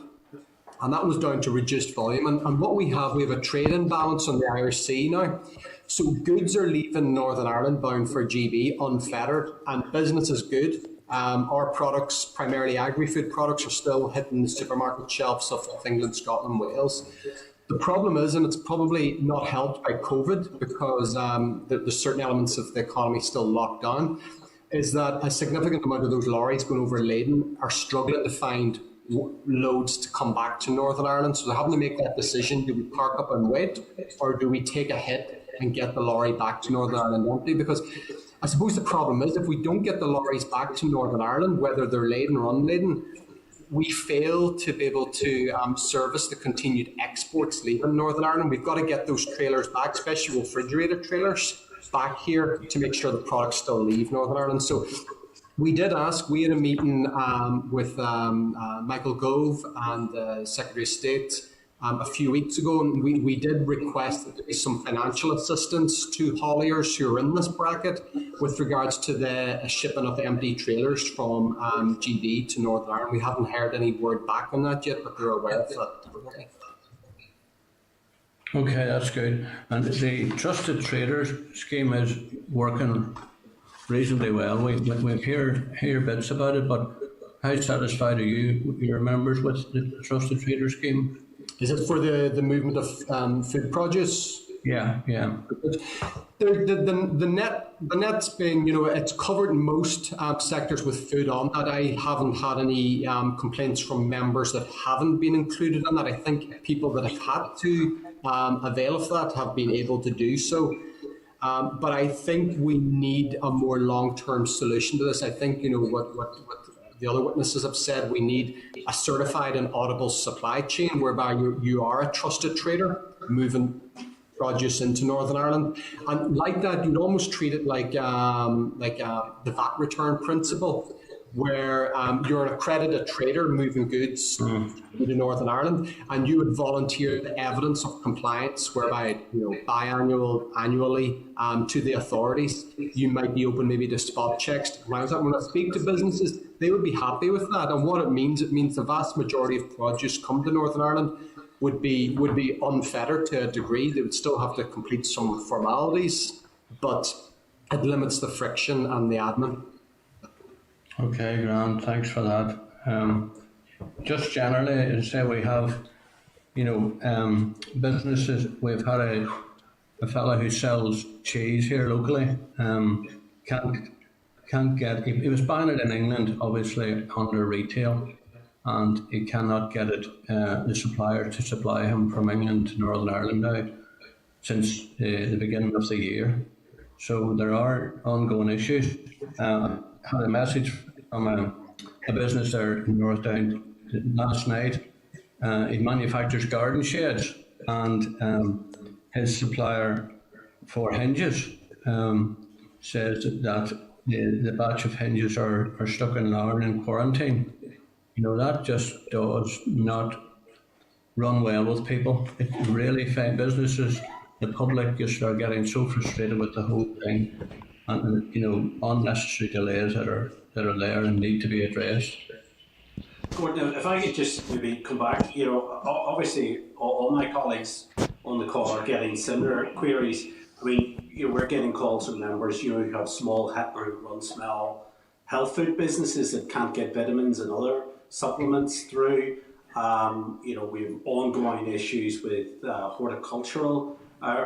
and that was down to reduced volume. And what we have a trade imbalance on the Irish Sea now. So goods are leaving Northern Ireland bound for GB unfettered, and business is good. Our products, primarily agri-food products, are still hitting the supermarket shelves of England, Scotland, Wales. The problem is, and it's probably not helped by COVID, because there's certain elements of the economy still locked down, is that a significant amount of those lorries going over laden are struggling to find loads to come back to Northern Ireland. So they're having to make that decision: do we park up and wait, or do we take a hit and get the lorry back to Northern Ireland empty? Because I suppose the problem is, if we don't get the lorries back to Northern Ireland, whether they're laden or unladen, we fail to be able to service the continued exports leaving Northern Ireland. We've got to get those trailers back, especially refrigerated trailers, back here to make sure the products still leave Northern Ireland. So we did ask, we had a meeting with Michael Gove and Secretary of State a few weeks ago, and we did request that there be some financial assistance to hauliers who are in this bracket with regards to the shipping of empty trailers from GB to Northern Ireland. We haven't heard any word back on that yet, but they're aware of that. Okay, that's good. And the Trusted Traders scheme is working reasonably well. We hear bits about it, but how satisfied are your members with the Trusted Trader scheme? Is it for the movement of food produce? Yeah. The net's been, it's covered most sectors with food on that. I haven't had any complaints from members that haven't been included in that. I think people that have had to avail of that have been able to do so. But I think we need a more long-term solution to this. I think, what the other witnesses have said, we need a certified and audible supply chain whereby you are a trusted trader moving produce into Northern Ireland. And like that, you'd almost treat it like the VAT return principle, where you're an accredited trader moving goods into Northern Ireland, and you would volunteer the evidence of compliance, whereby annually to the authorities. You might be open maybe to spot checks. When I speak to businesses, they would be happy with that. And what it means the vast majority of produce come to Northern Ireland would be unfettered to a degree. They would still have to complete some formalities, but it limits the friction and the admin. Okay, Grant, thanks for that. Just generally, as I say, we have, businesses. We've had a fellow who sells cheese here locally. Can't get. He was buying it in England, obviously under retail, and he cannot get it. The supplier to supply him from England to Northern Ireland now since the beginning of the year. So there are ongoing issues. Had a message from a business there in North Down last night. He manufactures garden sheds, and his supplier for hinges says that the batch of hinges are stuck in Larne in quarantine. That just does not run well with people. It really, businesses, the public just are getting so frustrated with the whole thing. And unnecessary delays that are there and need to be addressed. Gordon, if I could just maybe come back, obviously all my colleagues on the call are getting similar queries. I mean, we're getting calls from members, who have small run small health food businesses that can't get vitamins and other supplements through. We have ongoing issues with horticultural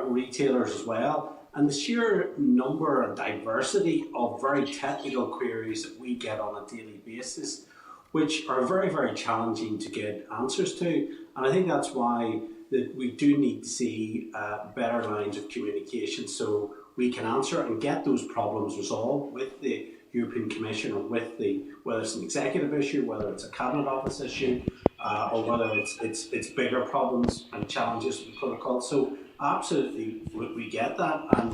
retailers as well. And the sheer number and diversity of very technical queries that we get on a daily basis, which are very, very challenging to get answers to. And I think that's why that we do need to see better lines of communication so we can answer and get those problems resolved with the European Commission, or with whether it's an executive issue, whether it's a Cabinet Office issue, or whether it's bigger problems and challenges with the protocol. So absolutely, we get that, and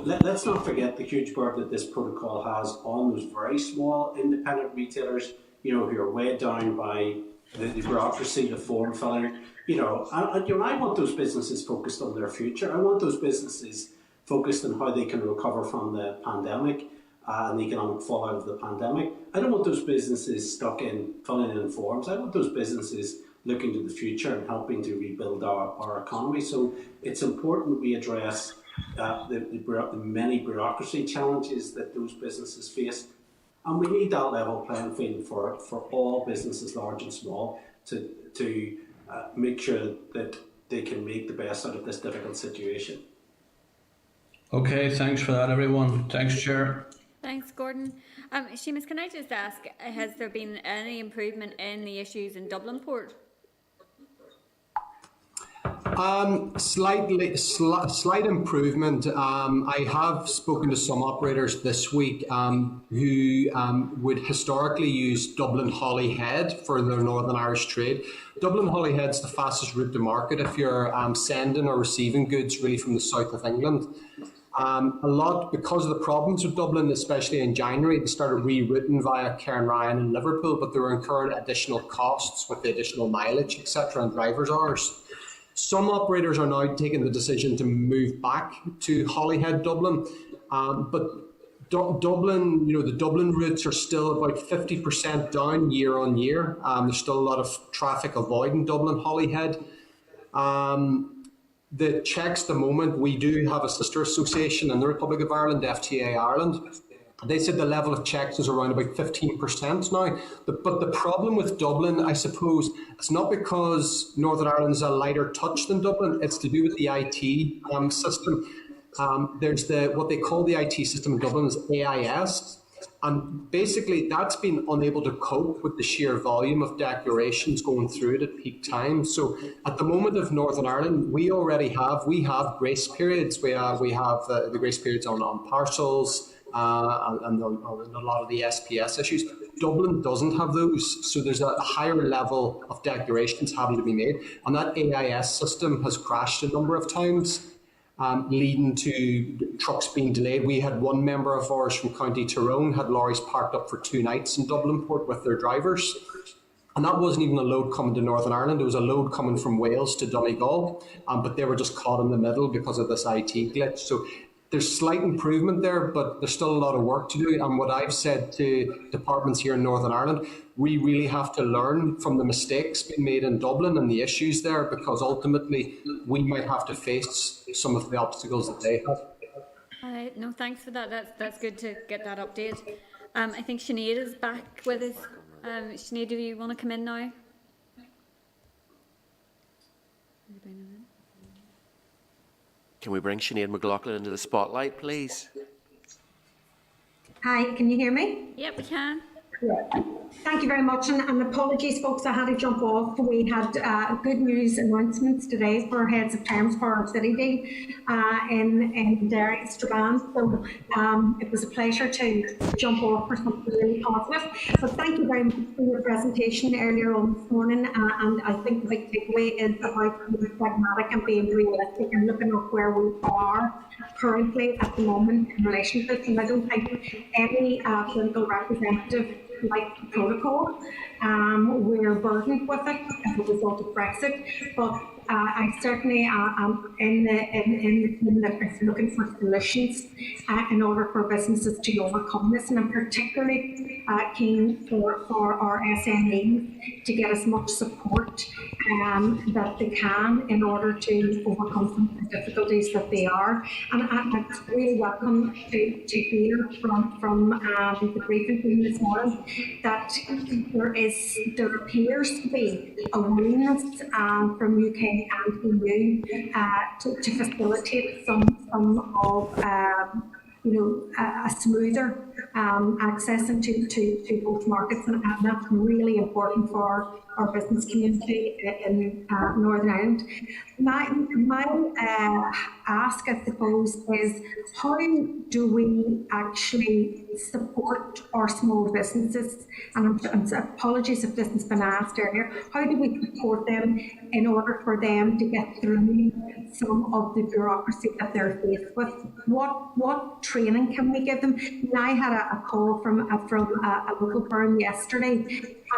let's not forget the huge burden that this protocol has on those very small independent retailers, who are weighed down by the bureaucracy, the form filling. I want those businesses focused on their future. I want those businesses focused on how they can recover from the pandemic and the economic fallout of the pandemic. I don't want those businesses stuck in filling in forms. I want those businesses looking to the future and helping to rebuild our economy. So it's important we address the many bureaucracy challenges that those businesses face. And we need that level playing field for all businesses, large and small, to make sure that they can make the best out of this difficult situation. Okay, thanks for that, everyone. Thanks, Chair. Thanks, Gordon. Seamus, can I just ask, has there been any improvement in the issues in Dublin Port? Slight improvement. I have spoken to some operators this week who would historically use Dublin Holyhead for their Northern Irish trade. Dublin Holyhead's the fastest route to market if you're sending or receiving goods really from the south of England. A lot, because of the problems with Dublin, especially in January, they started rerouting via Cairnryan and Liverpool, but they were incurring additional costs with the additional mileage, etc., and drivers' hours. Some operators are now taking the decision to move back to Holyhead, Dublin, but Dublin, the Dublin routes are still about 50% down year on year. There's still a lot of traffic avoiding Dublin Holyhead. The checks at the moment, we do have a sister association in the Republic of Ireland, FTA Ireland, They said the level of checks is around about 15% now. But the problem with Dublin, I suppose, it's not because Northern Ireland is a lighter touch than Dublin. It's to do with the IT system. There's what they call the IT system in Dublin is AIS. And basically, that's been unable to cope with the sheer volume of declarations going through it at peak times. So at the moment of Northern Ireland, we have grace periods. We have the grace periods on parcels, and on a lot of the SPS issues. Dublin doesn't have those, so there's a higher level of declarations having to be made, and that AIS system has crashed a number of times, leading to trucks being delayed. We had one member of ours from County Tyrone had lorries parked up for 2 nights in Dublin Port with their drivers. And that wasn't even a load coming to Northern Ireland, it was a load coming from Wales to Donegal, but they were just caught in the middle because of this IT glitch. So there's slight improvement there, but there's still a lot of work to do. And what I've said to departments here in Northern Ireland, we really have to learn from the mistakes being made in Dublin and the issues there, because ultimately we might have to face some of the obstacles that they have. All right, no, thanks for that. That's good to get that update. I think Sinead is back with us. Sinead, do you want to come in now? Can we bring Sinead McLaughlin into the spotlight, please? Hi, can you hear me? Yep, we can. Thank you very much, and apologies folks, I had to jump off. We had good news announcements today for heads of terms for our city deal in Derry, Strabane, so it was a pleasure to jump off for something really positive. So thank you very much for your presentation earlier on this morning, and I think the big takeaway is about being pragmatic and being realistic and looking at where we are currently at the moment in relation to this, and I don't think any political representative like the protocol. We're burdened with it as a result of Brexit, but I certainly am in the team that is looking for solutions in order for businesses to overcome this, and I'm particularly keen for our SMEs to get as much support that they can in order to overcome some of the difficulties that they are. And it's really welcome to hear from the briefing team this morning that there appears to be a willingness from UK and EU to facilitate some of a smoother access into both markets, and that's really important for our business community in Northern Ireland. My ask, I suppose, is how do we actually support our small businesses? And apologies if this has been asked earlier. How do we support them in order for them to get through some of the bureaucracy that they're faced with? What training can we give them? And I had a call from a local firm yesterday,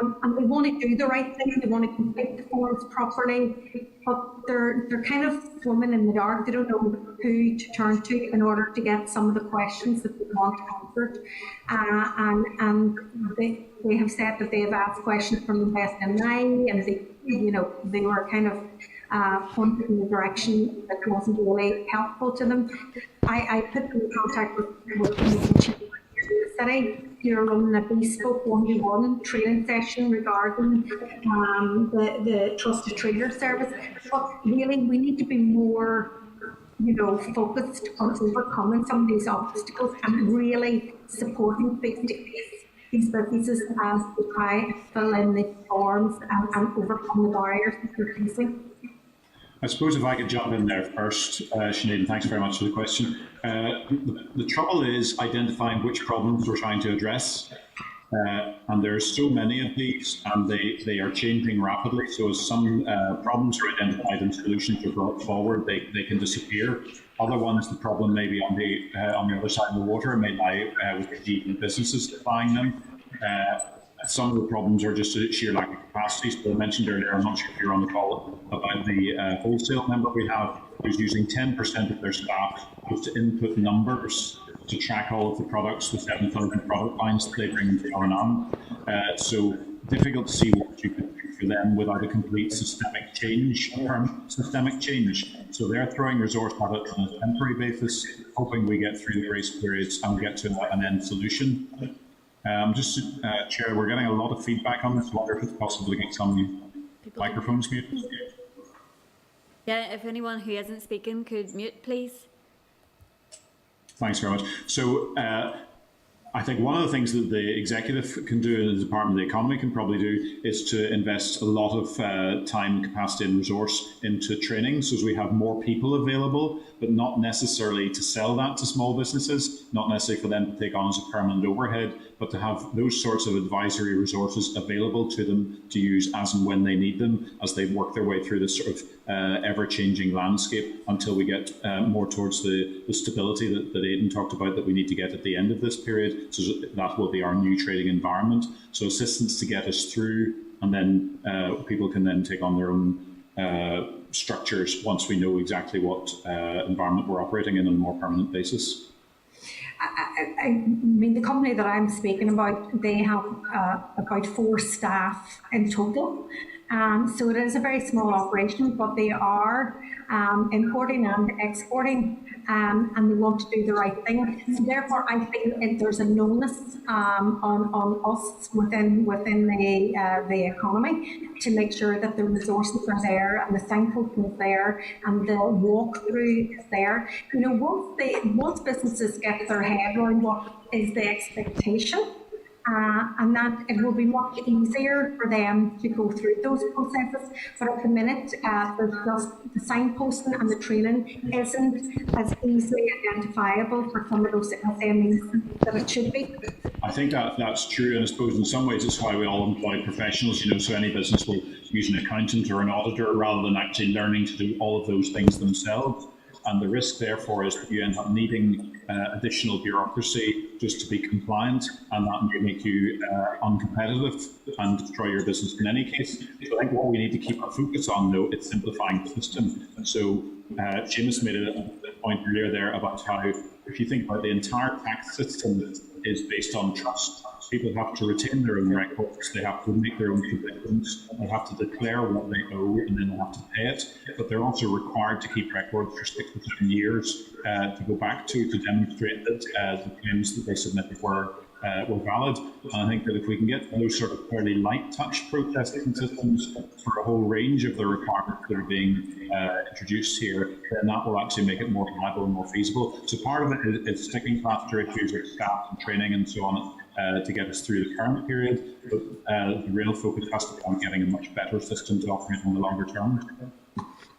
and they want to do the right thing. They want to complete the forms properly, but they're kind of swimming in the dark. They don't know who to turn to in order to get some of the questions that they want answered. And they have said that they have asked questions from Invest in Line, and they were kind of pointed in the direction that wasn't really helpful to them. I put them in contact with the city. You're running a bespoke 1-to-1 training session regarding the trusted trader service. But really, we need to be more, focused on overcoming some of these obstacles and really supporting face-to-face these businesses as they try to fill in the forms and overcome the barriers that they're facing. I suppose if I could jump in there first, Sinead, and thanks very much for the question. The trouble is identifying which problems we're trying to address. And there's so many of these, and they are changing rapidly. So as some problems are identified and solutions are brought forward, they can disappear. Other ones, the problem may be on the other side of the water, may lie with the businesses buying them. Some of the problems are just a sheer lack of capacity. So I mentioned earlier, I'm not sure if you're on the call, about the wholesale member we have, who's using 10% of their staff to input numbers to track all of the products, the 7,000 product lines that they bring into R&M. So difficult to see what you could do for them without a complete systemic change, systemic change. So they're throwing resource at it on a temporary basis, hoping we get through the grace periods and get to an end solution. Chair, we're getting a lot of feedback on this. I wonder if it's possible to get some microphones muted. Yeah, if anyone who isn't speaking could mute, please. Thanks very much. So I think one of the things that the executive can do and the Department of the Economy can probably do is to invest a lot of time, capacity and resource into training so as we have more people available, but not necessarily to sell that to small businesses, not necessarily for them to take on as a permanent overhead, but to have those sorts of advisory resources available to them to use as and when they need them as they work their way through this sort of ever-changing landscape until we get more towards the stability that Aidan talked about that we need to get at the end of this period. So that will be our new trading environment. So assistance to get us through, and then people can then take on their own structures once we know exactly what environment we're operating in on a more permanent basis. I mean, the company that I'm speaking about, they have about 4 staff in total. So it is a very small operation, but they are importing and exporting, and they want to do the right thing. So therefore, I think there's a onus on us within the economy to make sure that the resources are there and the signposting is there and the walkthrough is there. You know, once businesses get their head around what is the expectation, and that it will be much easier for them to go through those processes. But at the minute, there's just the signposting and the training isn't as easily identifiable for some of those SMEs that it should be. I think that's true, and I suppose in some ways it's why we all employ professionals, you know, so any business will use an accountant or an auditor rather than actually learning to do all of those things themselves. And the risk, therefore, is that you end up needing additional bureaucracy just to be compliant, and that may make you uncompetitive and destroy your business in any case. So I think what we need to keep our focus on, though, is simplifying the system. So Seamus made a point earlier there about how, if you think about the entire tax system is based on trust. People have to retain their own records, they have to make their own commitments, they have to declare what they owe, and then they have to pay it. But they're also required to keep records for 6 to 7 years to go back to demonstrate that the claims that they submitted were valid. And I think that if we can get those sort of fairly light touch processing systems for a whole range of the requirements that are being introduced here, then that will actually make it more reliable and more feasible. So part of it is sticking faster issues like staff and training and so on to get us through the current period, but the real focus has to be on getting a much better system to operate in the longer term.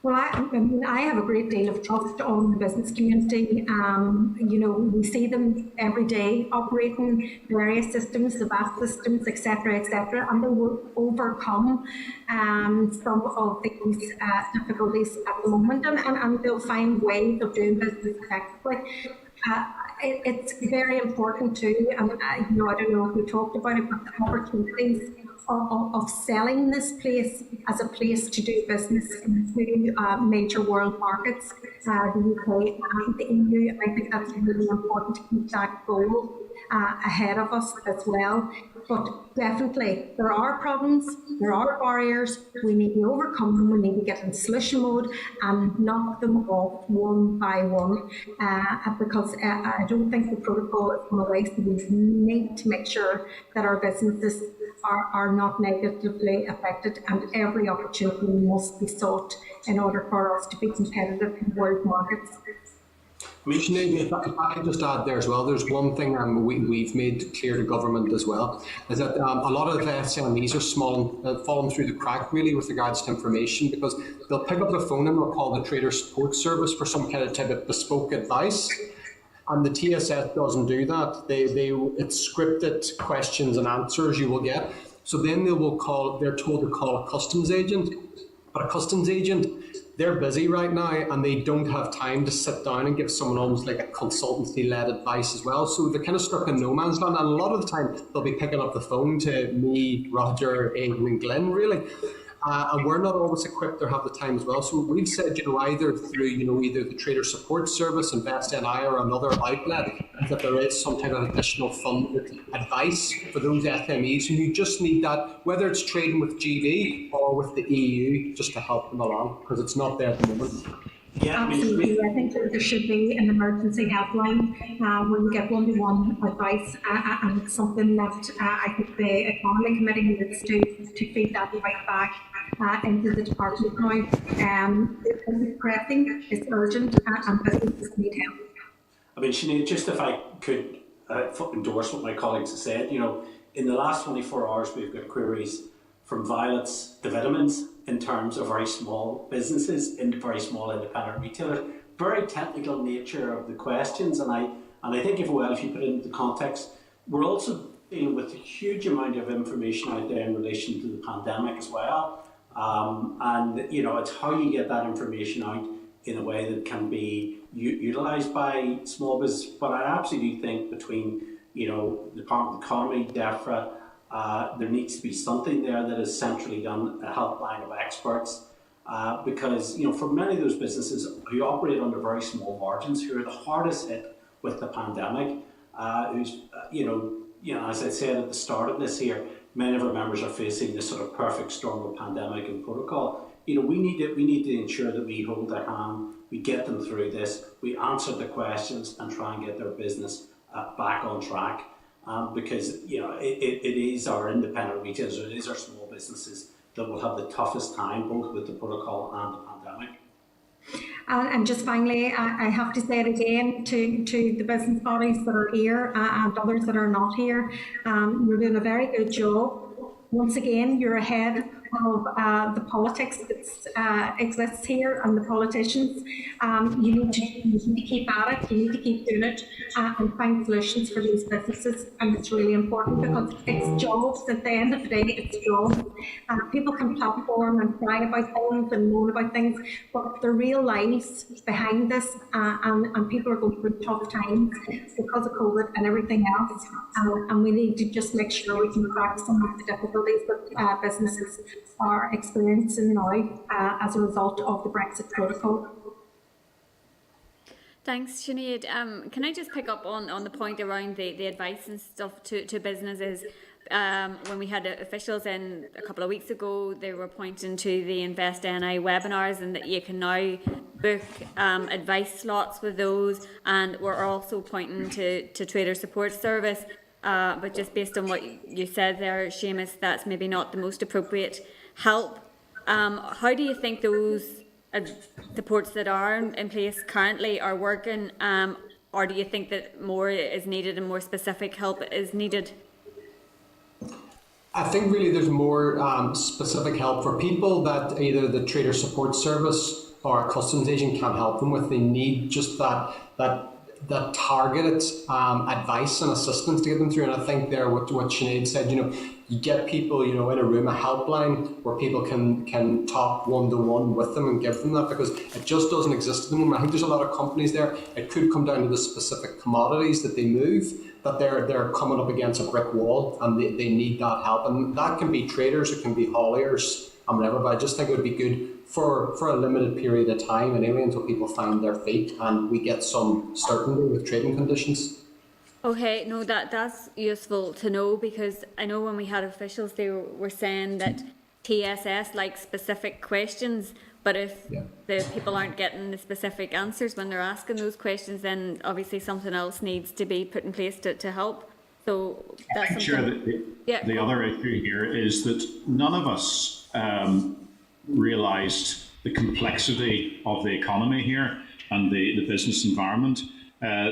Well, I have a great deal of trust on the business community. You know, we see them every day operating various systems, the VAT systems, etc., and they will overcome some of these difficulties at the moment, and they'll find ways of doing business effectively. It's very important too, and you know, I don't know if we talked about it, but the opportunities of selling this place as a place to do business in major world markets, the UK and the EU. I think that's really important to keep that goal ahead of us as well. But definitely, there are problems, there are barriers, we need to overcome them, we need to get in solution mode and knock them off one by one, because I don't think the protocol is going to waste. We need to make sure that our businesses are not negatively affected, and every opportunity must be sought in order for us to be competitive in world markets. Sinead, if I can just add there as well, there's one thing we've made clear to government as well, is that a lot of SMEs are falling through the crack really with regards to information, because they'll pick up the phone and they'll call the Trader Support Service for some kind of type of bespoke advice. And the TSS doesn't do that. It's scripted questions and answers you will get. So then they're told to call a customs agent. But a customs agent, they're busy right now and they don't have time to sit down and give someone almost like a consultancy-led advice as well. So they're kind of stuck in no man's land. And a lot of the time they'll be picking up the phone to me, Roger, Aidan and Glenn really. and we're not always equipped or have the time as well. So we've said, either through, either the Trader Support Service, InvestNI, or another outlet, that there is some type of additional funded advice for those SMEs who just need that, whether it's trading with GB or with the EU, just to help them along, because it's not there at the moment. Yeah, absolutely. I think there should be an emergency helpline where you get one-to-one advice, and it's something that I think the Economy Committee needs to feed that right back into the department now. It's pressing, it's urgent, and businesses need help. I mean, Sinead, just if I could endorse what my colleagues have said, in the last 24 hours we've got queries from Violet's to Vitamins in terms of very small businesses and very small independent retailers. Very technical nature of the questions, and I think if you put it into context, we're also dealing with a huge amount of information out there in relation to the pandemic as well. And it's how you get that information out in a way that can be utilised by small business. But I absolutely think between the Department of Economy, DEFRA, there needs to be something there that is centrally done, a helpline of experts, because for many of those businesses who operate under very small margins, who are the hardest hit with the pandemic, who's as I said at the start of this here, many of our members are facing this sort of perfect storm of pandemic and protocol. We need to ensure that we hold their hand, we get them through this, we answer the questions and try and get their business back on track. Because it is our independent retailers, it is our small businesses that will have the toughest time, both with the protocol and the pandemic. And just finally, I have to say it again to the business bodies that are here and others that are not here. You're doing a very good job. Once again, you're ahead of the politics that exists here and the politicians. You need to keep at it, you need to keep doing it and find solutions for these businesses, and it's really important because it's jobs. At the end of the day, it's jobs. People can platform and cry about things and moan about things, but the real lives behind this, and people are going through tough times because of COVID and everything else, and we need to just make sure we can crack some of the difficulties that businesses are experiencing now as a result of the Brexit protocol. Thanks, Sinead. Can I just pick up on the point around the advice and stuff to businesses? When we had officials in a couple of weeks ago, they were pointing to the InvestNI webinars and that you can now book advice slots with those, and we're also pointing to Trader Support Service. But just based on what you said there, Seamus, that's maybe not the most appropriate help. How do you think those supports that are in place currently are working, or do you think that more is needed and more specific help is needed? I think really there's more specific help for people that either the Trader Support Service or a customs agent can't help them with. They need just that targeted advice and assistance to get them through. And I think there what Sinead said, you get people, in a room, a helpline where people can talk one-to-one with them and give them that, because it just doesn't exist at the moment. I think there's a lot of companies there. It could come down to the specific commodities that they move, that they're coming up against a brick wall and they need that help. And that can be traders, it can be hauliers and whatever, but I just think it would be good for a limited period of time anyway, until people find their feet and we get some certainty with trading conditions. Okay, no, that's useful to know, because I know when we had officials, they were saying that TSS likes specific questions, but if the people aren't getting the specific answers when they're asking those questions, then obviously something else needs to be put in place to help. So that's something. The other issue here is that none of us realised the complexity of the economy here and the business environment.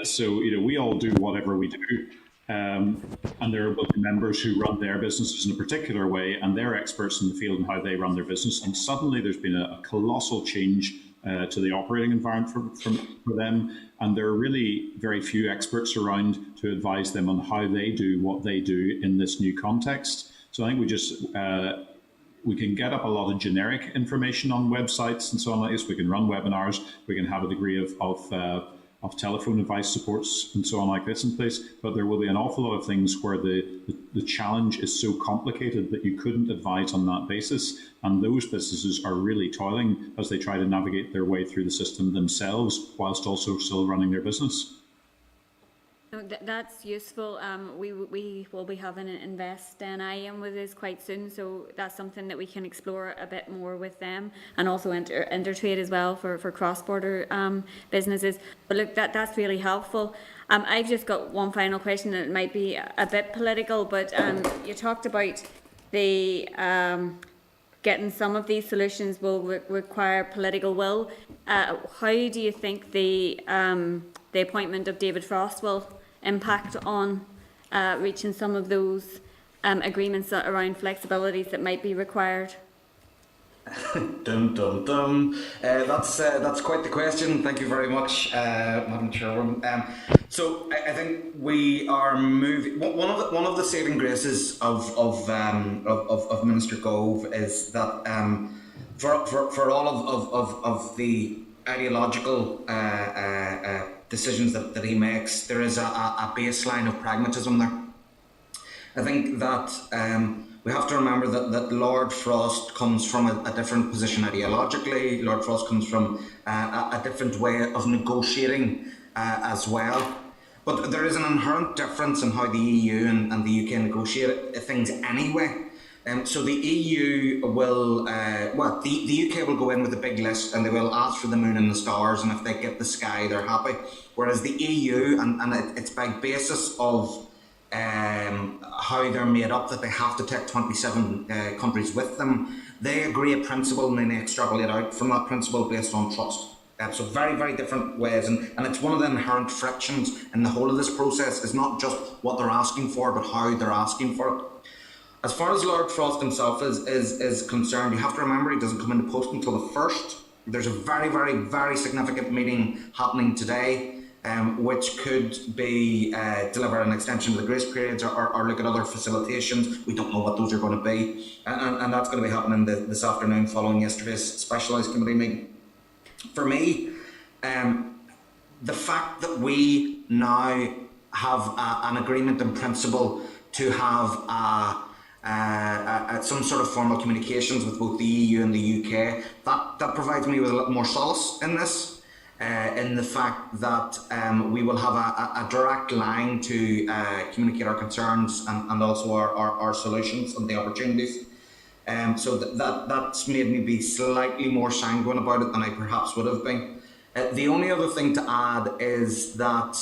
So we all do whatever we do, and there are members who run their businesses in a particular way, and they're experts in the field and how they run their business. And suddenly there's been a colossal change to the operating environment for them, and there are really very few experts around to advise them on how they do what they do in this new context. So I think we can get up a lot of generic information on websites and so on like this. We can run webinars. We can have a degree of telephone advice supports and so on like this in place, but there will be an awful lot of things where the challenge is so complicated that you couldn't advise on that basis, and those businesses are really toiling as they try to navigate their way through the system themselves whilst also still running their business. No, that's useful. We will be having an Invest NI with us quite soon, so that's something that we can explore a bit more with them, and also intertrade as well for cross-border businesses. But look, that's really helpful. I've just got one final question, and it might be a bit political, but you talked about the getting some of these solutions will require political will. How do you think the appointment of David Frost will impact on reaching some of those agreements around flexibilities that might be required? Dum dum dum. That's quite the question. Thank you very much, Madam Chairwoman. So I think we are moving. One of the saving graces of Minister Gove is that for all of the ideological decisions that he makes, there is a baseline of pragmatism there. I think that we have to remember that Lord Frost comes from a different position ideologically. Lord Frost comes from a different way of negotiating as well. But there is an inherent difference in how the EU and the UK negotiate things anyway. So the EU will, the UK will go in with a big list and they will ask for the moon and the stars, and if they get the sky, they're happy. Whereas the EU, and it's by basis of how they're made up, that they have to take 27 countries with them. They agree a principle and then they extrapolate out from that principle based on trust. So very, very different ways, and it's one of the inherent frictions in the whole of this process is not just what they're asking for, but how they're asking for it. As far as Lord Frost himself is concerned, you have to remember he doesn't come into post until the 1st. There's a very, very, very significant meeting happening today, which could be deliver an extension of the grace periods or look at other facilitations. We don't know what those are going to be. And that's going to be happening this afternoon following yesterday's specialised committee meeting. For me, the fact that we now have an agreement in principle to have some sort of formal communications with both the EU and the UK, that provides me with a little more solace in this, in the fact that we will have a direct line to communicate our concerns and also our solutions and the opportunities. So that's made me be slightly more sanguine about it than I perhaps would have been. The only other thing to add is that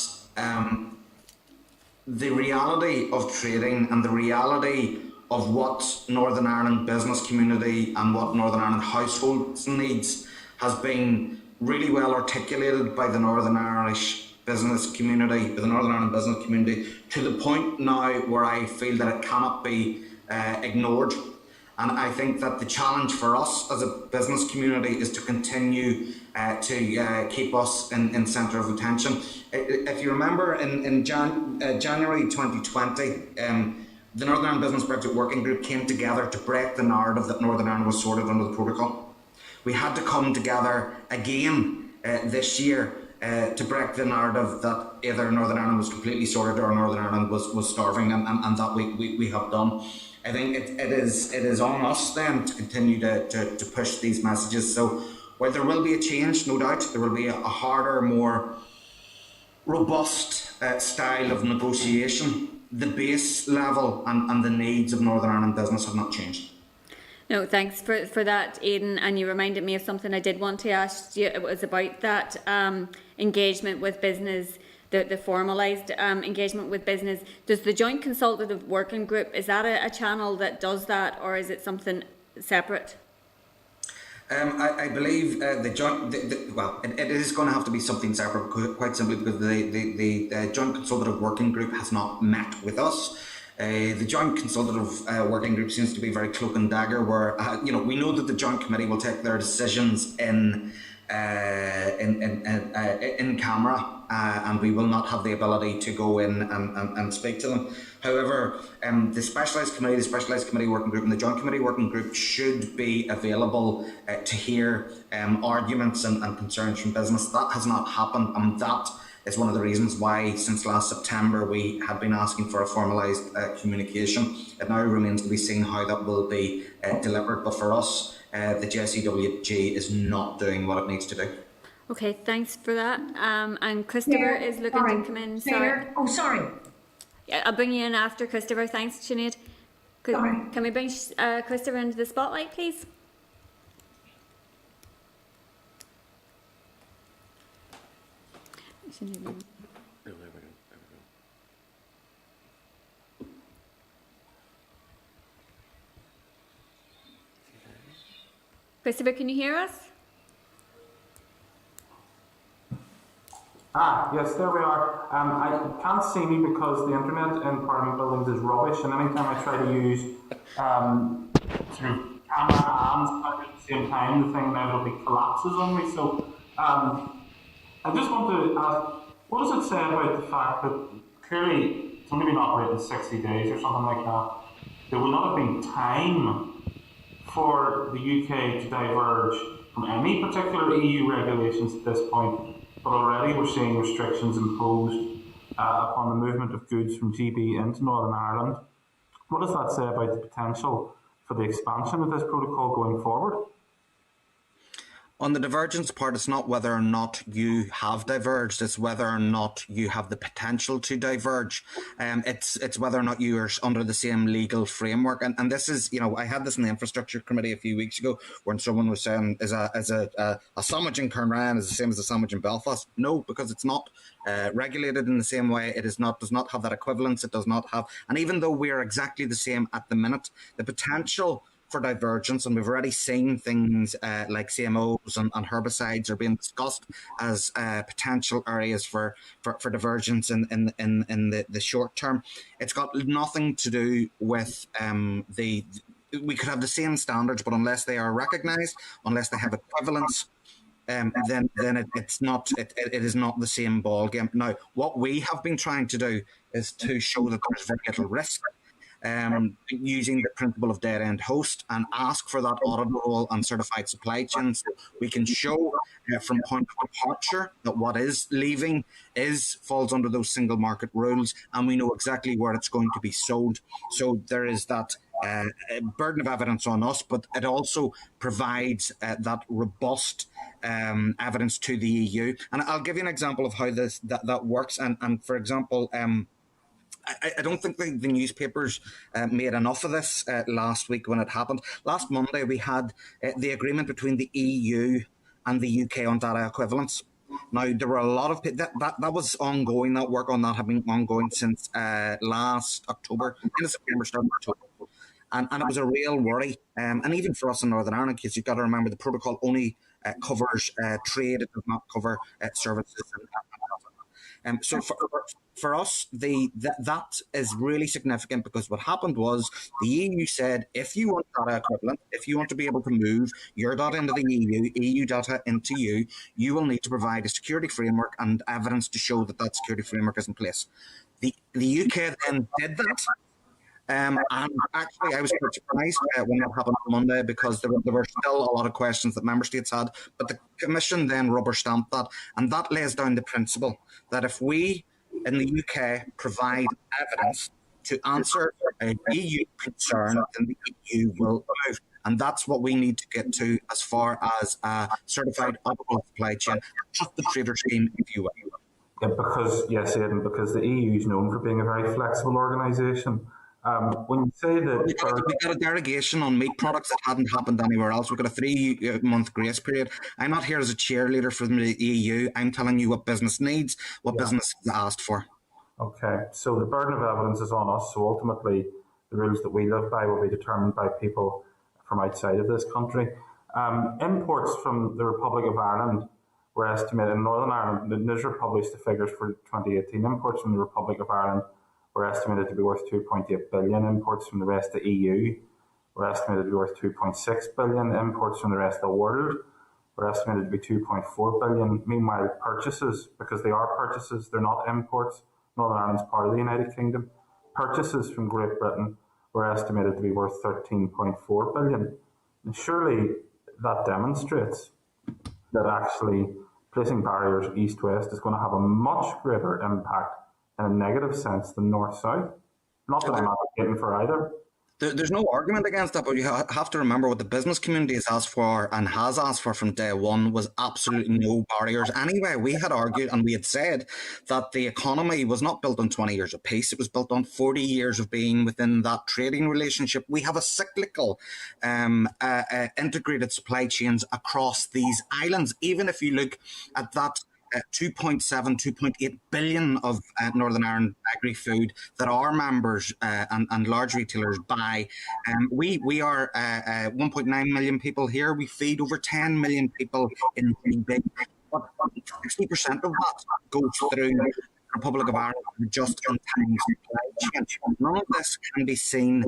the reality of trading and the reality of what Northern Ireland business community and what Northern Ireland households needs has been really well articulated by the Northern Irish business community, the Northern Ireland business community, to the point now where I feel that it cannot be ignored. And I think that the challenge for us as a business community is to continue to keep us in centre of attention. If you remember, in January 2020, the Northern Ireland Business Brexit Working Group came together to break the narrative that Northern Ireland was sorted under the protocol. We had to come together again this year to break the narrative that either Northern Ireland was completely sorted or Northern Ireland was starving, and that we have done. I think it is on us then to continue to push these messages. So while there will be a change, no doubt, there will be a harder, more robust style of negotiation. The base level and the needs of Northern Ireland business have not changed. No, thanks for that, Aidan. And you reminded me of something I did want to ask you. It was about that engagement with business, the formalised engagement with business. Does the Joint Consultative Working Group, is that a channel that does that, or is it something separate? I believe it is going to have to be something separate, quite simply because the Joint Consultative Working Group has not met with us. The Joint Consultative Working Group seems to be very cloak and dagger, where we know that the Joint Committee will take their decisions in camera, and we will not have the ability to go in and speak to them. However, the Specialised Committee Working Group and the Joint Committee Working Group should be available to hear arguments and concerns from business. That has not happened, and that is one of the reasons why since last September we had been asking for a formalised communication. It now remains to be seen how that will be delivered, but for us, the JCWG is not doing what it needs to do. Okay, thanks for that. And Christopher is looking to come in. Sorry. Oh, sorry. Yeah, I'll bring you in after Christopher. Thanks, Sinead. Sorry. Can we bring Christopher into the spotlight, please? Christopher, can you hear us? Yes, there we are. I can't see me because the internet in Parliament buildings is rubbish, and anytime I try to use sort of camera and at the same time, the thing inevitably collapses on me. So I just want to ask, what does it say about the fact that clearly it's only been operating 60 days or something like that? There will not have been time for the UK to diverge from any particular EU regulations at this point. But already we're seeing restrictions imposed upon the movement of goods from GB into Northern Ireland. What does that say about the potential for the expansion of this protocol going forward? On the divergence part, it's not whether or not you have diverged, it's whether or not you have the potential to diverge. It's whether or not you are under the same legal framework. And this is, you know, I had this in the Infrastructure Committee a few weeks ago when someone was saying, is a sandwich in Kernran is the same as a sandwich in Belfast? No, because it's not regulated in the same way. It is not, does not have that equivalence. It does not have, and even though we are exactly the same at the minute, the potential for divergence, and we've already seen things like CMOs and herbicides are being discussed as potential areas for divergence in the short term. It's got nothing to do with we could have the same standards, but unless they are recognised, unless they have equivalence, then it's not. It is not the same ball game. Now, what we have been trying to do is to show that there's very little risk. Using the principle of dead end host and ask for that auditable and certified supply chains. We can show from point of departure that what is leaving falls under those single market rules, and we know exactly where it's going to be sold. So there is that burden of evidence on us, but it also provides that robust evidence to the EU. And I'll give you an example of how that works. And for example, I don't think the newspapers made enough of this last week when it happened. Last Monday, we had the agreement between the EU and the UK on data equivalence. Now, there were a lot of people, that was ongoing. That work on that had been ongoing since last October, end of September, starting October. And it was a real worry. And even for us in Northern Ireland, because you've got to remember the protocol only covers trade, it does not cover services and so for us, that is really significant, because what happened was the EU said, if you want data equivalent, if you want to be able to move your data into the EU data into you will need to provide a security framework and evidence to show that security framework is in place. The UK then did that. And actually, I was quite surprised when that happened on Monday, because there were still a lot of questions that member states had. But the Commission then rubber stamped that, and that lays down the principle that if we in the UK provide evidence to answer an EU concern, then the EU will move. And that's what we need to get to as far as a certified auditable supply chain, just the trader scheme, if you will. Yeah, because the EU is known for being a very flexible organisation. When you say that we got a derogation on meat products that hadn't happened anywhere else. We've got a 3-month grace period. I'm not here as a cheerleader for the EU. I'm telling you what business needs, what business has asked for. Okay, so the burden of evidence is on us. So ultimately, the rules that we live by will be determined by people from outside of this country. Imports from the Republic of Ireland were estimated in Northern Ireland. The NISR published the figures for 2018. Imports from the Republic of Ireland were estimated to be worth 2.8 billion. Imports from the rest of the EU were estimated to be worth 2.6 billion. Imports from the rest of the world were estimated to be 2.4 billion. Meanwhile, purchases, because they are purchases, they're not imports. Northern Ireland's part of the United Kingdom. Purchases from Great Britain were estimated to be worth 13.4 billion. And surely that demonstrates that actually placing barriers east-west is going to have a much greater impact in a negative sense than north-south. Not that I'm advocating for either. There's no argument against that, but you have to remember what the business community has asked for and has asked for from day one was absolutely no barriers. Anyway, we had argued and we had said that the economy was not built on 20 years of peace. It was built on 40 years of being within that trading relationship. We have a cyclical integrated supply chains across these islands. Even if you look at that 2.8 billion of Northern Ireland agri-food that our members and large retailers buy. We are 1.9 million people here. We feed over 10 million people in GB. But 60% of that goes through the Republic of Ireland just-in-time supply chain. None of this can be seen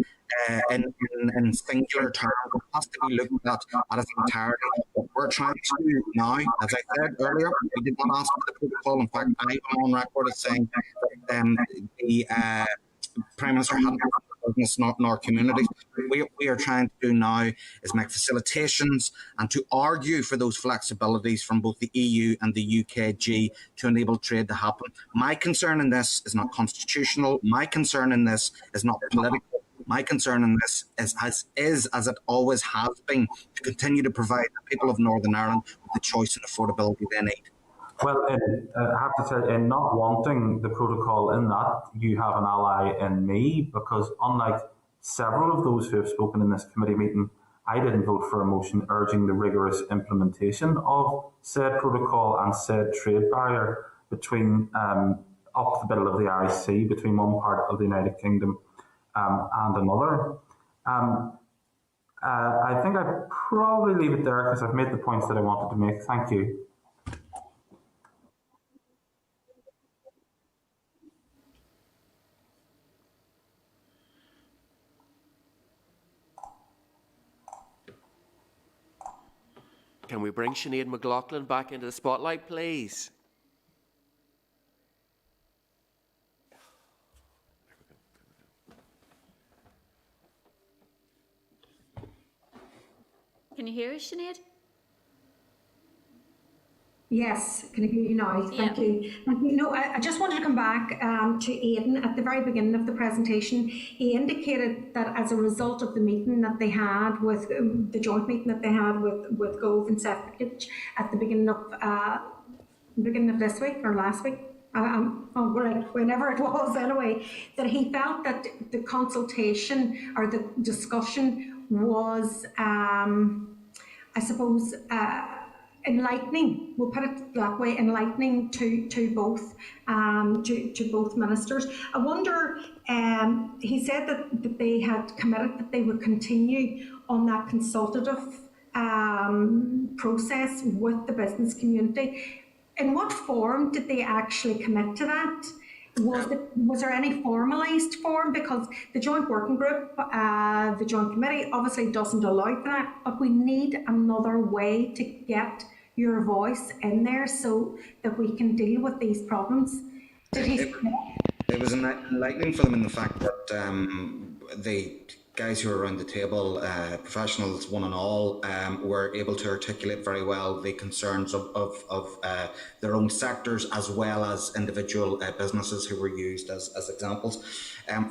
in singular terms. It has to be looked at as entirety. What we're trying to do now, as I said earlier, we did not ask for the protocol. In fact, I am on record as saying that the Prime Minister hadn't business nor communities. What we are trying to do now is make facilitations and to argue for those flexibilities from both the EU and the UKG to enable trade to happen. My concern in this is not constitutional. My concern in this is not political. My concern in this is as it always has been, to continue to provide the people of Northern Ireland with the choice and affordability they need. Well, I have to say, in not wanting the protocol in that, you have an ally in me, because unlike several of those who have spoken in this committee meeting, I didn't vote for a motion urging the rigorous implementation of said protocol and said trade barrier between up the middle of the Irish Sea, between one part of the United Kingdom and another. I think I'd probably leave it there because I've made the points that I wanted to make. Thank you. Can we bring Sinead McLaughlin back into the spotlight, please? Can you hear us, Sinead? Yes, can I hear you now? Thank you. No, I just wanted to come back to Aidan at the very beginning of the presentation. He indicated that as a result of the meeting that they had with the joint meeting that they had with Gove and Sefcolich at the beginning of this week or last week, whenever it was anyway, that he felt that the consultation or the discussion was, I suppose, enlightening. We'll put it that way, enlightening to both ministers. I wonder. He said that they had committed that they would continue on that consultative process with the business community. In what form did they actually commit to that? Was there any formalised form? Because the joint working group, the joint committee obviously doesn't allow for that, but we need another way to get your voice in there so that we can deal with these problems. It was enlightening for them in the fact that the guys who were around the table, professionals one and all, were able to articulate very well the concerns of their own sectors as well as individual businesses who were used as examples.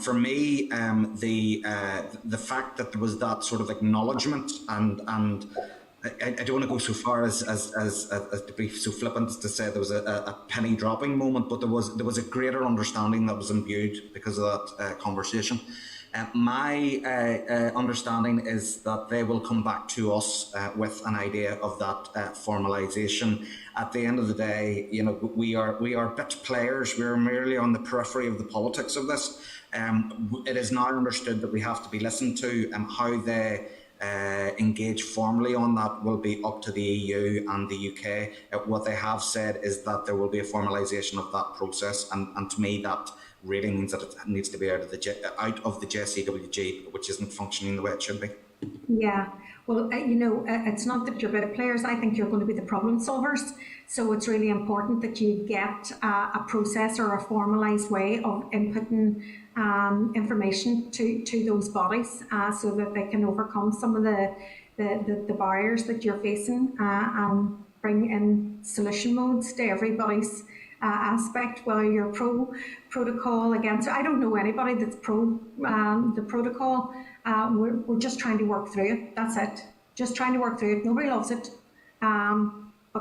For me, the fact that there was that sort of acknowledgement and I don't want to go so far as to be so flippant as to say there was a penny dropping moment, but there was a greater understanding that was imbued because of that conversation. My understanding is that they will come back to us with an idea of that formalisation. At the end of the day, you know, we are bit players. We are merely on the periphery of the politics of this. It is now understood that we have to be listened to, and how they engage formally on that will be up to the EU and the UK. What they have said is that there will be a formalisation of that process, and to me that really means that it needs to be out of the JCWG, which isn't functioning the way it should be. Yeah, well, it's not that you're better players. I think you're going to be the problem solvers. So it's really important that you get a process or a formalised way of inputting information to those bodies so that they can overcome some of the barriers that you're facing and bring in solution modes to everybody's aspect, whether you're pro protocol, against. I don't know anybody that's pro the protocol. We're just trying to work through it. That's it. Just trying to work through it. Nobody loves it.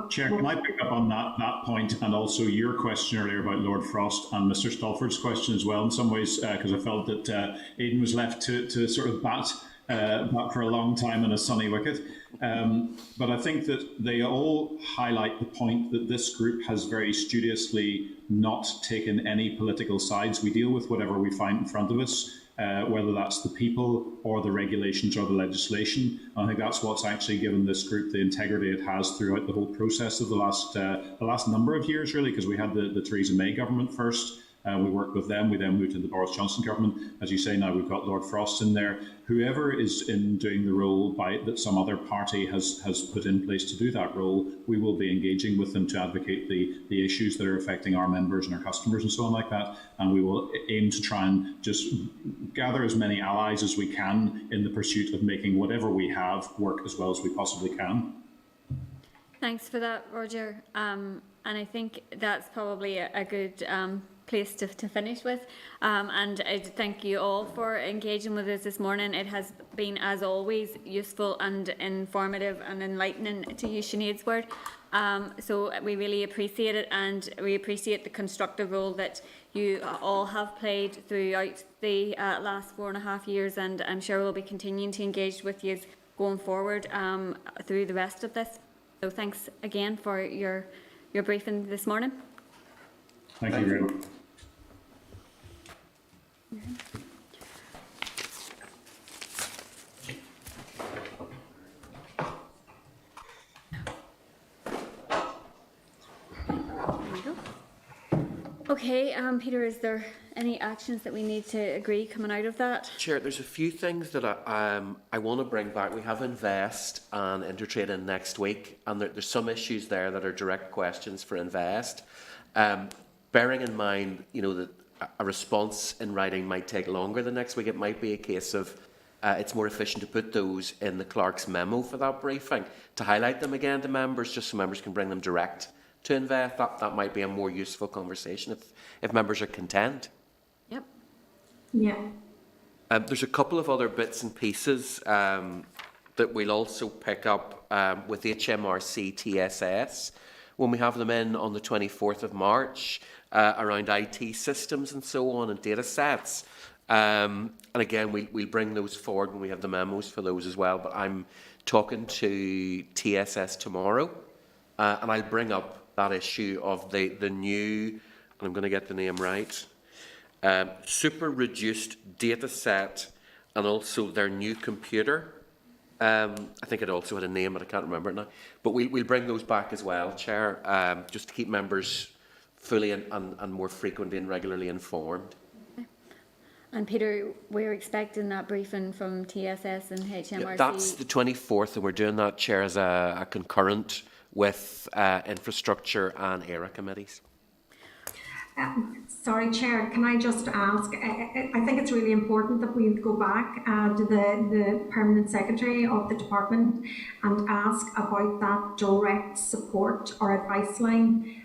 Chair, can I pick up on that point, and also your question earlier about Lord Frost and Mr. Stalford's question as well, in some ways, because I felt that Aidan was left to sort of bat for a long time in a sunny wicket. But I think that they all highlight the point that this group has very studiously not taken any political sides. We deal with whatever we find in front of us, whether that's the people or the regulations or the legislation. And I think that's what's actually given this group the integrity it has throughout the whole process of the last number of years, really, because we had the Theresa May government first. We worked with them. We then moved to the Boris Johnson government. As you say, now we've got Lord Frost in there. Whoever is in doing the role that some other party has put in place to do that role, we will be engaging with them to advocate the issues that are affecting our members and our customers and so on like that. And we will aim to try and just gather as many allies as we can in the pursuit of making whatever we have work as well as we possibly can. Thanks for that, Roger. And I think that's probably a good place to finish with. And I thank you all for engaging with us this morning. It has been, as always, useful and informative and enlightening, to use Sinead's word. So we really appreciate it, and we appreciate the constructive role that you all have played throughout the last 4.5 years, and I'm sure we'll be continuing to engage with you going forward through the rest of this. So thanks again for your briefing this morning. Thank you very much. Okay, Peter, is there any actions that we need to agree coming out of that? Chair, there's a few things that I want to bring back. We have Invest and Intertrade in next week, and there's some issues there that are direct questions for Invest. Bearing in mind, that a response in writing might take longer than next week, it might be a case of it's more efficient to put those in the clerk's memo for that briefing, to highlight them again to members, just so members can bring them direct to Invest. That might be a more useful conversation if members are content. Yep. Yeah. There's a couple of other bits and pieces that we'll also pick up with HMRC TSS when we have them in on the 24th of March around IT systems and so on, and data sets. And again, we'll bring those forward when we have the memos for those as well. But I'm talking to TSS tomorrow, and I'll bring up that issue of the new, and I'm going to get the name right, super reduced data set, and also their new computer. I think it also had a name, but I can't remember it now. But we'll bring those back as well, Chair, just to keep members fully and more frequently and regularly informed. Okay. And Peter, we're expecting that briefing from TSS and HMRC. Yeah, that's the 24th, and we're doing that, Chair, as a concurrent with infrastructure and ERA committees. Sorry, Chair, can I just ask, I think it's really important that we go back to the Permanent Secretary of the Department and ask about that direct support or advice line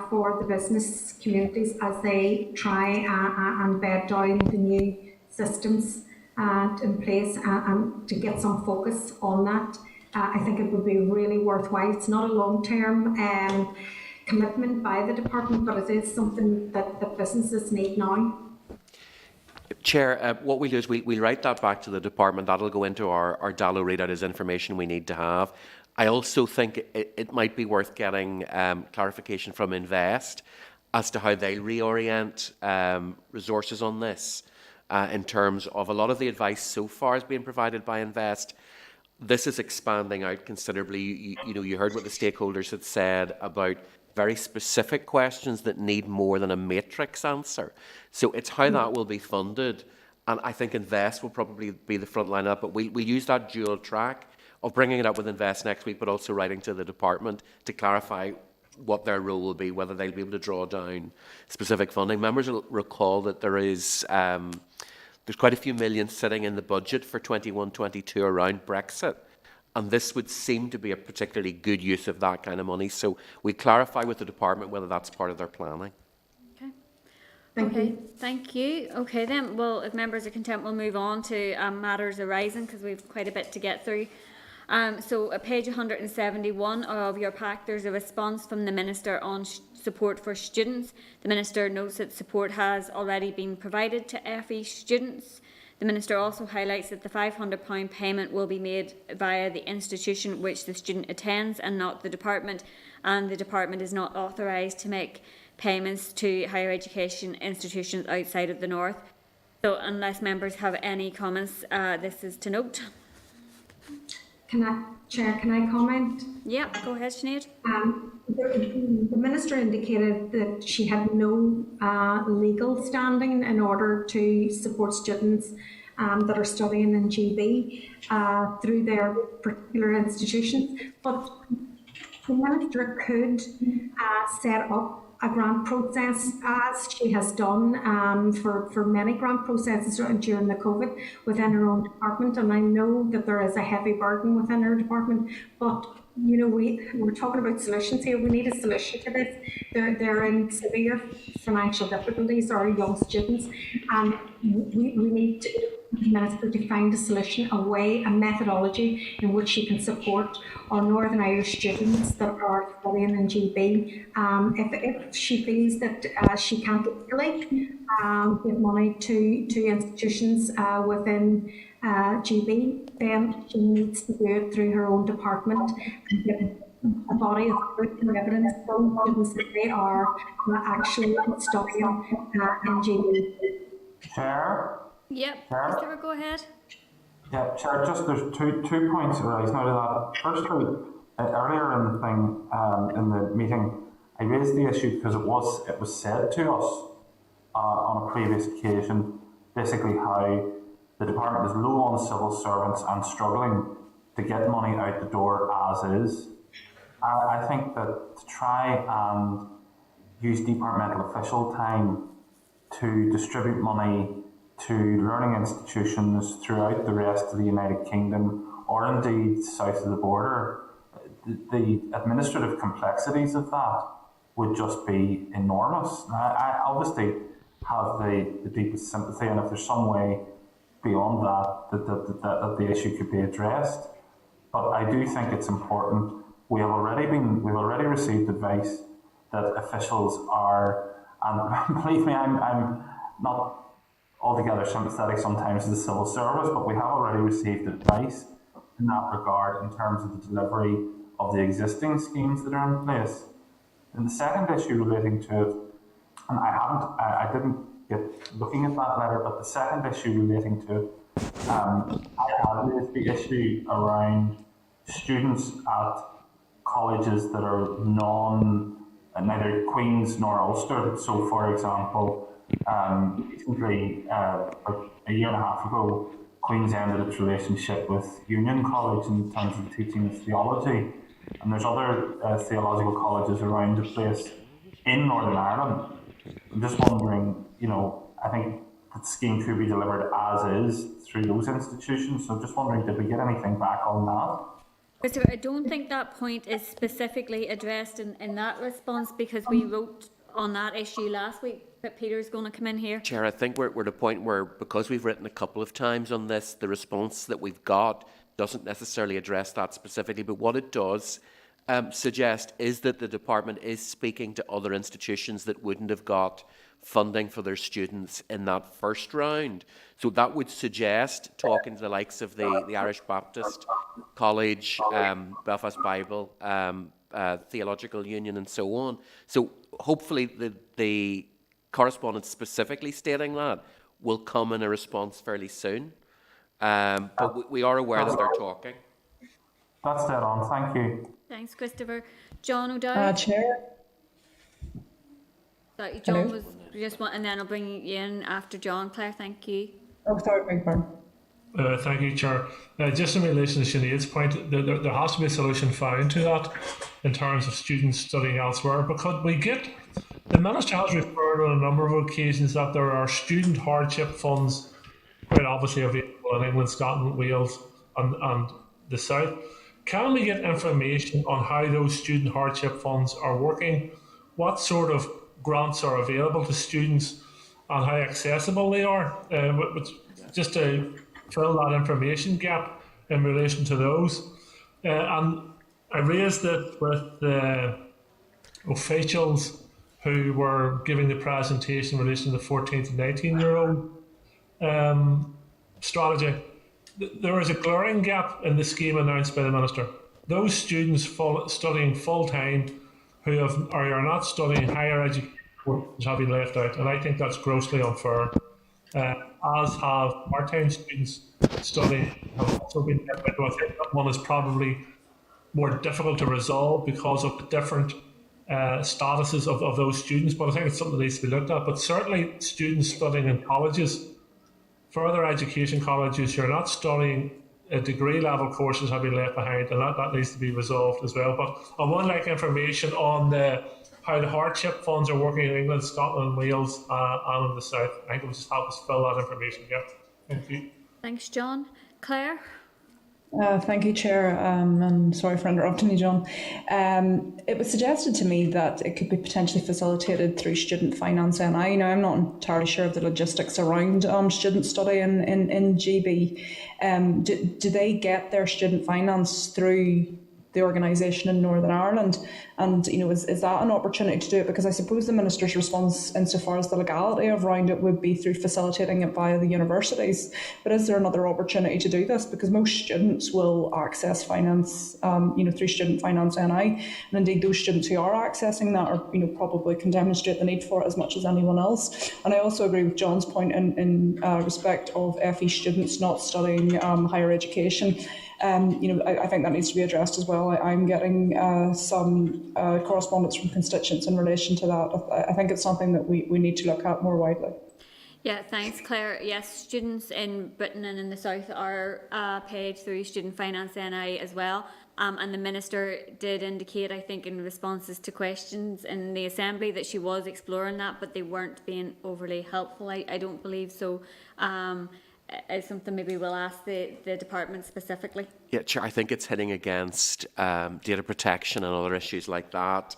for the business communities as they try and bed down the new systems in place and to get some focus on that. I think it would be really worthwhile. It's not a long-term commitment by the department, but it is something that businesses need now. Chair, what we'll do is we'll write that back to the department. That'll go into our DALO readout as information we need to have. I also think it might be worth getting clarification from Invest as to how they reorient resources on this in terms of a lot of the advice so far is being provided by Invest. This is expanding out considerably. You heard what the stakeholders had said about very specific questions that need more than a matrix answer. So it's how that will be funded. And I think Invest will probably be the front line up, but we'll use that dual track of bringing it up with Invest next week, but also writing to the department to clarify what their role will be, whether they'll be able to draw down specific funding. Members will recall that there's quite a few million sitting in the budget for 21-22 around Brexit. and this would seem to be a particularly good use of that kind of money. So we clarify with the department whether that's part of their planning. Thank you. Okay then, well, if members are content, we'll move on to matters arising, because we've quite a bit to get through. So at page 171 of your pack, there's a response from the Minister on support for students. The Minister notes that support has already been provided to FE students. The Minister also highlights that the £500 payment will be made via the institution which the student attends and not the department, and the department is not authorised to make payments to higher education institutions outside of the North. So unless members have any comments, this is to note. Chair, can I comment? Yeah, go ahead, Sinead. The Minister indicated that she had no legal standing in order to support students that are studying in GB through their particular institutions, but the Minister could set up a grant process, as she has done for many grant processes during the COVID within her own department. And I know that there is a heavy burden within her department, but you know, we're talking about solutions here. We need a solution to this. They're in severe financial difficulties, our young students, and we need the Minister to find a solution, a way, a methodology in which she can support our Northern Irish students that are studying in GB. If she feels that she can't legally give money to institutions within GB, then she needs to do it through her own department and give a body of proof and evidence from students that they are actually studying in GB. Chair? Yep, Christopher, go ahead. Yeah, Chair, just there's two points arising out of that. Firstly, earlier in the thing, in the meeting, I raised the issue because it was said to us on a previous occasion, basically how the department is low on civil servants and struggling to get money out the door as is. I think that to try and use departmental official time to distribute money to learning institutions throughout the rest of the United Kingdom, or indeed south of the border, the administrative complexities of that would just be enormous. I obviously have the deepest sympathy, and if there's some way beyond that the issue could be addressed. But I do think it's important. We've already received advice that officials are, and believe me, I'm not altogether sympathetic sometimes to the civil service, but we have already received advice in that regard in terms of the delivery of the existing schemes that are in place. And the second issue relating to it, and I didn't get looking at that letter, but the second issue relating to it, I had raised the issue around students at colleges that are neither Queen's nor Ulster. So, for example, recently, a year and a half ago, Queen's ended its relationship with Union College in terms of teaching of theology, and there's other theological colleges around the place in Northern Ireland. I'm just wondering, I think the scheme could be delivered as is through those institutions, so just wondering, did we get anything back on that? Christopher, I don't think that point is specifically addressed in that response, because we wrote on that issue last week. But Peter's going to come in here. Chair, I think we're at a point where, because we've written a couple of times on this, the response that we've got doesn't necessarily address that specifically. But what it does suggest is that the department is speaking to other institutions that wouldn't have got funding for their students in that first round. So that would suggest talking to the likes of the Irish Baptist College, Belfast Bible, Theological Union, and so on. So hopefully the correspondence specifically stating that will come in a response fairly soon. But we are aware that they're talking. That's dead on. Thank you. Thanks, Christopher. John O'Dowd. Chair. Sorry, John was just one, and then I'll bring you in after John. Claire, thank you. Oh, sorry, beg your pardon. Thank you, Chair. Just in relation to Sinead's point, there has to be a solution found to that in terms of students studying elsewhere, because the Minister has referred on a number of occasions that there are student hardship funds quite obviously available in England, Scotland, Wales and the South. Can we get information on how those student hardship funds are working? What sort of grants are available to students and how accessible they are? Just to fill that information gap in relation to those. And I raised it with the officials who were giving the presentation in relation to the 14 to 19-year-old strategy. There is a glaring gap in the scheme announced by the Minister. Those students studying full-time who are not studying higher education have been left out, and I think that's grossly unfair, as have part-time students studying have also been left out. I think that one is probably more difficult to resolve because of the different statuses of those students, but I think it's something that needs to be looked at. But certainly students studying in colleges, further education colleges who are not studying degree level courses have been left behind, and that needs to be resolved as well. But I would like information on how the hardship funds are working in England, Scotland, Wales and in the South. I think it will just help us fill that information gap. Thank you. Thanks, John. Claire? Thank you, Chair, and sorry for interrupting you, John. It was suggested to me that it could be potentially facilitated through Student Finance NI. Now, I'm not entirely sure of the logistics around student study in GB. Do they get their student finance through the organisation in Northern Ireland? And, is that an opportunity to do it? Because I suppose the Minister's response insofar as the legality around it would be through facilitating it via the universities. But is there another opportunity to do this? Because most students will access finance, through Student Finance NI. And indeed, those students who are accessing that are, probably can demonstrate the need for it as much as anyone else. And I also agree with John's point in respect of FE students not studying higher education. I think that needs to be addressed as well. I'm getting some correspondence from constituents in relation to that. I think it's something that we need to look at more widely. Yeah, thanks, Claire. Yes, students in Britain and in the South are paid through Student Finance NI as well. And the Minister did indicate, I think, in responses to questions in the Assembly that she was exploring that, but they weren't being overly helpful. I don't believe so. Is something maybe we'll ask the department specifically. Yeah, Chair, I think it's hitting against data protection and other issues like that.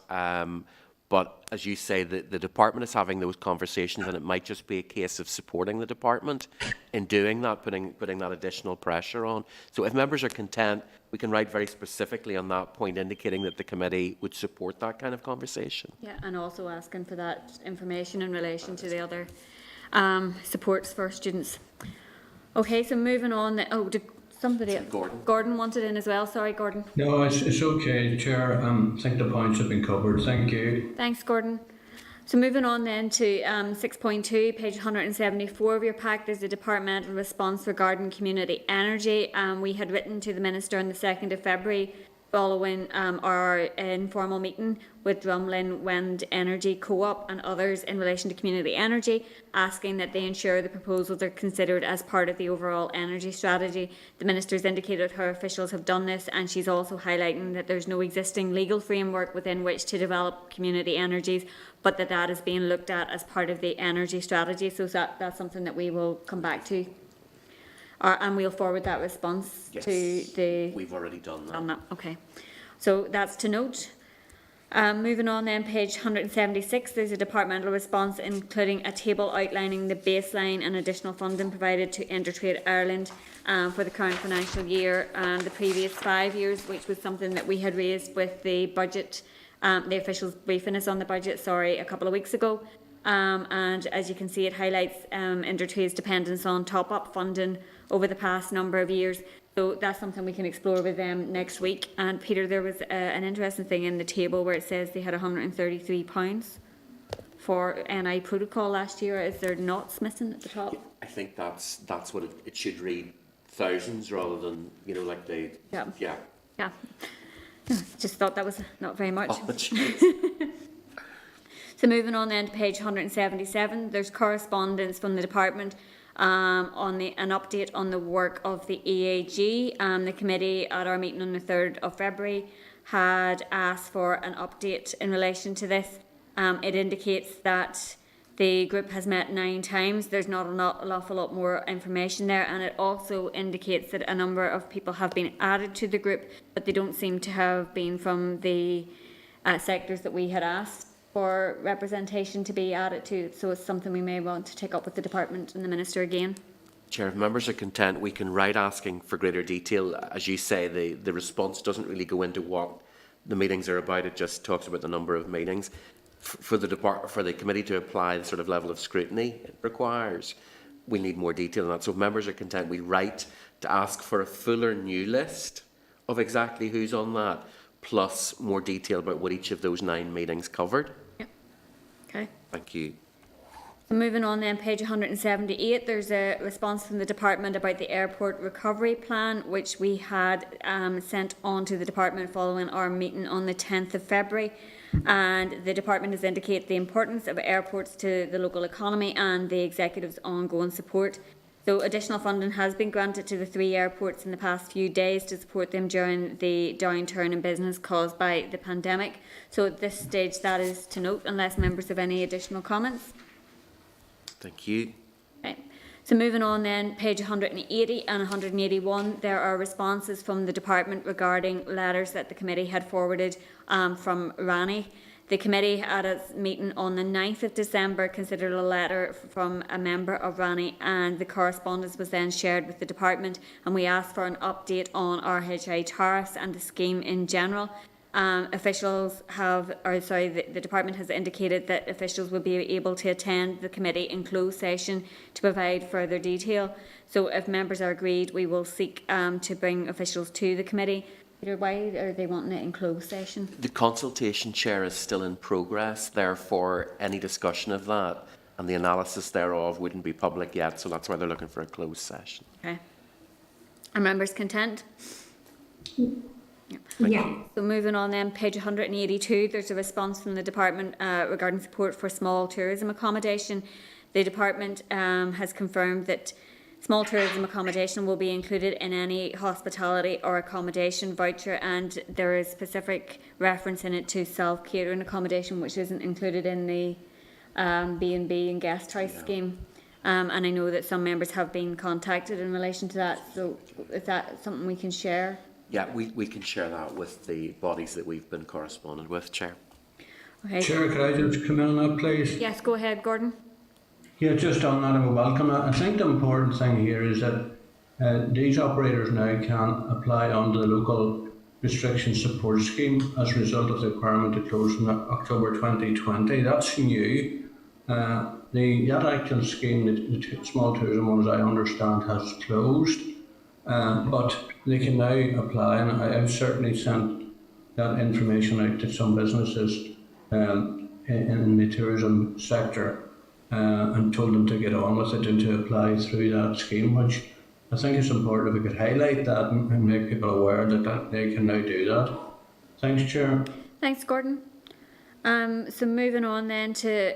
But as you say, the department is having those conversations, and it might just be a case of supporting the department in doing that, putting that additional pressure on. So if members are content, we can write very specifically on that point, indicating that the committee would support that kind of conversation. Yeah, and also asking for that information in relation to the other supports for students. Okay, so moving on. Did somebody else? Gordon wanted in as well. Sorry, Gordon. No, it's okay, Chair. I think the points have been covered. Thank you. Thanks, Gordon. So moving on then to 6.2, page 174 of your pack, there's a departmental response regarding community energy. We had written to the Minister on the 2nd of February following our informal meeting with Drumlin Wind Energy Co-op and others in relation to community energy, asking that they ensure the proposals are considered as part of the overall energy strategy. The Minister's indicated her officials have done this, and she's also highlighting that there's no existing legal framework within which to develop community energies, but that is being looked at as part of the energy strategy. So that's something that we will come back to. And we'll forward that response to the... We've already done that. Okay. So that's to note. Moving on then, page 176, there's a departmental response including a table outlining the baseline and additional funding provided to Intertrade Ireland for the current financial year and the previous 5 years, which was something that we had raised with the budget, the officials briefing us on the budget, a couple of weeks ago. And as you can see, it highlights Intertrade's dependence on top-up funding over the past number of years. So that's something we can explore with them next week. And Peter, there was an interesting thing in the table where it says they had £133 for NI protocol last year. Is there knots missing at the top? Yeah, I think that's what it should read, thousands rather than like they. Yeah. Just thought that was not very much. So moving on then to page 177, there's correspondence from the department on an update on the work of the EAG. The committee at our meeting on the 3rd of February had asked for an update in relation to this. It indicates that The group has met 9 times. There's not an awful lot more information there, and it also indicates that a number of people have been added to the group, but they don't seem to have been from the sectors that we had asked for representation to be added to. So it's something we may want to take up with the department and the Minister again. Chair, if members are content, we can write asking for greater detail. As you say, the response doesn't really go into what the meetings are about. It just talks about the number of meetings. For the committee to apply the sort of level of scrutiny it requires, we need more detail on that. So if members are content, we write to ask for a fuller new list of exactly who's on that, plus more detail about what each of those 9 meetings covered. Yep. Okay. Thank you. So moving on then, page 178, there's a response from the department about the airport recovery plan, which we had sent on to the department following our meeting on the 10th of February. And the department has indicated the importance of airports to the local economy and the executive's ongoing support. So additional funding has been granted to the 3 airports in the past few days to support them during the downturn in business caused by the pandemic. So at this stage, that is to note, unless members have any additional comments. Thank you. Okay. So moving on then, page 180 and 181, there are responses from the department regarding letters that the committee had forwarded from Rani. The committee at its meeting on the 9th of December considered a letter from a member of Rani, and the correspondence was then shared with the department, and we asked for an update on RHI tariffs and the scheme in general. The department has indicated that officials will be able to attend the committee in closed session to provide further detail. So if members are agreed, we will seek to bring officials to the committee. Peter, why are they wanting it in closed session? The consultation, Chair, is still in progress. Therefore, any discussion of that and the analysis thereof wouldn't be public yet. So that's why they're looking for a closed session. Okay. Are members content? Yeah. So moving on then, page 182, there's a response from the department regarding support for small tourism accommodation. The department has confirmed that small tourism accommodation will be included in any hospitality or accommodation voucher, and there is specific reference in it to self-catering accommodation, which isn't included in the B&B and guest house scheme. And I know that some members have been contacted in relation to that, so is that something we can share? Yeah, we can share that with the bodies that we've been corresponding with, Chair. Okay. Chair, could I just come in on that, please? Yes, go ahead, Gordon. Yeah, just on that, I would welcome that. I think the important thing here is that these operators now can apply under the local restriction support scheme as a result of the requirement to close from October 2020. That's new. That actual scheme, the small tourism one, as I understand, has closed. But they can now apply, and I've certainly sent that information out to some businesses in the tourism sector and told them to get on with it and to apply through that scheme, which I think is important if we could highlight that and make people aware that they can now do that. Thanks, Chair. Thanks, Gordon. So moving on then to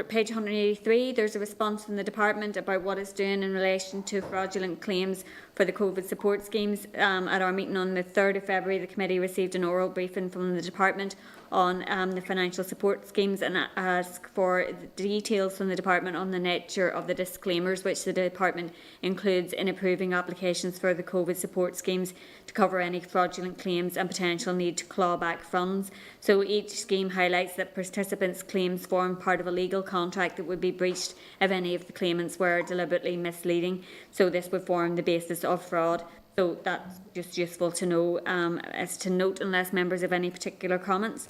page 183, there's a response from the department about what it's doing in relation to fraudulent claims for the COVID support schemes. At our meeting on the 3rd of February, the committee received an oral briefing from the department on the financial support schemes and asked for details from the department on the nature of the disclaimers which the department includes in approving applications for the COVID support schemes to cover any fraudulent claims and potential need to claw back funds. So each scheme highlights that participants' claims form part of a legal contract that would be breached if any of the claimants were deliberately misleading. So this would form the basis of fraud. So that's just useful to know as to note, unless members have any particular comments.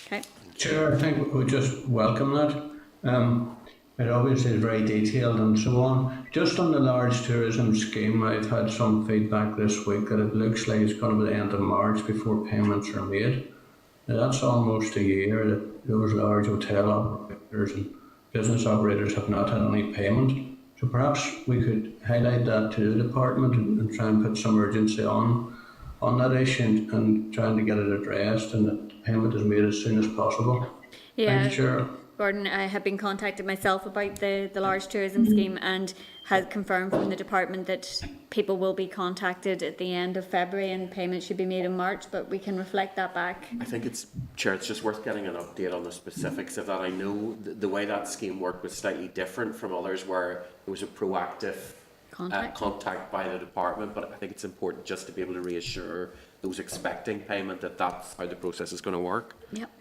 Okay. Chair, I think we just welcome that. It obviously is very detailed and so on. Just on the large tourism scheme, I've had some feedback this week that it looks like it's going to be the end of March before payments are made. Now, that's almost a year that those large hotel operators and business operators have not had any payment. So perhaps we could highlight that to the department and try and put some urgency on that issue and trying to get it addressed and that payment is made as soon as possible. Yeah. Thanks, Chair. Gordon. I have been contacted myself about the large tourism scheme and has confirmed from the department that people will be contacted at the end of February and payment should be made in March, but we can reflect that back. I think it's, Chair, it's just worth getting an update on the specifics of that. I know the way that scheme worked was slightly different from others where there was a proactive contact by the department, but I think it's important just to be able to reassure those expecting payment that that's how the process is going to work. Yep.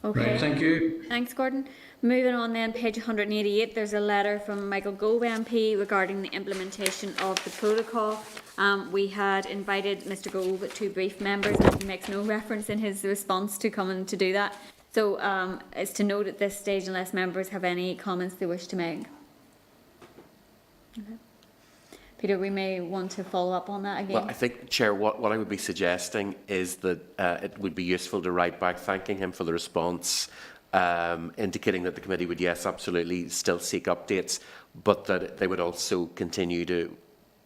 Okay. Right, thank you. Thanks, Gordon. Moving on then, page 188, there's a letter from Michael Gove MP regarding the implementation of the protocol. We had invited Mr Gove to brief members, and he makes no reference in his response to coming to do that. So it's to note at this stage, unless members have any comments they wish to make. Okay. Peter, we may want to follow up on that again. Well, I think, Chair, what I would be suggesting is that it would be useful to write back thanking him for the response, indicating that the committee would, yes, absolutely still seek updates, but that they would also continue to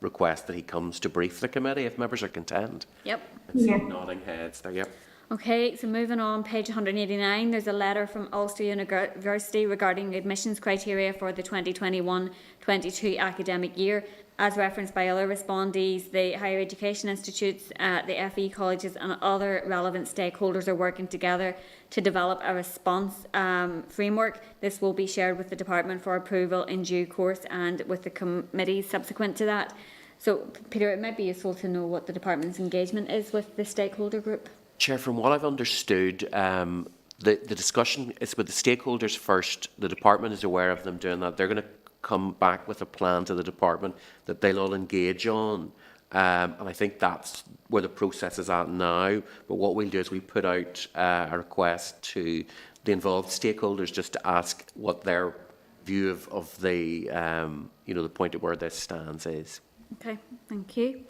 request that he comes to brief the committee if members are content. Yep. Nodding heads there, yep. Okay, so moving on, page 189, there's a letter from Ulster University regarding admissions criteria for the 2021-22 academic year. As referenced by other respondees, the higher education institutes, the FE colleges and other relevant stakeholders are working together to develop a response framework. This will be shared with the department for approval in due course and with the committee subsequent to that. So, Peter, it might be useful to know what the department's engagement is with the stakeholder group. Chair, from what I've understood, the discussion is with the stakeholders first. The department is aware of them doing that. They're going to come back with a plan to the department that they'll all engage on. And I think that's where the process is at now. But what we'll do is we put out a request to the involved stakeholders just to ask what their view of the, the point at where this stands is. Okay, thank you.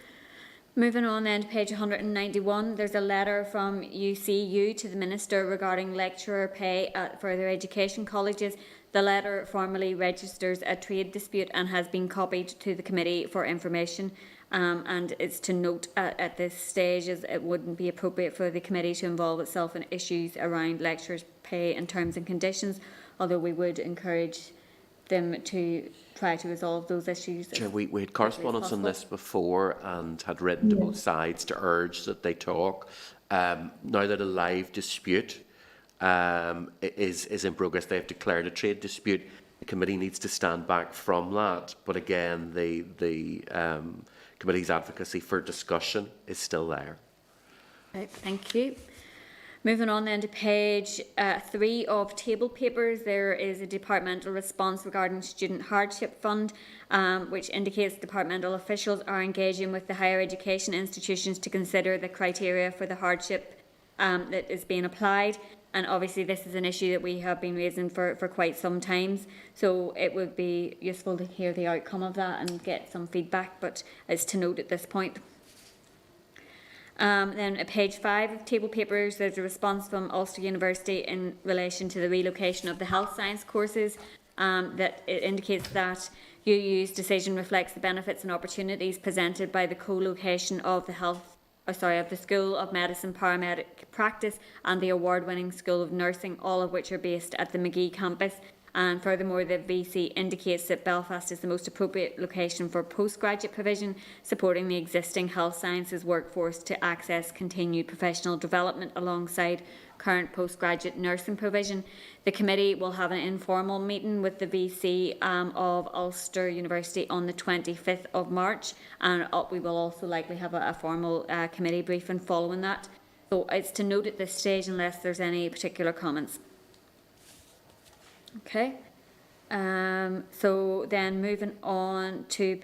Moving on then to page 191, there's a letter from UCU to the Minister regarding lecturer pay at further education colleges. The letter formally registers a trade dispute and has been copied to the committee for information. And it's to note at this stage as it wouldn't be appropriate for the committee to involve itself in issues around lecturers' pay and terms and conditions, although we would encourage them to try to resolve those issues. Chair, we had correspondence on this before and had written to both sides to urge that they talk. Now that a live dispute is in progress, they have declared a trade dispute. The committee needs to stand back from that, but again, the committee's advocacy for discussion is still there. Right, thank you. Moving on then to page 3 of table papers, there is a departmental response regarding Student Hardship Fund, which indicates departmental officials are engaging with the higher education institutions to consider the criteria for the hardship that is being applied. And obviously this is an issue that we have been raising for quite some time, so it would be useful to hear the outcome of that and get some feedback, but it's to note at this point. Then at page 5 of table papers, there's a response from Ulster University in relation to the relocation of the health science courses. That it indicates that UU's decision reflects the benefits and opportunities presented by the co-location of the School of Medicine Paramedic Practice and the award-winning School of Nursing, all of which are based at the Magee campus. And furthermore, the VC indicates that Belfast is the most appropriate location for postgraduate provision, supporting the existing health sciences workforce to access continued professional development alongside current postgraduate nursing provision. The committee will have an informal meeting with the VC of Ulster University on the 25th of March, and we will also likely have a formal committee briefing following that. So it's to note at this stage unless there's any particular comments. Okay, so then moving on to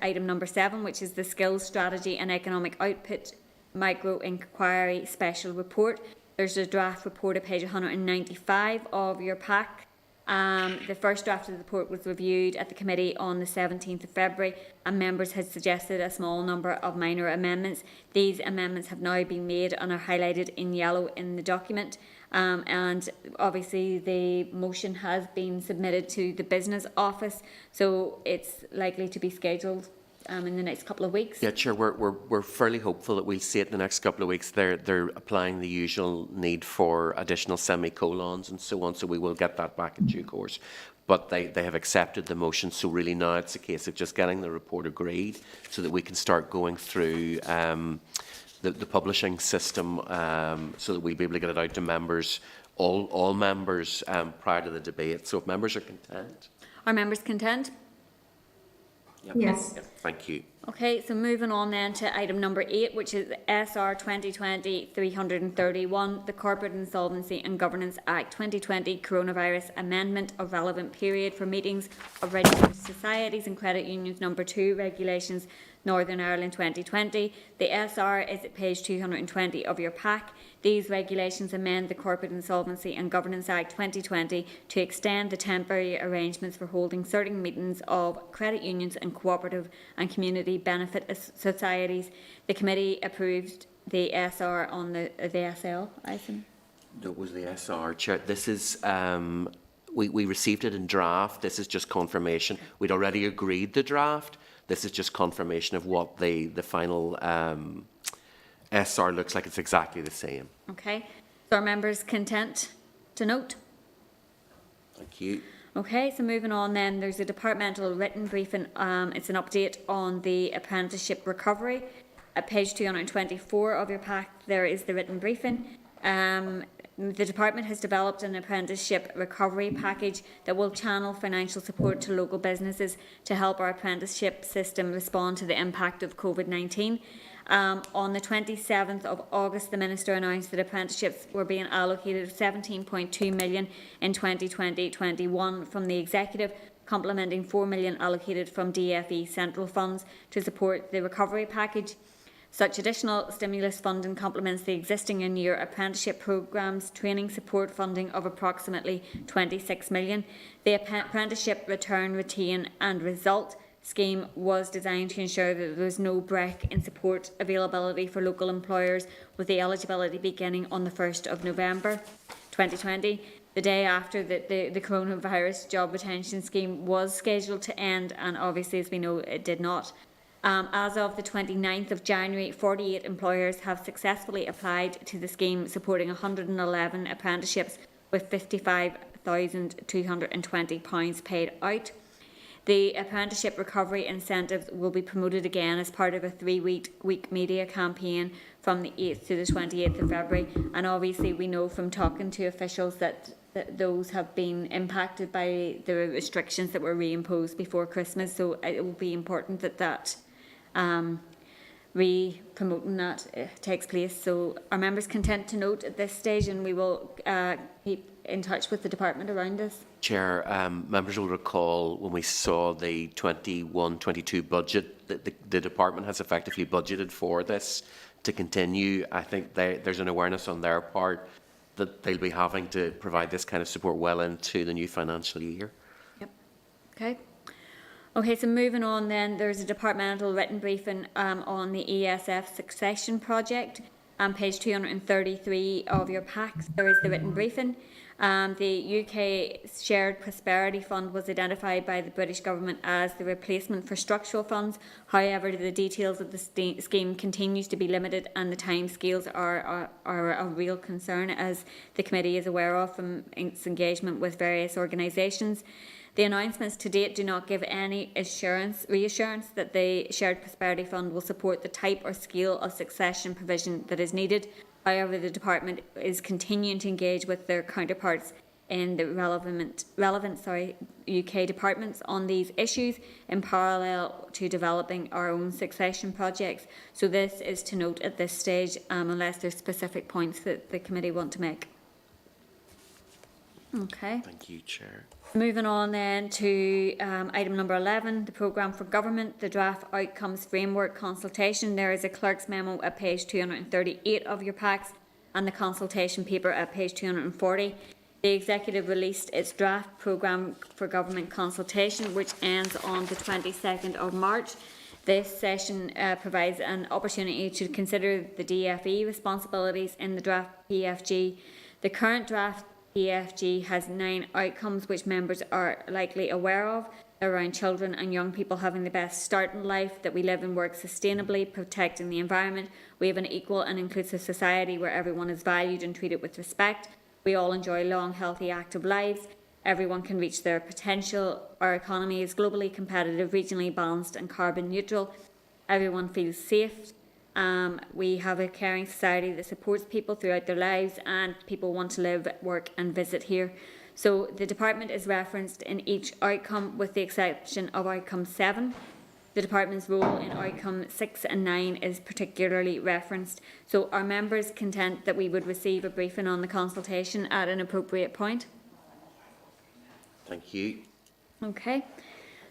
item number 7, which is the Skills Strategy and Economic Output Micro Inquiry Special Report. There's a draft report at page 195 of your pack. The first draft of the report was reviewed at the committee on the 17th of February, and members had suggested a small number of minor amendments. These amendments have now been made and are highlighted in yellow in the document. And obviously the motion has been submitted to the Business Office, so it's likely to be scheduled in the next couple of weeks. Yeah, Chair, we're fairly hopeful that we'll see it in the next couple of weeks. They're applying the usual need for additional semicolons and so on, so we will get that back in due course. But they have accepted the motion, so really now it's a case of just getting the report agreed so that we can start going through the publishing system so that we'll be able to get it out to members, all members, prior to the debate. So if members are content. Are members content? Yep. Yes. Yep. Thank you. Okay, so moving on then to item number 8, which is SR 2020-331, the Corporate Insolvency and Governance Act 2020 Coronavirus Amendment of Relevant Period for Meetings of Registered Societies and Credit Unions Number 2 Regulations, Northern Ireland 2020. The SR is at page 220 of your pack. These regulations amend the Corporate Insolvency and Governance Act 2020 to extend the temporary arrangements for holding certain meetings of credit unions and cooperative and community benefit societies. The committee approved the SR on the SL, I think. That was the SR, Chair. This is, we received it in draft. This is just confirmation. We'd already agreed the draft. This is just confirmation of what the final SR looks like. It's exactly the same. Okay. So are members content to note? Thank you. Okay, so moving on then, there's a departmental written briefing. It's an update on the apprenticeship recovery. At page 224 of your pack, there is the written briefing. The department has developed an apprenticeship recovery package that will channel financial support to local businesses to help our apprenticeship system respond to the impact of COVID-19. On the 27th of August, the Minister announced that apprenticeships were being allocated 17.2 million in 2020-21 from the Executive, complementing 4 million allocated from DFE Central Funds to support the recovery package. Such additional stimulus funding complements the existing in-year apprenticeship programmes training support funding of approximately 26 million. The Apprenticeship Return, Retain and Result scheme was designed to ensure that there was no break in support availability for local employers, with the eligibility beginning on the 1st of November 2020. The day after the coronavirus job retention scheme was scheduled to end, and obviously, as we know, it did not. As of the 29th of January, 48 employers have successfully applied to the scheme, supporting 111 apprenticeships with £55,220 paid out. The apprenticeship recovery incentives will be promoted again as part of a 3-week media campaign from the 8th to the 28th of February. And obviously we know from talking to officials that those have been impacted by the restrictions that were reimposed before Christmas. So it will be important that re-promoting that takes place. So are members content to note at this stage, and we will keep in touch with the department around this? Chair, members will recall when we saw the 21-22 budget that the department has effectively budgeted for this to continue. I think there's an awareness on their part that they'll be having to provide this kind of support well into the new financial year. Yep. Okay. Okay, so moving on then, there's a departmental written briefing on the ESF succession project. Page 233 of your packs, there is the written briefing. The UK Shared Prosperity Fund was identified by the British Government as the replacement for structural funds. However, the details of the scheme continues to be limited, and the timescales are a real concern, as the committee is aware of from its engagement with various organisations. The announcements to date do not give any reassurance that the Shared Prosperity Fund will support the type or scale of succession provision that is needed. However, the department is continuing to engage with their counterparts in the relevant UK departments on these issues in parallel to developing our own succession projects. So this is to note at this stage, unless there's specific points that the committee want to make. Okay. Thank you, Chair. Moving on then to item number 11, the programme for government, the draft outcomes framework consultation. There is a clerk's memo at page 238 of your packs and the consultation paper at page 240. The executive released its draft programme for government consultation, which ends on the 22nd of March. This session provides an opportunity to consider the DFE responsibilities in the draft PFG. The current draft PFG has 9 outcomes which members are likely aware of. around children and young people having the best start in life, that we live and work sustainably, protecting the environment. We have an equal and inclusive society where everyone is valued and treated with respect. We all enjoy long, healthy, active lives. Everyone can reach their potential. Our economy is globally competitive, regionally balanced and carbon neutral. Everyone feels safe. We have a caring society that supports people throughout their lives, and people want to live, work and visit here. So the department is referenced in each outcome with the exception of outcome 7. The department's role in outcome 6 and 9 is particularly referenced. So are members content that we would receive a briefing on the consultation at an appropriate point? Thank you. Okay.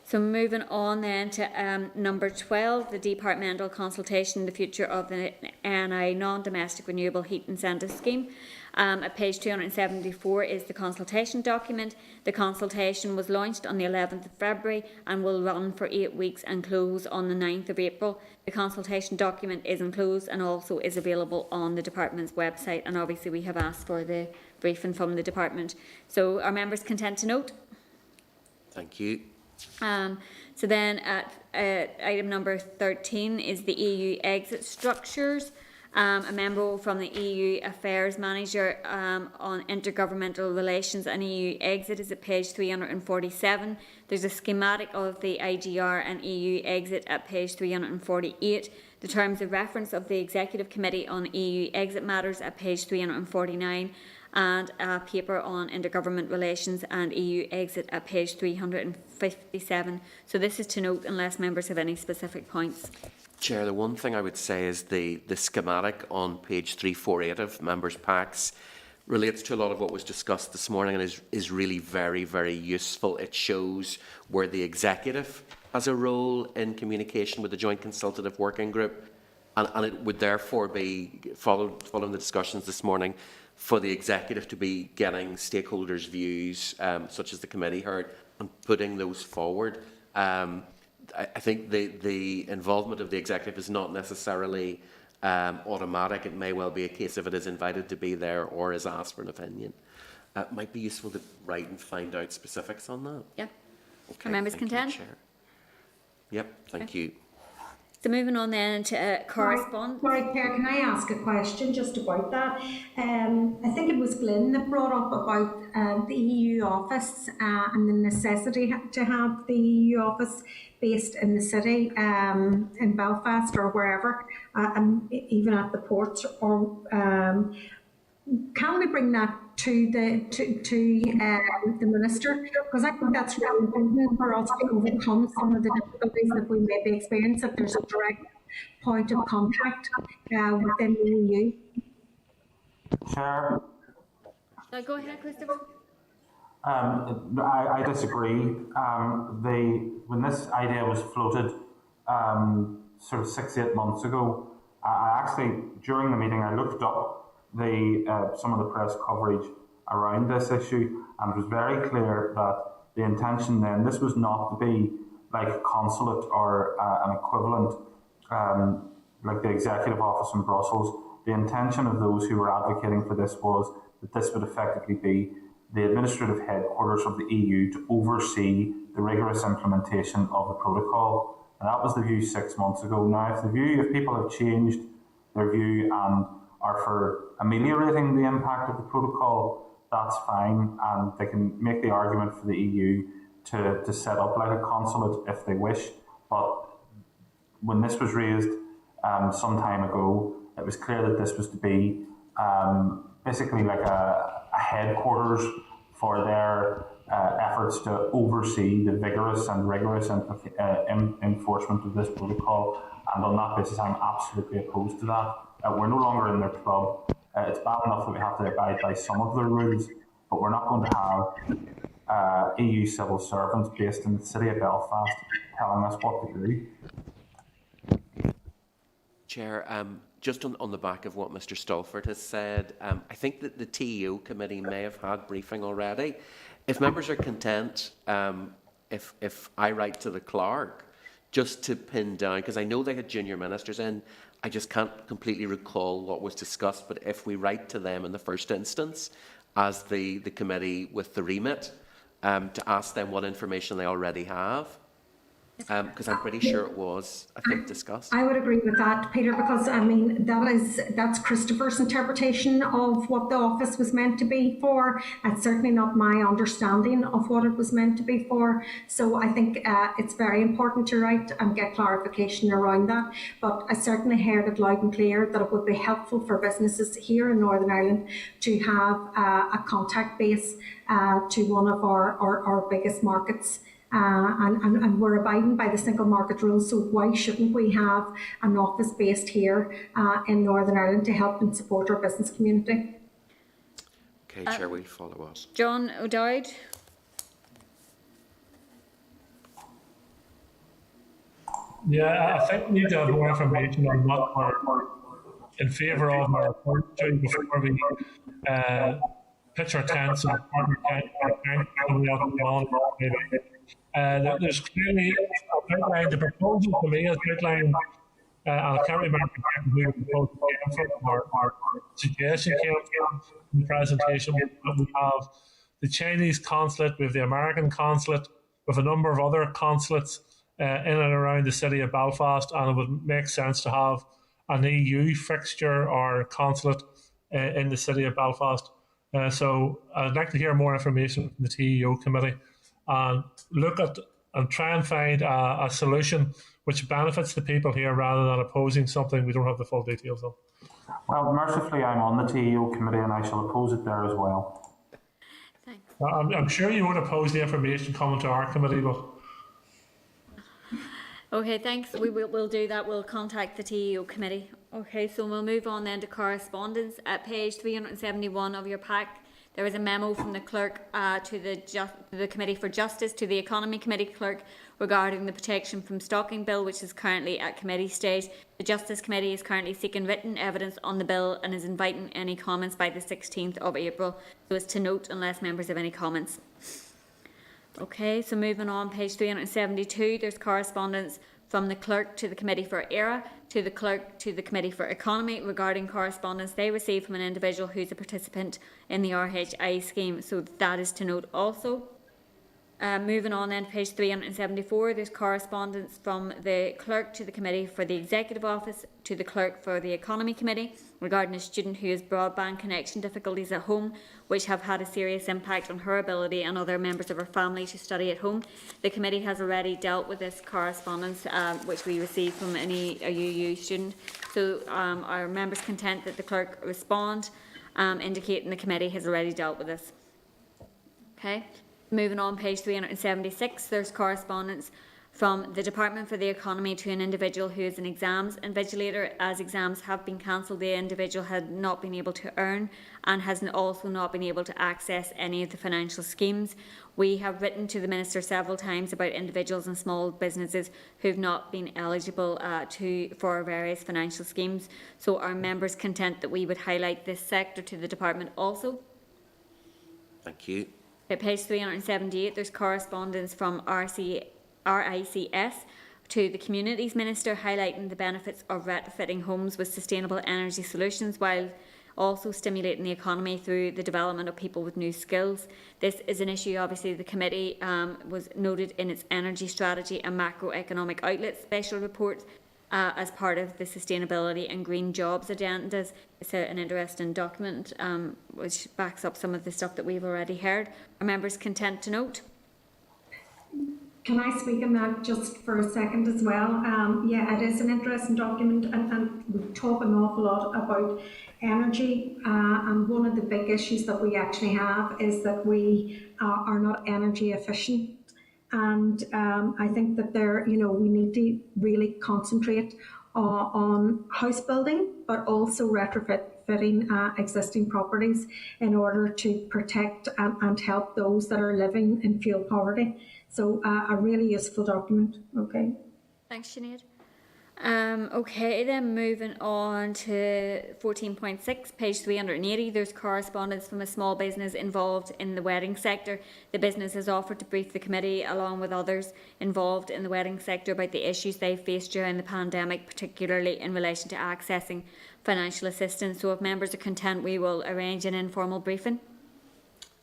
So moving on then to number 12, the departmental consultation, the future of the NI non-domestic renewable heat incentive scheme. At page 274 is the consultation document. The consultation was launched on the 11th of February and will run for 8 weeks and close on the 9th of April. The consultation document is enclosed and also is available on the department's website, and obviously we have asked for the briefing from the department. So are members content to note? Thank you. So then at item number 13 is the EU exit structures. A memo from the EU Affairs Manager on intergovernmental relations and EU exit is at page 347. There's a schematic of the IGR and EU exit at page 348. The terms of reference of the Executive Committee on EU exit matters at page 349. And a paper on intergovernment relations and EU exit at page 357. So this is to note unless members have any specific points. Chair, the one thing I would say is the schematic on page 348 of members' packs relates to a lot of what was discussed this morning and is really very, very useful. It shows where the executive has a role in communication with the Joint Consultative Working Group, and it would therefore be, following the discussions this morning, for the executive to be getting stakeholders' views, such as the committee heard, and putting those forward. I think the involvement of the executive is not necessarily automatic. It may well be a case if it is invited to be there or is asked for an opinion. It might be useful to write and find out specifics on that. Yeah. Okay, Are members thank you, content? Chair. Yep, thank you. So moving on then to correspondence. Sorry, Claire, can I ask a question just about that? I think it was Glyn that brought up about the EU office and the necessity to have the EU office based in the city, in Belfast or wherever, even at the ports. Or can we bring that to the minister? Because I think that's really important for us to overcome some of the difficulties that we may be experiencing. If there's a direct point of contact within the EU. Chair. So go ahead, Christopher. I disagree. When this idea was floated sort of 6-8 months ago, I actually, during the meeting, I looked up some of the press coverage around this issue, and it was very clear that the intention then, this was not to be like a consulate or an equivalent like the executive office in Brussels. The intention of those who were advocating for this was that this would effectively be the administrative headquarters of the EU to oversee the rigorous implementation of the protocol. And that was the view 6 months ago. Now, if people have changed their view and are for ameliorating the impact of the protocol, that's fine, and they can make the argument for the EU to set up like a consulate if they wish. But when this was raised some time ago, it was clear that this was to be basically like a headquarters for their efforts to oversee the vigorous and rigorous enforcement of this protocol. And on that basis, I'm absolutely opposed to that. We're no longer in their club. It's bad enough that we have to abide by some of their rules, but we're not going to have EU civil servants based in the city of Belfast telling us what to do. Chair, just on the back of what Mr. Stalford has said, I think that the TEO committee may have had briefing already. If members are content, if I write to the clerk, just to pin down, because I know they had junior ministers in, I just can't completely recall what was discussed, but if we write to them in the first instance, as the committee with the remit, to ask them what information they already have? Because I'm pretty sure it was, I think, discussed. I would agree with that, Peter, because I mean that's Christopher's interpretation of what the office was meant to be for. It's certainly not my understanding of what it was meant to be for. So I think it's very important to write and get clarification around that. But I certainly heard it loud and clear that it would be helpful for businesses here in Northern Ireland to have a contact base to one of our biggest markets. And we're abiding by the single market rules, so why shouldn't we have an office based here in Northern Ireland to help and support our business community? Okay, Chair, will you follow us? John O'Dowd. Yeah, I think we need to have more information on what we're in favour of our report to before we pitch our tents and partner there's clearly outlined, the proposal to me is outlined, and I can't remember who the proposal came from, our suggestion came from in the presentation. We have the Chinese consulate, we have the American consulate, with a number of other consulates in and around the city of Belfast, and it would make sense to have an EU fixture or consulate in the city of Belfast. So I'd like to hear more information from the TEO committee and look at and try and find a solution which benefits the people here rather than opposing something we don't have the full details of. Well, mercifully, I'm on the TEO committee and I shall oppose it there as well. Thanks. I'm sure you won't oppose the information coming to our committee, but... Okay, thanks. We'll do that. We'll contact the TEO committee. Okay, so we'll move on then to correspondence. At page 371 of your pack, there is a memo from the Clerk to the Committee for Justice, to the Economy Committee Clerk, regarding the Protection from Stalking Bill, which is currently at committee stage. The Justice Committee is currently seeking written evidence on the bill and is inviting any comments by the 16th of April, so as to note unless members have any comments. Okay, so moving on, page 372, there's correspondence from the Clerk to the Committee for ERA, to the Clerk to the Committee for Economy regarding correspondence they received from an individual who's a participant in the RHI scheme, so that is to note also. Moving on then to page 374, there's correspondence from the Clerk to the Committee for the Executive Office, to the Clerk for the Economy Committee regarding a student who has broadband connection difficulties at home, which have had a serious impact on her ability and other members of her family to study at home. The committee has already dealt with this correspondence which we received from a UU student, so our members content that the Clerk respond indicating the committee has already dealt with this. Okay. Moving on, page 376, there's correspondence from the Department for the Economy to an individual who is an exams invigilator. As exams have been cancelled, the individual had not been able to earn and has also not been able to access any of the financial schemes. We have written to the Minister several times about individuals and small businesses who have not been eligible for various financial schemes. So our members content that we would highlight this sector to the Department also. Thank you. At page 378, there's correspondence from RICS to the Communities Minister highlighting the benefits of retrofitting homes with sustainable energy solutions while also stimulating the economy through the development of people with new skills. This is an issue, obviously, the committee was noted in its energy strategy and macroeconomic outlet special report as part of the sustainability and green jobs agendas. It's an interesting document which backs up some of the stuff that we've already heard. Are members content to note? Can I speak on that just for a second as well? Yeah, it is an interesting document, and we talk an awful lot about energy, and one of the big issues that we actually have is that we are not energy efficient. And I think that we need to really concentrate on house building, but also retrofitting existing properties in order to protect and help those that are living in fuel poverty. So a really useful document. Okay. Thanks, Sinead. Okay, then moving on to 14.6, page 380, there's correspondence from a small business involved in the wedding sector. The business has offered to brief the committee, along with others involved in the wedding sector, about the issues they faced during the pandemic, particularly in relation to accessing financial assistance. So if members are content, we will arrange an informal briefing.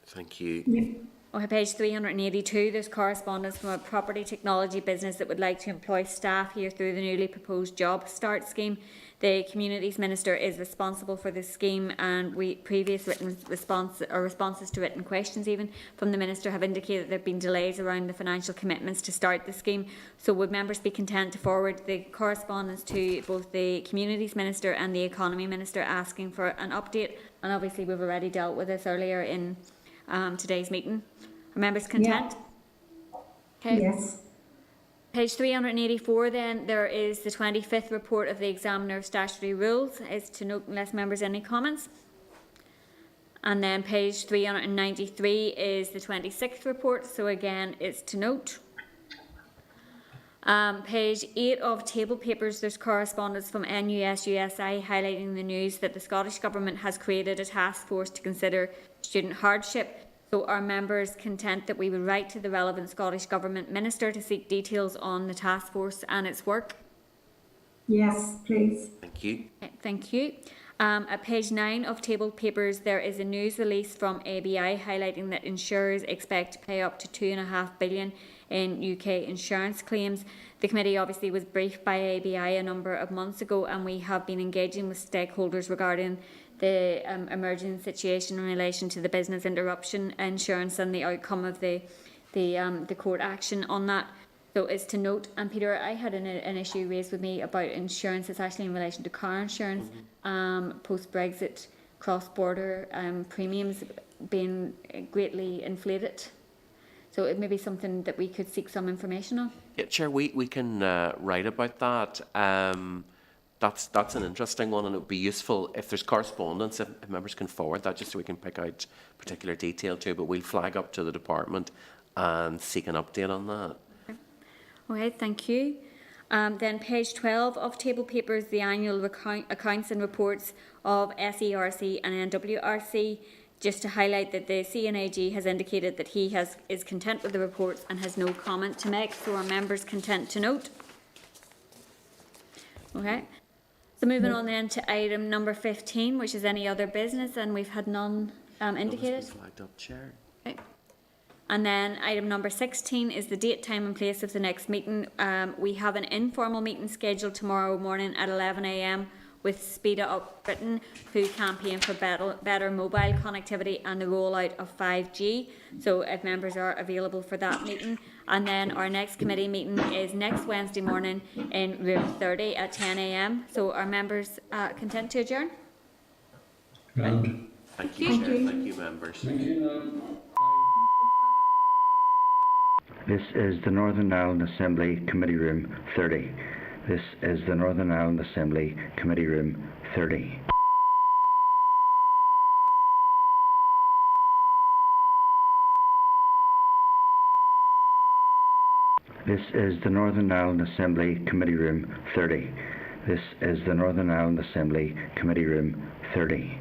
Thank you. Yeah. On page 382, there's correspondence from a property technology business that would like to employ staff here through the newly proposed Job Start scheme. The Communities Minister is responsible for this scheme, and previous written responses to written questions even from the Minister have indicated there have been delays around the financial commitments to start the scheme. So would members be content to forward the correspondence to both the Communities Minister and the Economy Minister asking for an update? And obviously we've already dealt with this earlier in today's meeting. Are members content? Yeah. Okay. Yes. Page 384 then, there is the 25th report of the Examiner of Statutory Rules. Is to note unless members any comments. And then page 393 is the 26th report, so again it's to note. Page 8 of table papers, there's correspondence from NUS-USI highlighting the news that the Scottish Government has created a task force to consider student hardship. So are members content that we would write to the relevant Scottish Government Minister to seek details on the task force and its work? Yes, please. Thank you. Okay, thank you. At page 9 of table papers, there is a news release from ABI highlighting that insurers expect to pay up to $2.5 billion in UK insurance claims. The committee obviously was briefed by ABI a number of months ago, and we have been engaging with stakeholders regarding the emerging situation in relation to the business interruption insurance and the outcome of the court action on that. So it's to note, and Peter, I had an issue raised with me about insurance. It's actually in relation to car insurance, post-Brexit, cross-border premiums being greatly inflated. So it may be something that we could seek some information on. Yeah, Chair, we can write about that. That's an interesting one, and it would be useful if there's correspondence, if members can forward that, just so we can pick out particular detail too. But we'll flag up to the department and seek an update on that. Okay, thank you. Then page 12 of table papers, the annual accounts and reports of SERC and NWRC, just to highlight that the CNAG has indicated that he is content with the reports and has no comment to make, so are members content to note? Okay. So moving on then to item number 15, which is any other business, and we've had none indicated. Flagged up, Chair. Okay. And then item number 16 is the date, time and place of the next meeting. We have an informal meeting scheduled tomorrow morning at 11 a.m. with Speed Up Britain, who campaign for better mobile connectivity and the rollout of 5G. So if members are available for that meeting. And then our next committee meeting is next Wednesday morning in room 30 at 10 a.m. So are members content to adjourn? Grand. Thank you, Chair. Thank you, members. Thank you. This is the Northern Ireland Assembly Committee Room 30. This is the Northern Ireland Assembly Committee Room 30. This is the Northern Ireland Assembly Committee Room 30. This is the Northern Ireland Assembly Committee Room 30.